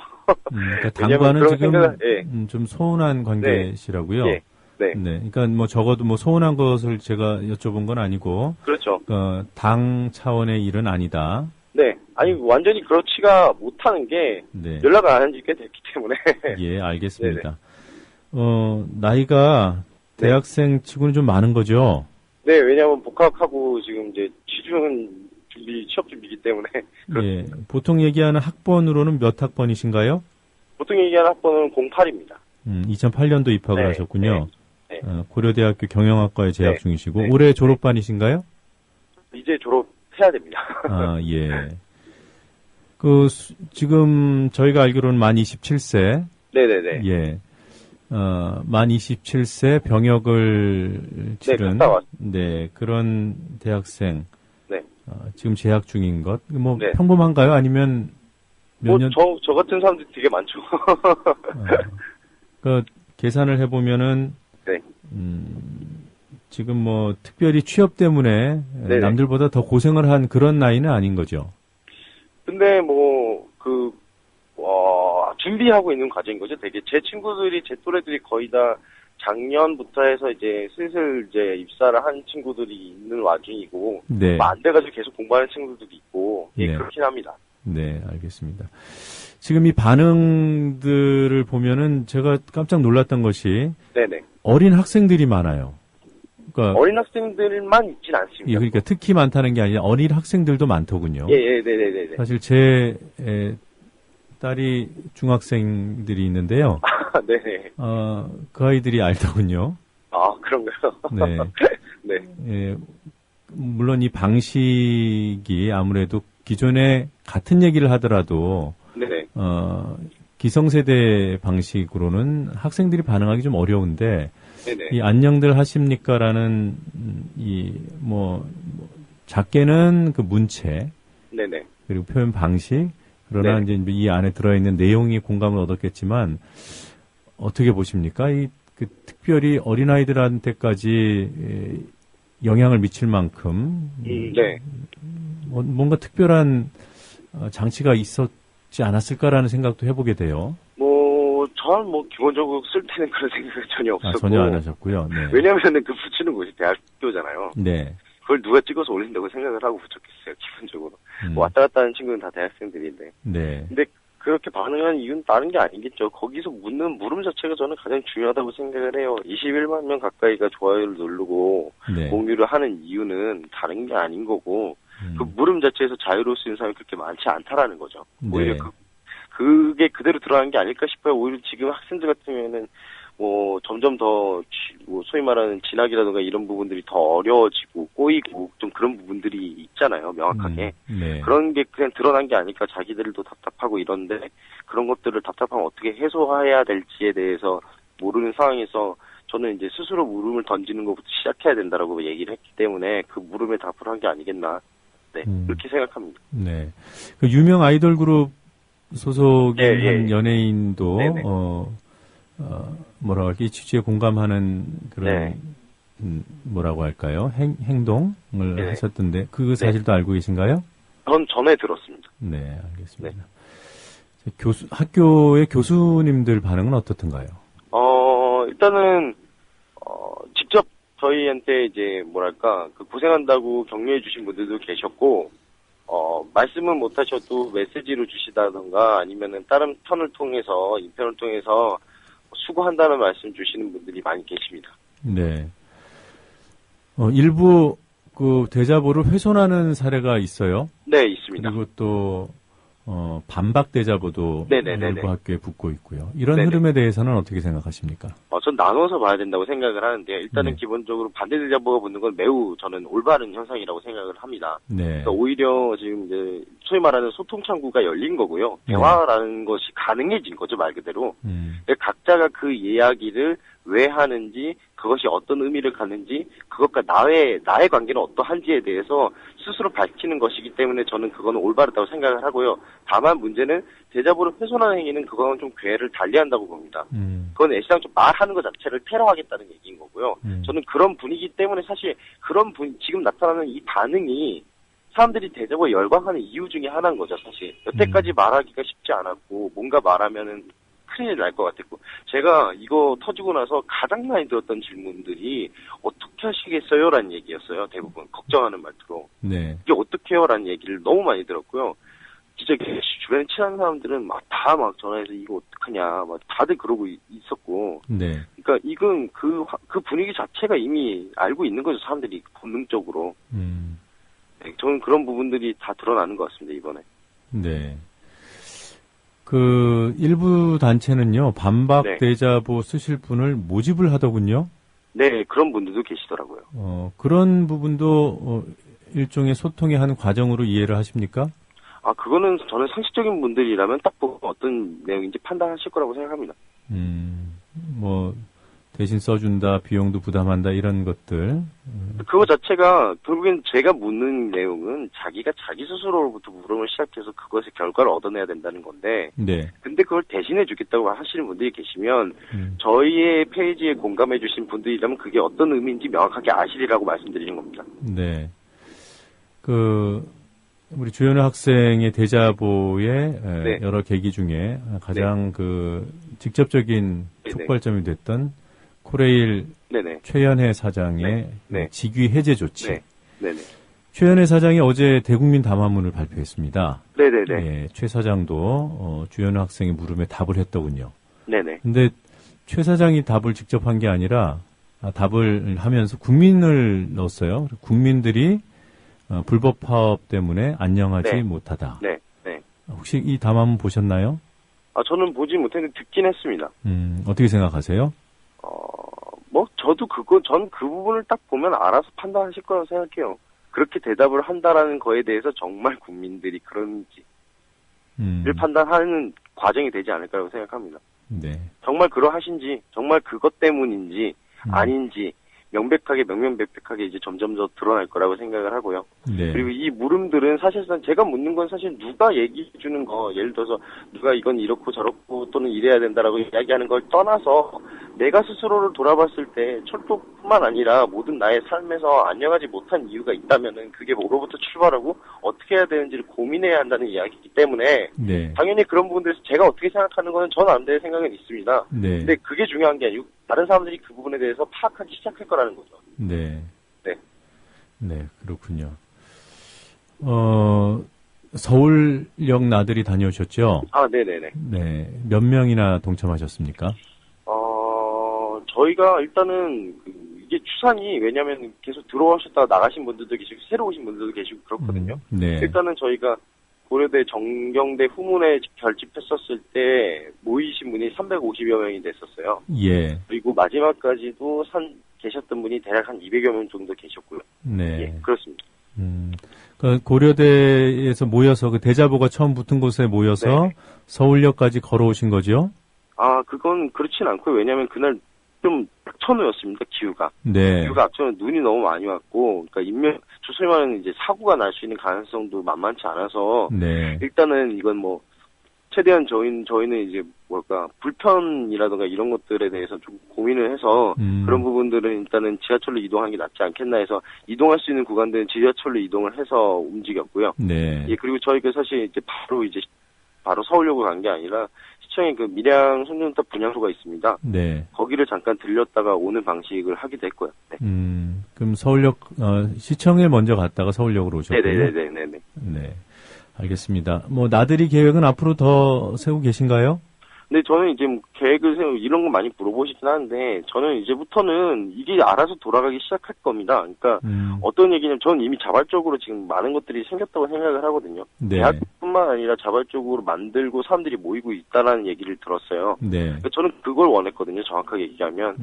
Speaker 3: 그러니까 당과는 지금
Speaker 7: 예.
Speaker 3: 좀 소원한 관계시라고요.
Speaker 7: 네. 네.
Speaker 3: 그러니까 뭐 적어도 뭐 소원한 것을 제가 여쭤본 건 아니고.
Speaker 7: 그렇죠.
Speaker 3: 당 차원의 일은 아니다.
Speaker 7: 네. 아니 완전히 그렇지가 못하는 게
Speaker 3: 네.
Speaker 7: 연락을 안 한 지 꽤 됐기 때문에.
Speaker 3: 예, 알겠습니다. 나이가 대학생 치고는 좀 많은 거죠?
Speaker 7: 네, 왜냐하면 복학하고 지금 이제 취업 준비이기 때문에.
Speaker 3: 예, 보통 얘기하는 학번으로는 몇 학번이신가요?
Speaker 7: 보통 얘기하는 학번은 08입니다.
Speaker 3: 2008년도 입학을
Speaker 7: 네,
Speaker 3: 하셨군요.
Speaker 7: 네.
Speaker 3: 고려대학교 경영학과에 재학
Speaker 7: 네,
Speaker 3: 중이시고
Speaker 7: 네,
Speaker 3: 올해 졸업반이신가요?
Speaker 7: 이제 졸업해야 됩니다.
Speaker 3: 예. 지금 저희가 알기로는 만 27세.
Speaker 7: 네네네.
Speaker 3: 예. 만 27세 병역을 치른 그런 대학생.
Speaker 7: 네.
Speaker 3: 지금 재학 중인 것.
Speaker 7: 네.
Speaker 3: 평범한가요? 아니면 몇 년?
Speaker 7: 저 같은 사람들이 되게 많죠.
Speaker 3: 계산을 해보면은
Speaker 7: 네.
Speaker 3: 지금 특별히 취업 때문에
Speaker 7: 네네.
Speaker 3: 남들보다 더 고생을 한 그런 나이는 아닌 거죠.
Speaker 7: 근데 준비하고 있는 과정인 거죠. 되게 제 친구들이 제 또래들이 거의 다 작년부터 해서 이제 슬슬 이제 입사를 한 친구들이 있는 와중이고,
Speaker 3: 네.
Speaker 7: 안 돼가지고 계속 공부하는 친구들도 있고, 예,
Speaker 3: 네.
Speaker 7: 그렇긴 합니다.
Speaker 3: 네, 알겠습니다. 지금 이 반응들을 보면은 제가 깜짝 놀랐던 것이
Speaker 7: 네네.
Speaker 3: 어린 학생들이 많아요. 그러니까
Speaker 7: 어린 학생들만 있진 않습니다.
Speaker 3: 예, 그러니까 특히 많다는 게 아니라 어린 학생들도 많더군요.
Speaker 7: 예, 네네네.
Speaker 3: 사실 제 딸이 중학생들이 있는데요.
Speaker 7: 네네.
Speaker 3: 그 아이들이 알더군요.
Speaker 7: 아, 그런가요?
Speaker 3: 네.
Speaker 7: 네.
Speaker 3: 예, 물론 이 방식이 아무래도 기존에 같은 얘기를 하더라도
Speaker 7: 네네.
Speaker 3: 기성세대 방식으로는 학생들이 반응하기 좀 어려운데
Speaker 7: 네네.
Speaker 3: 이 안녕들 하십니까라는 작게는 그 문체
Speaker 7: 네네.
Speaker 3: 그리고 표현 방식 그러나 이제 이 안에 들어있는 내용이 공감을 얻었겠지만 어떻게 보십니까? 특별히 어린아이들한테까지 영향을 미칠 만큼
Speaker 7: 네.
Speaker 3: 뭔가 특별한 장치가 있었지 않았을까라는 생각도 해보게 돼요.
Speaker 7: 저는 기본적으로 쓸 때는 그런 생각이 전혀 없었고.
Speaker 3: 전혀 안 하셨고요. 네.
Speaker 7: 왜냐면은 그 붙이는 곳이 대학교잖아요.
Speaker 3: 네.
Speaker 7: 그걸 누가 찍어서 올린다고 생각을 하고 붙였겠어요, 기본적으로. 왔다 갔다 하는 친구는 다 대학생들인데.
Speaker 3: 네.
Speaker 7: 근데 그렇게 반응한 이유는 다른 게 아니겠죠. 거기서 묻는 물음 자체가 저는 가장 중요하다고 생각을 해요. 21만 명 가까이가 좋아요를 누르고 공유를 하는 이유는 다른 게 아닌 거고, 그 물음 자체에서 자유로울 수 있는 사람이 그렇게 많지 않다라는 거죠. 오히려 그게 그대로 들어가는 게 아닐까 싶어요. 오히려 지금 학생들 같으면은 점점 더 소위 말하는 진학이라든가 이런 부분들이 더 어려워지고 꼬이고 좀 그런 부분들이 있잖아요, 명확하게. 그런 게 그냥 드러난 게 아닐까. 자기들도 답답하고 이런데 그런 것들을 답답하면 어떻게 해소해야 될지에 대해서 모르는 상황에서 저는 이제 스스로 물음을 던지는 것부터 시작해야 된다라고 얘기를 했기 때문에 그 물음에 답을 한 게 아니겠나. 네, 그렇게 생각합니다.
Speaker 3: 네. 그 유명 아이돌 그룹 소속인 연예인도 뭐라고 할까, 이 취지에 공감하는 그런 뭐라고 할까요? 행동을 하셨던데 그 사실도 알고 계신가요?
Speaker 7: 전 전에 들었습니다.
Speaker 3: 네, 알겠습니다. 학교의 교수님들 반응은 어떻던가요?
Speaker 7: 일단은 직접 저희한테 이제 고생한다고 격려해 주신 분들도 계셨고, 말씀은 못 하셔도 메시지로 주시다던가 아니면은 다른 편을 통해서, 인편을 통해서 수고한다는 말씀 주시는 분들이 많이 계십니다.
Speaker 3: 네. 일부 대자보를 훼손하는 사례가 있어요.
Speaker 7: 네, 있습니다.
Speaker 3: 그리고 또, 반박 대자보도 일부 학교에 붙고 있고요. 이런 흐름에 대해서는 어떻게 생각하십니까?
Speaker 7: 전 나눠서 봐야 된다고 생각을 하는데요. 일단은 기본적으로 반대 대자보가 붙는 건 매우 저는 올바른 현상이라고 생각을 합니다. 그러니까 오히려 지금 이제 소위 말하는 소통 창구가 열린 거고요. 대화라는 것이 가능해진 거죠, 말 그대로. 각자가 그 이야기를 왜 하는지, 그것이 어떤 의미를 갖는지, 그것과 나의 관계는 어떠한지에 대해서 스스로 밝히는 것이기 때문에 저는 그거는 올바르다고 생각을 하고요. 다만 문제는 대자보를 훼손하는 행위는 그거는 좀 궤를 달리한다고 봅니다. 그건 애시당초 말하는 것 자체를 테러하겠다는 얘기인 거고요. 저는 그런 분위기 때문에 사실 지금 나타나는 이 반응이 사람들이 대자보에 열광하는 이유 중에 하나인 거죠, 사실. 여태까지 말하기가 쉽지 않았고, 뭔가 말하면은 큰일 날 것 같았고, 제가 이거 터지고 나서 가장 많이 들었던 질문들이 어떻게 하시겠어요? 라는 얘기였어요. 대부분 걱정하는 말투로.
Speaker 3: 네.
Speaker 7: 이게 어떻게 해요? 라는 얘기를 너무 많이 들었고요. 진짜 주변에 친한 사람들은 다 전화해서 이거 어떡하냐, 다들 그러고 있었고.
Speaker 3: 네.
Speaker 7: 그러니까 이건 그 분위기 자체가 이미 알고 있는 거죠, 사람들이 본능적으로. 네, 저는 그런 부분들이 다 드러나는 것 같습니다, 이번에.
Speaker 3: 네. 일부 단체는요, 반박 대자보 쓰실 분을 모집을 하더군요.
Speaker 7: 네, 그런 분들도 계시더라고요.
Speaker 3: 그런 부분도 일종의 소통의 한 과정으로 이해를 하십니까?
Speaker 7: 그거는 저는 상식적인 분들이라면 딱 보고 어떤 내용인지 판단하실 거라고 생각합니다.
Speaker 3: 대신 써준다, 비용도 부담한다, 이런 것들.
Speaker 7: 그거 자체가 결국엔 제가 묻는 내용은 자기가 자기 스스로로부터 물음을 시작해서 그것의 결과를 얻어내야 된다는 건데.
Speaker 3: 네.
Speaker 7: 근데 그걸 대신해 주겠다고 하시는 분들이 계시면 저희의 페이지에 공감해 주신 분들이라면 그게 어떤 의미인지 명확하게 아시리라고 말씀드리는 겁니다.
Speaker 3: 네. 우리 주연우 학생의 대자보의 여러 계기 중에 가장 직접적인 촉발점이 됐던 코레일 최연혜 사장의 직위 해제 조치. 최연혜 사장이 어제 대국민 담화문을 발표했습니다.
Speaker 7: 네네네.
Speaker 3: 최 사장도 주연우 학생의 물음에 답을 했더군요.
Speaker 7: 네네.
Speaker 3: 근데 최 사장이 답을 직접 한 게 아니라 답을 하면서 국민을 넣었어요. 국민들이 불법 파업 때문에 안녕하지 못하다.
Speaker 7: 네.
Speaker 3: 혹시 이 담화문 보셨나요?
Speaker 7: 저는 보지 못했는데 듣긴 했습니다.
Speaker 3: 어떻게 생각하세요?
Speaker 7: 저도 전 그 부분을 딱 보면 알아서 판단하실 거라고 생각해요. 그렇게 대답을 한다라는 거에 대해서 정말 국민들이 그런지를 판단하는 과정이 되지 않을까라고 생각합니다.
Speaker 3: 네.
Speaker 7: 정말 그러하신지, 정말 그것 때문인지 아닌지 명백하게 명명백백하게 이제 점점 더 드러날 거라고 생각을 하고요.
Speaker 3: 네.
Speaker 7: 그리고 이 물음들은 사실상 제가 묻는 건 사실 누가 얘기해 주는 거, 예를 들어서 누가 이건 이렇고 저렇고 또는 이래야 된다라고 이야기하는 걸 떠나서 내가 스스로를 돌아봤을 때 철도뿐만 아니라 모든 나의 삶에서 안녕하지 못한 이유가 있다면은 그게 뭐로부터 출발하고 어떻게 해야 되는지를 고민해야 한다는 이야기이기 때문에
Speaker 3: 네.
Speaker 7: 당연히 그런 부분들에서 제가 어떻게 생각하는 거는 전 안 될 생각은 있습니다.
Speaker 3: 네.
Speaker 7: 근데 그게 중요한 게 아니고 다른 사람들이 그 부분에 대해서 파악하기 시작할 거라는 거죠.
Speaker 3: 네.
Speaker 7: 네.
Speaker 3: 네, 그렇군요. 서울역 나들이 다녀오셨죠?
Speaker 7: 아, 네네네.
Speaker 3: 네. 몇 명이나 동참하셨습니까?
Speaker 7: 저희가 일단은 이게 추산이 왜냐면 계속 들어오셨다가 나가신 분들도 계시고 새로 오신 분들도 계시고 그렇거든요.
Speaker 3: 네.
Speaker 7: 일단은 저희가 고려대 정경대 후문에 결집했었을 때 모이신 분이 350여 명이 됐었어요.
Speaker 3: 예.
Speaker 7: 그리고 마지막까지도 계셨던 분이 대략 한 200여 명 정도 계셨고요.
Speaker 3: 네.
Speaker 7: 예, 그렇습니다.
Speaker 3: 그 고려대에서 모여서 그 대자보가 처음 붙은 곳에 모여서
Speaker 7: 네.
Speaker 3: 서울역까지 걸어오신 거죠?
Speaker 7: 아, 그건 그렇진 않고요. 왜냐하면 그날 좀 악천후였습니다. 기후가.
Speaker 3: 네.
Speaker 7: 기후가 악천후, 눈이 너무 많이 왔고, 그러니까 소위 말하는 이제 사고가 날 수 있는 가능성도 만만치 않아서
Speaker 3: 네.
Speaker 7: 일단은 이건 뭐 최대한 저희는 이제 불편이라든가 이런 것들에 대해서 좀 고민을 해서 그런 부분들은 일단은 지하철로 이동하는 게 낫지 않겠나 해서 이동할 수 있는 구간들은 지하철로 이동을 해서 움직였고요.
Speaker 3: 네.
Speaker 7: 예, 그리고 저희가 사실 이제 바로 서울역으로 간 게 아니라 시청에 그 밀양 송전탑 분향소가 있습니다.
Speaker 3: 네.
Speaker 7: 거기를 잠깐 들렸다가 오는 방식을 하기도 했고요. 네.
Speaker 3: 그럼 서울역 시청에 먼저 갔다가 서울역으로 오셨고요.
Speaker 7: 네네네네.
Speaker 3: 네. 알겠습니다. 뭐 나들이 계획은 앞으로 더 세우고 계신가요?
Speaker 7: 네, 저는 이제 계획을 이런 거 많이 물어보시긴 하는데, 저는 이제부터는 이게 알아서 돌아가기 시작할 겁니다. 그러니까, 어떤 얘기냐면, 저는 이미 자발적으로 지금 많은 것들이 생겼다고 생각을 하거든요.
Speaker 3: 네.
Speaker 7: 대학뿐만 아니라 자발적으로 만들고 사람들이 모이고 있다라는 얘기를 들었어요.
Speaker 3: 네.
Speaker 7: 그러니까 저는 그걸 원했거든요, 정확하게 얘기하면.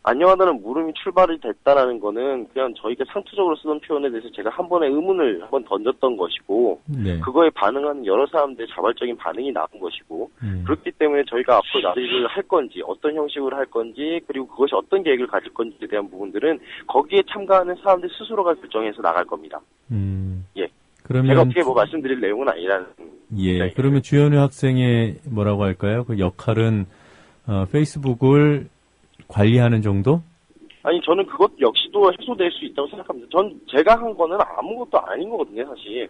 Speaker 7: 안녕하다는 물음이 출발이 됐다라는 거는 그냥 저희가 상투적으로 쓰던 표현에 대해서 제가 한 번의 의문을 한번 던졌던 것이고
Speaker 3: 네.
Speaker 7: 그거에 반응하는 여러 사람들의 자발적인 반응이 나온 것이고 그렇기 때문에 저희가 앞으로 나들이를 할 건지 어떤 형식으로 할 건지 그리고 그것이 어떤 계획을 가질 건지에 대한 부분들은 거기에 참가하는 사람들 스스로가 결정해서 나갈 겁니다. 예.
Speaker 3: 그러면
Speaker 7: 제가 어떻게 뭐 말씀드릴 내용은 아니라는.
Speaker 3: 예. 그러면 주현우 학생의 뭐라고 할까요? 그 역할은 페이스북을 관리하는 정도?
Speaker 7: 아니, 저는 그것 역시도 해소될 수 있다고 생각합니다. 제가 한 거는 아무것도 아닌 거거든요, 사실.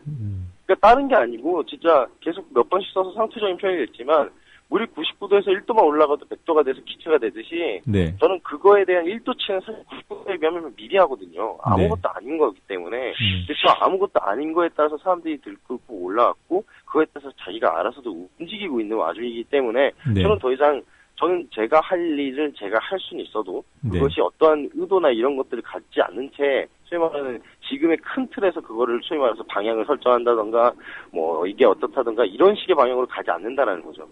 Speaker 7: 그러니까 다른 게 아니고, 진짜 계속 몇 번씩 써서 상투적인 표현이 됐지만, 물이 99도에서 1도만 올라가도 100도가 돼서 기체가 되듯이,
Speaker 3: 네.
Speaker 7: 저는 그거에 대한 1도치는 사실 99도에 비하면 미비하거든요. 아무것도
Speaker 3: 네.
Speaker 7: 아닌 거기 때문에. 근데 저 아무것도 아닌 거에 따라서 사람들이 들끓고 올라왔고, 그거에 따라서 자기가 알아서도 움직이고 있는 와중이기 때문에,
Speaker 3: 네.
Speaker 7: 저는 더 이상, 저는 제가 할 일을 제가 할 수는 있어도
Speaker 3: 네.
Speaker 7: 그것이 어떠한 의도나 이런 것들을 갖지 않는 채 소위 말하는 지금의 큰 틀에서 그거를 소위 말해서 방향을 설정한다던가 뭐 이게 어떻다던가 이런 식의 방향으로 가지 않는다라는 거죠.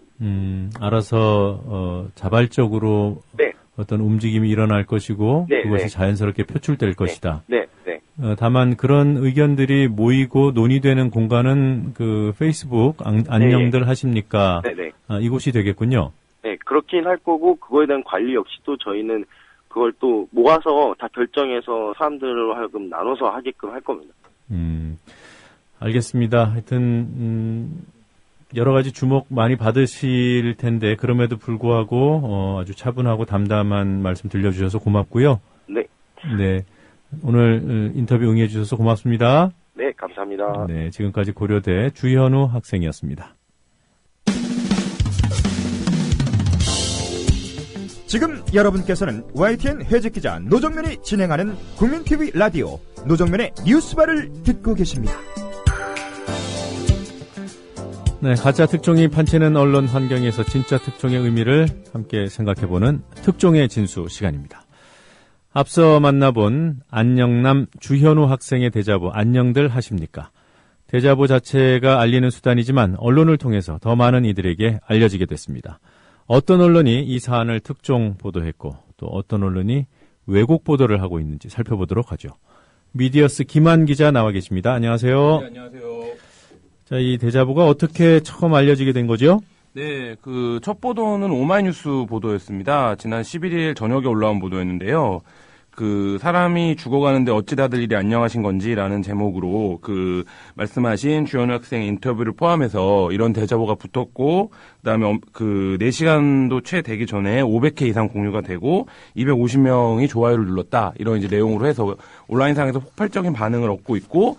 Speaker 3: 알아서 자발적으로
Speaker 7: 네.
Speaker 3: 어떤 움직임이 일어날 것이고
Speaker 7: 네,
Speaker 3: 그것이
Speaker 7: 네.
Speaker 3: 자연스럽게 표출될 것이다.
Speaker 7: 네. 네.
Speaker 3: 다만 그런 의견들이 모이고 논의되는 공간은 그 페이스북 안녕들 하십니까?
Speaker 7: 네.
Speaker 3: 이곳이 되겠군요.
Speaker 7: 네, 그렇긴 할 거고 그거에 대한 관리 역시도 저희는 그걸 또 모아서 다 결정해서 사람들로 하여금 나눠서 하게끔 할 겁니다.
Speaker 3: 알겠습니다. 하여튼 여러 가지 주목 많이 받으실 텐데 그럼에도 불구하고 아주 차분하고 담담한 말씀 들려주셔서 고맙고요.
Speaker 7: 네.
Speaker 3: 네. 오늘 인터뷰 응해 주셔서 고맙습니다.
Speaker 7: 네, 감사합니다.
Speaker 3: 네, 지금까지 고려대 주현우 학생이었습니다.
Speaker 1: 지금 여러분께서는 YTN 해직기자 노정면이 진행하는 국민TV 라디오 노정면의 뉴스바를 듣고 계십니다.
Speaker 3: 네, 가짜 특종이 판치는 언론 환경에서 진짜 특종의 의미를 함께 생각해보는 특종의 진수 시간입니다. 앞서 만나본 안녕남 주현우 학생의 대자보 안녕들 하십니까? 대자보 자체가 알리는 수단이지만 언론을 통해서 더 많은 이들에게 알려지게 됐습니다. 어떤 언론이 이 사안을 특종 보도했고 또 어떤 언론이 왜곡 보도를 하고 있는지 살펴보도록 하죠. 미디어스 김한 기자 나와 계십니다. 안녕하세요.
Speaker 2: 네, 안녕하세요.
Speaker 3: 자, 이 대자보가 어떻게 처음 알려지게 된 거죠?
Speaker 2: 네, 그 첫 보도는 오마이뉴스 보도였습니다. 지난 11일 저녁에 올라온 보도였는데요. 그 사람이 죽어가는데 어찌 다들 이리 안녕하신 건지라는 제목으로 그 말씀하신 주연우 학생 인터뷰를 포함해서 이런 대자보가 붙었고, 그다음에 그 4시간도 채 되기 전에 500회 이상 공유가 되고 250명이 좋아요를 눌렀다, 이런 이제 내용으로 해서 온라인상에서 폭발적인 반응을 얻고 있고,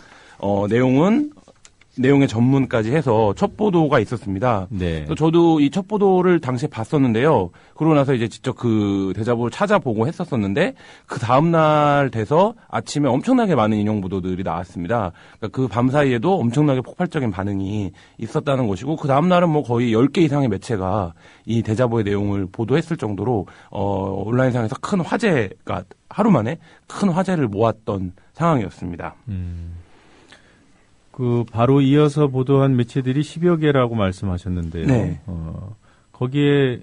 Speaker 2: 내용의 전문까지 해서 첫 보도가 있었습니다.
Speaker 3: 네.
Speaker 2: 그래서 저도 이 첫 보도를 당시에 봤었는데요. 그러고 나서 이제 직접 그 대자보를 찾아보고 했었었는데, 그 다음날 돼서 아침에 엄청나게 많은 인용 보도들이 나왔습니다. 그러니까 그 밤 사이에도 엄청나게 폭발적인 반응이 있었다는 것이고, 그 다음날은 뭐 거의 10개 이상의 매체가 이 대자보의 내용을 보도했을 정도로 온라인상에서 큰 화제가, 하루 만에 큰 화제를 모았던 상황이었습니다.
Speaker 3: 그 바로 이어서 보도한 매체들이 10여 개라고 말씀하셨는데요.
Speaker 2: 네.
Speaker 3: 거기에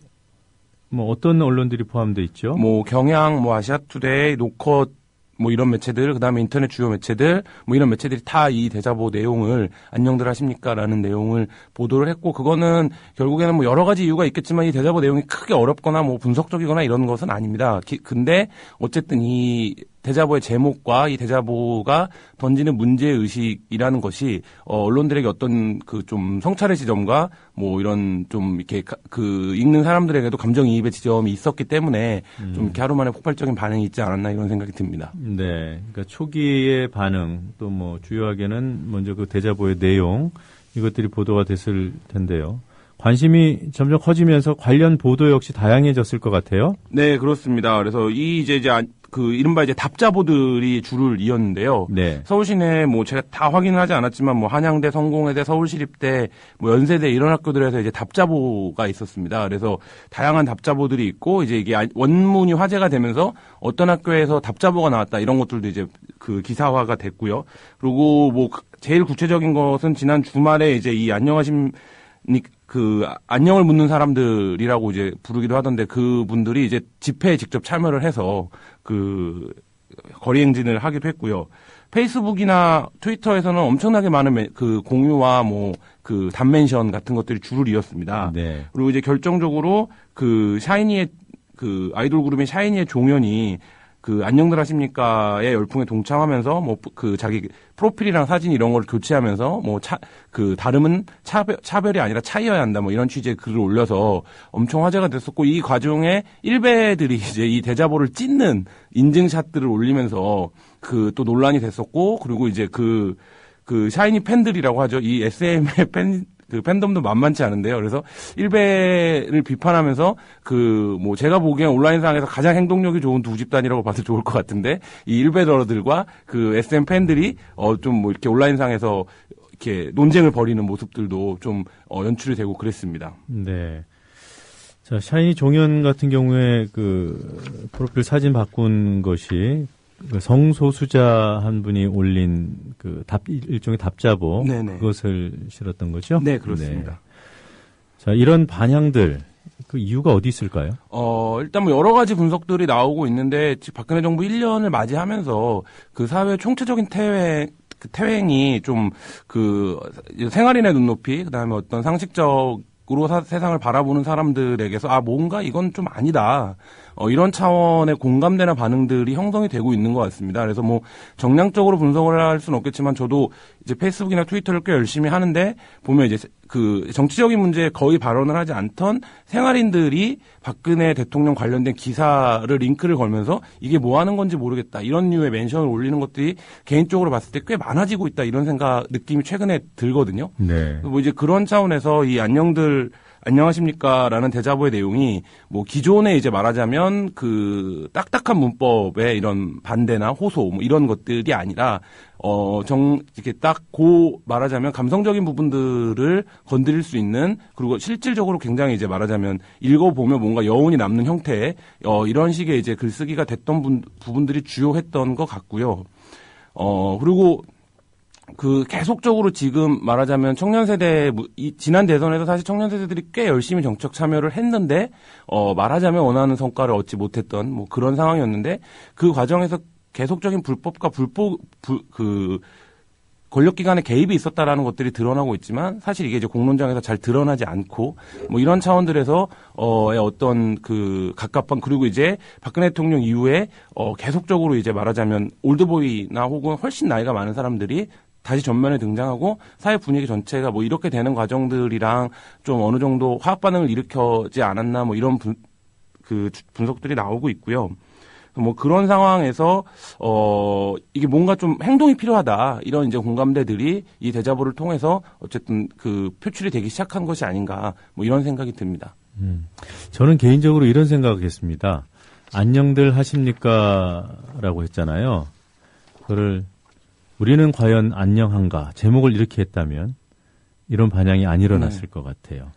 Speaker 3: 뭐 어떤 언론들이 포함되어 있죠?
Speaker 2: 뭐 경향, 뭐 아시아투데이, 노컷, 뭐 이런 매체들, 그다음에 인터넷 주요 매체들, 뭐 이런 매체들이 다 이 대자보 내용을 안녕들 하십니까라는 내용을 보도를 했고, 그거는 결국에는 뭐 여러 가지 이유가 있겠지만 이 대자보 내용이 크게 어렵거나 뭐 분석적이거나 이런 것은 아닙니다. 근데 어쨌든 이 대자보의 제목과 이 대자보가 던지는 문제의식이라는 것이 언론들에게 어떤 그 좀 성찰의 지점과 뭐 이런 좀 이렇게 그 읽는 사람들에게도 감정이입의 지점이 있었기 때문에 좀 이렇게 하루 만에 폭발적인 반응이 있지 않았나, 이런 생각이 듭니다.
Speaker 3: 네. 그러니까 초기의 반응, 또 뭐 주요하게는 먼저 그 대자보의 내용, 이것들이 보도가 됐을 텐데요. 관심이 점점 커지면서 관련 보도 역시 다양해졌을 것 같아요.
Speaker 2: 네, 그렇습니다. 그래서 이제 그 이른바 이제 답자보들이 줄을 이었는데요.
Speaker 3: 네.
Speaker 2: 서울시내 뭐 제가 다 확인을 하지 않았지만 뭐 한양대, 성공회대, 서울시립대, 뭐 연세대 이런 학교들에서 이제 답자보가 있었습니다. 그래서 다양한 답자보들이 있고, 이제 이게 원문이 화제가 되면서 어떤 학교에서 답자보가 나왔다, 이런 것들도 이제 그 기사화가 됐고요. 그리고 뭐 제일 구체적인 것은 지난 주말에 이제 이 그 안녕을 묻는 사람들이라고 이제 부르기도 하던데, 그분들이 이제 집회에 직접 참여를 해서 그 거리 행진을 하기도 했고요. 페이스북이나 트위터에서는 엄청나게 많은 그 공유와 뭐 그 단멘션 같은 것들이 줄을 이었습니다.
Speaker 3: 네.
Speaker 2: 그리고 이제 결정적으로 그 샤이니의 그 아이돌 그룹인 샤이니의 종현이 그 안녕들 하십니까의 열풍에 동참하면서 뭐 그 자기 프로필이랑 사진 이런 걸 교체하면서 뭐 그 다름은 차별이 아니라 차이여야 한다, 뭐 이런 취지의 글을 올려서 엄청 화제가 됐었고, 이 과정에 일베들이 이제 이 대자보를 찢는 인증샷들을 올리면서 그 또 논란이 됐었고, 그리고 이제 그 샤이니 팬들이라고 하죠. 이 SM의 그 팬덤도 만만치 않은데요. 그래서 일베를 비판하면서 그 뭐 제가 보기엔 온라인상에서 가장 행동력이 좋은 두 집단이라고 봐도 좋을 것 같은데, 이 일베러들과 그 SM 팬들이 좀 뭐 이렇게 온라인상에서 이렇게 논쟁을 벌이는 모습들도 좀 연출이 되고 그랬습니다.
Speaker 3: 네. 자, 샤이니 종현 같은 경우에 그 프로필 사진 바꾼 것이 그 성소수자 한 분이 올린 그 일종의 답자보,
Speaker 2: 네네.
Speaker 3: 그것을 실었던 거죠?
Speaker 2: 네, 그렇습니다.
Speaker 3: 네. 자, 이런 반향들, 그 이유가 어디 있을까요?
Speaker 2: 일단 뭐 여러 가지 분석들이 나오고 있는데, 박근혜 정부 1년을 맞이하면서 그 사회 총체적인 퇴행이 좀 그 생활인의 눈높이, 그다음에 어떤 상식적으로 세상을 바라보는 사람들에게서 뭔가 이건 좀 아니다, 이런 차원의 공감대나 반응들이 형성이 되고 있는 것 같습니다. 그래서 뭐 정량적으로 분석을 할 수는 없겠지만, 저도 이제 페이스북이나 트위터를 꽤 열심히 하는데, 보면 이제 그 정치적인 문제에 거의 발언을 하지 않던 생활인들이 박근혜 대통령 관련된 기사를 링크를 걸면서 이게 뭐 하는 건지 모르겠다, 이런 류의 멘션을 올리는 것들이 개인적으로 봤을 때 꽤 많아지고 있다, 이런 느낌이 최근에 들거든요.
Speaker 3: 네.
Speaker 2: 뭐 이제 그런 차원에서 이 안녕하십니까라는 대자보의 내용이 뭐 기존에 이제 말하자면 그 딱딱한 문법의 이런 반대나 호소 뭐 이런 것들이 아니라 이렇게 딱 말하자면 감성적인 부분들을 건드릴 수 있는, 그리고 실질적으로 굉장히 이제 말하자면 읽어보면 뭔가 여운이 남는 형태의 이런 식의 이제 글쓰기가 됐던 부분들이 주요했던 것 같고요. 그리고 그 계속적으로 지금 말하자면 청년 세대, 지난 대선에서 사실 청년 세대들이 꽤 열심히 정책 참여를 했는데 말하자면 원하는 성과를 얻지 못했던 뭐 그런 상황이었는데, 그 과정에서 계속적인 불법과 권력기관의 개입이 있었다라는 것들이 드러나고 있지만 사실 이게 이제 공론장에서 잘 드러나지 않고 뭐 이런 차원들에서 어떤 그 갑갑한 그리고 이제 박근혜 대통령 이후에 계속적으로 이제 말하자면 올드보이나 혹은 훨씬 나이가 많은 사람들이 다시 전면에 등장하고 사회 분위기 전체가 뭐 이렇게 되는 과정들이랑 좀 어느 정도 화학 반응을 일으켜지 않았나 뭐 이런 분석들이 나오고 있고요. 뭐 그런 상황에서 이게 뭔가 좀 행동이 필요하다 이런 이제 공감대들이 이 대자보를 통해서 어쨌든 그 표출이 되기 시작한 것이 아닌가 뭐 이런 생각이 듭니다.
Speaker 3: 저는 개인적으로 이런 생각했습니다. 안녕들 하십니까라고 했잖아요. 그거를 우리는 과연 안녕한가 제목을 이렇게 했다면 이런 반향이 안 일어났을 것 같아요.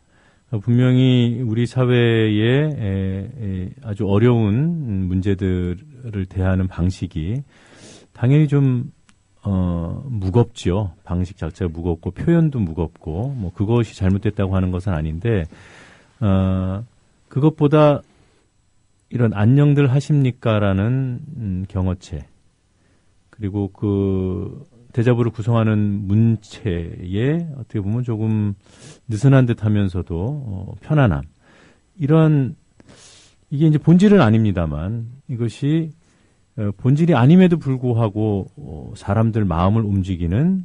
Speaker 3: 분명히 우리 사회에 아주 어려운 문제들을 대하는 방식이 당연히 좀 무겁죠. 방식 자체가 무겁고 표현도 무겁고 뭐 그것이 잘못됐다고 하는 것은 아닌데 그것보다 이런 안녕들 하십니까라는 경어체 그리고 그 대자보를 구성하는 문체에 어떻게 보면 조금 느슨한 듯 하면서도 편안함. 이게 이제 본질은 아닙니다만 이것이 본질이 아님에도 불구하고 사람들 마음을 움직이는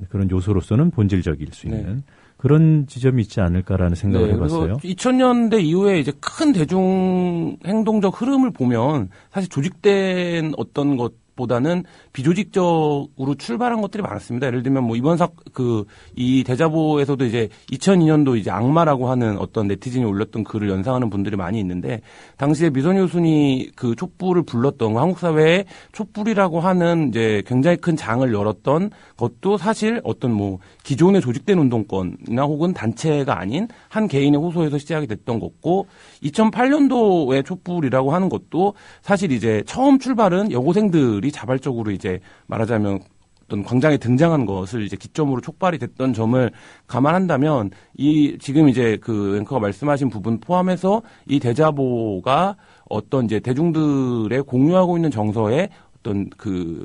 Speaker 3: 그런 요소로서는 본질적일 수 있는 그런 지점이 있지 않을까라는 생각을 해봤어요.
Speaker 2: 2000년대 이후에 이제 큰 대중 행동적 흐름을 보면 사실 조직된 어떤 것보다는 비조직적으로 출발한 것들이 많았습니다. 예를 들면 뭐 이번 이 대자보에서도 이제 2002년도 이제 악마라고 하는 어떤 네티즌이 올렸던 글을 연상하는 분들이 많이 있는데 당시에 미선희 교수님이 그 촛불을 불렀던 한국 사회의 촛불이라고 하는 이제 굉장히 큰 장을 열었던 것도 사실 어떤 뭐 기존의 조직된 운동권이나 혹은 단체가 아닌 한 개인의 호소에서 시작이 됐던 거고 2008년도의 촛불이라고 하는 것도 사실 이제 처음 출발은 여고생들이 자발적으로 이제 말하자면 어떤 광장에 등장한 것을 이제 기점으로 촉발이 됐던 점을 감안한다면 지금 이제 그 앵커가 말씀하신 부분 포함해서 이 대자보가 어떤 이제 대중들의 공유하고 있는 정서의 어떤 그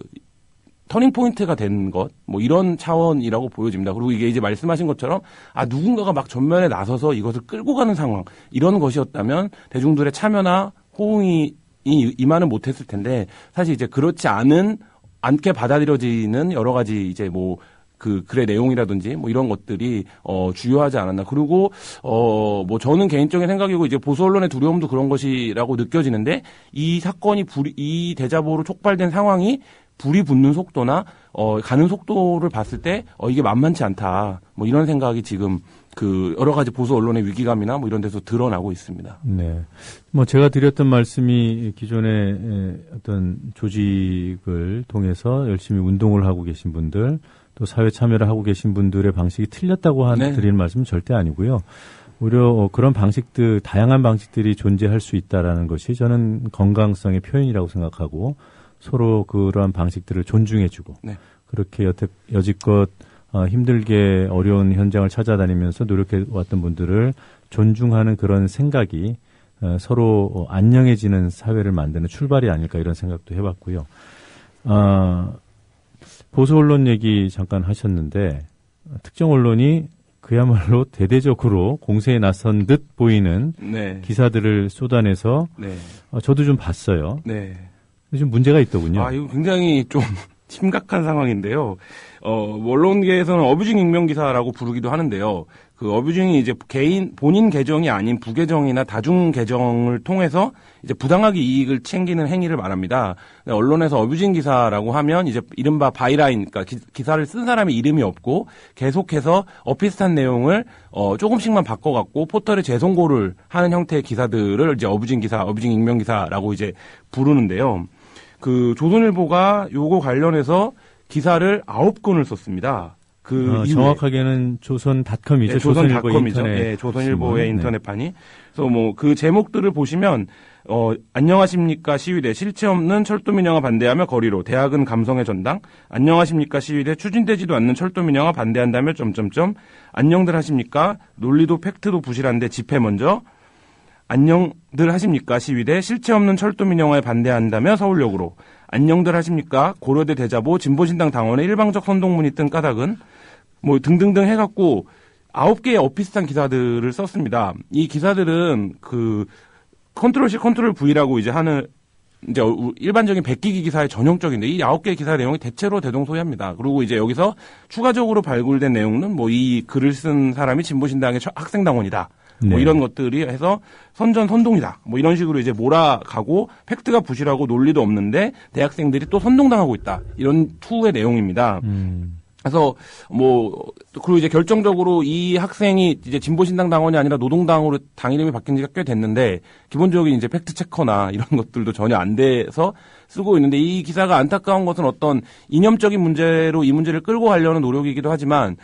Speaker 2: 터닝 포인트가 된 것, 뭐 이런 차원이라고 보여집니다. 그리고 이게 이제 말씀하신 것처럼 누군가가 막 전면에 나서서 이것을 끌고 가는 상황 이런 것이었다면 대중들의 참여나 호응이 임하는 못했을 텐데 사실 이제 그렇지 않게 받아들여지는 여러 가지 이제 뭐 그 글의 내용이라든지 뭐 이런 것들이 주요하지 않았나. 그리고 뭐 저는 개인적인 생각이고 이제 보수 언론의 두려움도 그런 것이라고 느껴지는데 이 사건이 이 대자보로 촉발된 상황이 불이 붙는 속도나 가는 속도를 봤을 때 이게 만만치 않다. 뭐 이런 생각이 지금 그 여러 가지 보수 언론의 위기감이나 뭐 이런 데서 드러나고 있습니다.
Speaker 3: 네. 뭐 제가 드렸던 말씀이 기존의 어떤 조직을 통해서 열심히 운동을 하고 계신 분들 또 사회 참여를 하고 계신 분들의 방식이 틀렸다고 드리는 말씀은 절대 아니고요. 오히려 그런 방식들, 다양한 방식들이 존재할 수 있다라는 것이 저는 건강성의 표현이라고 생각하고 서로 그러한 방식들을 존중해주고 그렇게 여지껏 힘들게 어려운 현장을 찾아다니면서 노력해왔던 분들을 존중하는 그런 생각이 서로 안녕해지는 사회를 만드는 출발이 아닐까 이런 생각도 해봤고요. 보수 언론 얘기 잠깐 하셨는데 특정 언론이 그야말로 대대적으로 공세에 나선 듯 보이는 기사들을 쏟아내서 저도 좀 봤어요. 좀 문제가 있더군요.
Speaker 2: 이거 굉장히 좀 심각한 상황인데요. 언론계에서는 어뷰징 익명 기사라고 부르기도 하는데요. 그 어뷰징이 이제 본인 계정이 아닌 부계정이나 다중 계정을 통해서 이제 부당하게 이익을 챙기는 행위를 말합니다. 언론에서 어뷰징 기사라고 하면 이제 이른바 바이라인, 그러니까 기사를 쓴 사람의 이름이 없고 계속해서 비슷한 내용을 조금씩만 바꿔갖고 포털에 재송고를 하는 형태의 기사들을 이제 어뷰징 기사, 어뷰징 익명 기사라고 이제 부르는데요. 그 조선일보가 요거 관련해서 기사를 9건을 썼습니다.
Speaker 3: 정확하게는 조선닷컴이죠.
Speaker 2: 네, 조선닷컴이죠. 네, 조선일보의 인터넷판이. 그래서 뭐 그 제목들을 보시면 안녕하십니까 시위대 실체 없는 철도 민영화 반대하며 거리로 대학은 감성의 전당 안녕하십니까 시위대 추진되지도 않는 철도 민영화 반대한다며 점점점 안녕들 하십니까 논리도 팩트도 부실한데 집회 먼저 안녕들 하십니까 시위대 실체 없는 철도 민영화에 반대한다며 서울역으로 안녕들 하십니까 고려대 대자보 진보신당 당원의 일방적 선동문이 뜬 까닭은 뭐 등등등 해갖고 9개의 엇비슷한 기사들을 썼습니다. 이 기사들은 그 컨트롤 C 컨트롤 V라고 이제 하는 이제 일반적인 백기기 기사의 전형적인데 이 9개의 기사 내용이 대체로 대동소이합니다. 그리고 이제 여기서 추가적으로 발굴된 내용은 뭐 이 글을 쓴 사람이 진보신당의 학생당원이다. 뭐 이런 것들이 해서 선동이다. 뭐 이런 식으로 이제 몰아가고 팩트가 부실하고 논리도 없는데 대학생들이 또 선동당하고 있다. 이런 투의 내용입니다. 그래서 그리고 이제 결정적으로 이 학생이 이제 진보신당 당원이 아니라 노동당으로 당 이름이 바뀐 지가 꽤 됐는데 기본적인 이제 팩트 체커나 이런 것들도 전혀 안 돼서 쓰고 있는데 이 기사가 안타까운 것은 어떤 이념적인 문제로 이 문제를 끌고 가려는 노력이기도 하지만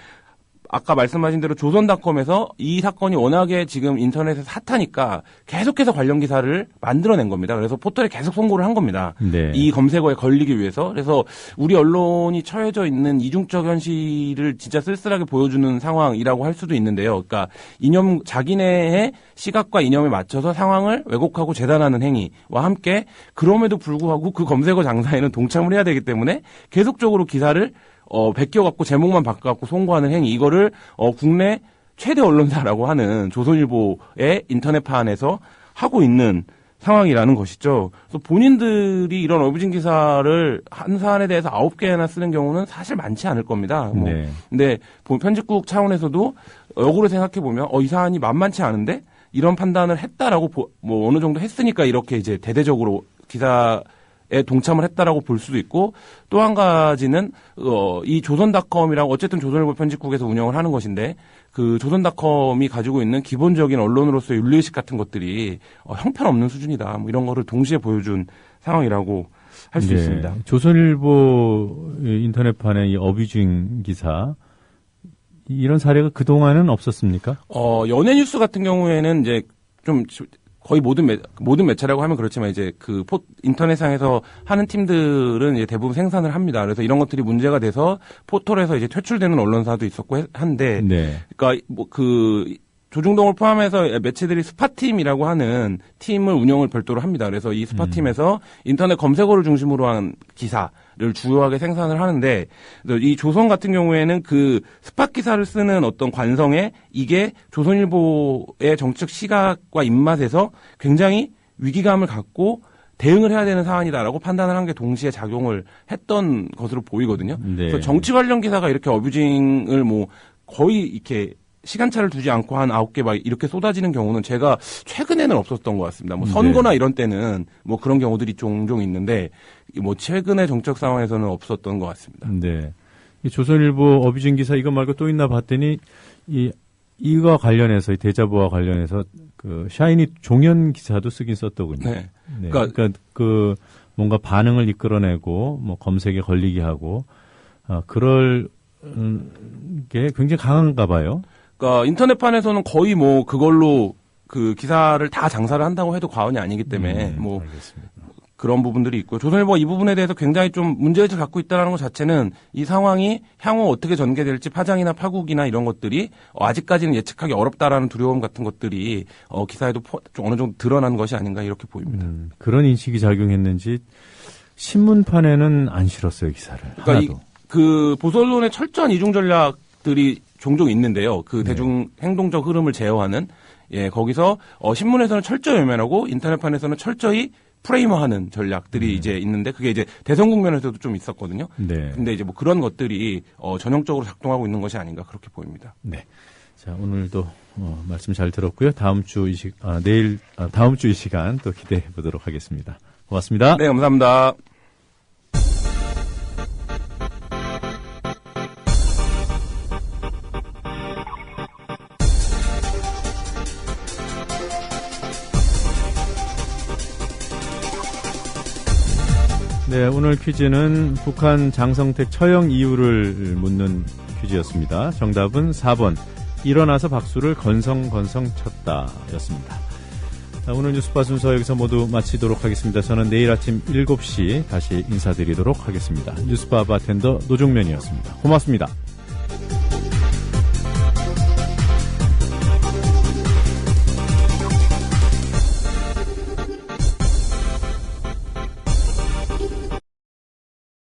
Speaker 2: 아까 말씀하신 대로 조선닷컴에서 이 사건이 워낙에 지금 인터넷에서 핫하니까 계속해서 관련 기사를 만들어낸 겁니다. 그래서 포털에 계속 송고를 한 겁니다. 네. 이 검색어에 걸리기 위해서. 그래서 우리 언론이 처해져 있는 이중적 현실을 진짜 쓸쓸하게 보여주는 상황이라고 할 수도 있는데요. 그러니까 자기네의 시각과 이념에 맞춰서 상황을 왜곡하고 재단하는 행위와 함께 그럼에도 불구하고 그 검색어 장사에는 동참을 해야 되기 때문에 계속적으로 기사를 베껴갖고 제목만 바꿔갖고 송고하는 행위 이거를 국내 최대 언론사라고 하는 조선일보의 인터넷판에서 하고 있는 상황이라는 것이죠. 그래서 본인들이 이런 어뷰징 기사를 한 사안에 대해서 9개나 쓰는 경우는 사실 많지 않을 겁니다. 네. 근데 편집국 차원에서도 역으로 생각해 보면 이 사안이 만만치 않은데 이런 판단을 했다라고 어느 정도 했으니까 이렇게 이제 대대적으로 기사에 동참을 했다라고 볼 수도 있고 또 한 가지는 이 조선닷컴이라고 어쨌든 조선일보 편집국에서 운영을 하는 것인데 그 조선닷컴이 가지고 있는 기본적인 언론으로서의 윤리의식 같은 것들이 형편없는 수준이다. 뭐 이런 거를 동시에 보여준 상황이라고 할 수 있습니다.
Speaker 3: 조선일보 인터넷판의 이 어뷰징 기사 이런 사례가 그동안은 없었습니까?
Speaker 2: 연예 뉴스 같은 경우에는 이제 좀 거의 모든 매체라고 하면 그렇지만 이제 그 인터넷상에서 하는 팀들은 이제 대부분 생산을 합니다. 그래서 이런 것들이 문제가 돼서 포털에서 이제 퇴출되는 언론사도 있었고 한데, 네. 그러니까 조중동을 포함해서 매체들이 스파팀이라고 하는 팀을 운영을 별도로 합니다. 그래서 이 스파팀에서 인터넷 검색어를 중심으로 한 기사를 주요하게 생산을 하는데 이 조선 같은 경우에는 그 스팟 기사를 쓰는 어떤 관성에 이게 조선일보의 정책 시각과 입맛에서 굉장히 위기감을 갖고 대응을 해야 되는 사안이다라고 판단을 한 게 동시에 작용을 했던 것으로 보이거든요. 네. 그래서 정치 관련 기사가 이렇게 어뷰징을 거의 이렇게 시간차를 두지 않고 한 9개 막 이렇게 쏟아지는 경우는 제가 최근에는 없었던 것 같습니다. 선거나 네. 이런 때는 그런 경우들이 종종 있는데 최근의 정책 상황에서는 없었던 것 같습니다.
Speaker 3: 네. 이 조선일보 어뷰징 기사 이거 말고 또 있나 봤더니 이거 관련해서 이 대자보와 관련해서 그 샤이니 종연 기사도 쓰긴 썼더군요. 네. 네. 그러니까 그 뭔가 반응을 이끌어내고 검색에 걸리게 하고 그럴 게 굉장히 강한가 봐요.
Speaker 2: 그러니까 인터넷판에서는 거의 그걸로 그 기사를 다 장사를 한다고 해도 과언이 아니기 때문에 알겠습니다. 그런 부분들이 있고요. 조선일보가 이 부분에 대해서 굉장히 좀 문제의식을 갖고 있다는 것 자체는 이 상황이 향후 어떻게 전개될지 파장이나 파국이나 이런 것들이 아직까지는 예측하기 어렵다라는 두려움 같은 것들이 기사에도 좀 어느 정도 드러난 것이 아닌가 이렇게 보입니다.
Speaker 3: 그런 인식이 작용했는지 신문판에는 안 실었어요, 기사를.
Speaker 2: 그러니까 그 보수언론의 철저한 이중 전략들이 종종 있는데요. 그 대중 행동적 흐름을 제어하는 거기서 신문에서는 철저히 외면하고 인터넷판에서는 철저히 프레임화하는 전략들이 이제 있는데 그게 이제 대선 국면에서도 좀 있었거든요. 네. 근데 이제 그런 것들이 전형적으로 작동하고 있는 것이 아닌가 그렇게 보입니다.
Speaker 3: 네. 자, 오늘도 말씀 잘 들었고요. 다음 주 이 시간 또 기대해 보도록 하겠습니다. 고맙습니다.
Speaker 2: 네, 감사합니다.
Speaker 3: 네, 오늘 퀴즈는 북한 장성택 처형 이유를 묻는 퀴즈였습니다. 정답은 4번 일어나서 박수를 건성건성 쳤다 였습니다. 자, 오늘 뉴스바 순서 여기서 모두 마치도록 하겠습니다. 저는 내일 아침 7시 다시 인사드리도록 하겠습니다. 뉴스바 바텐더 노종면이었습니다. 고맙습니다.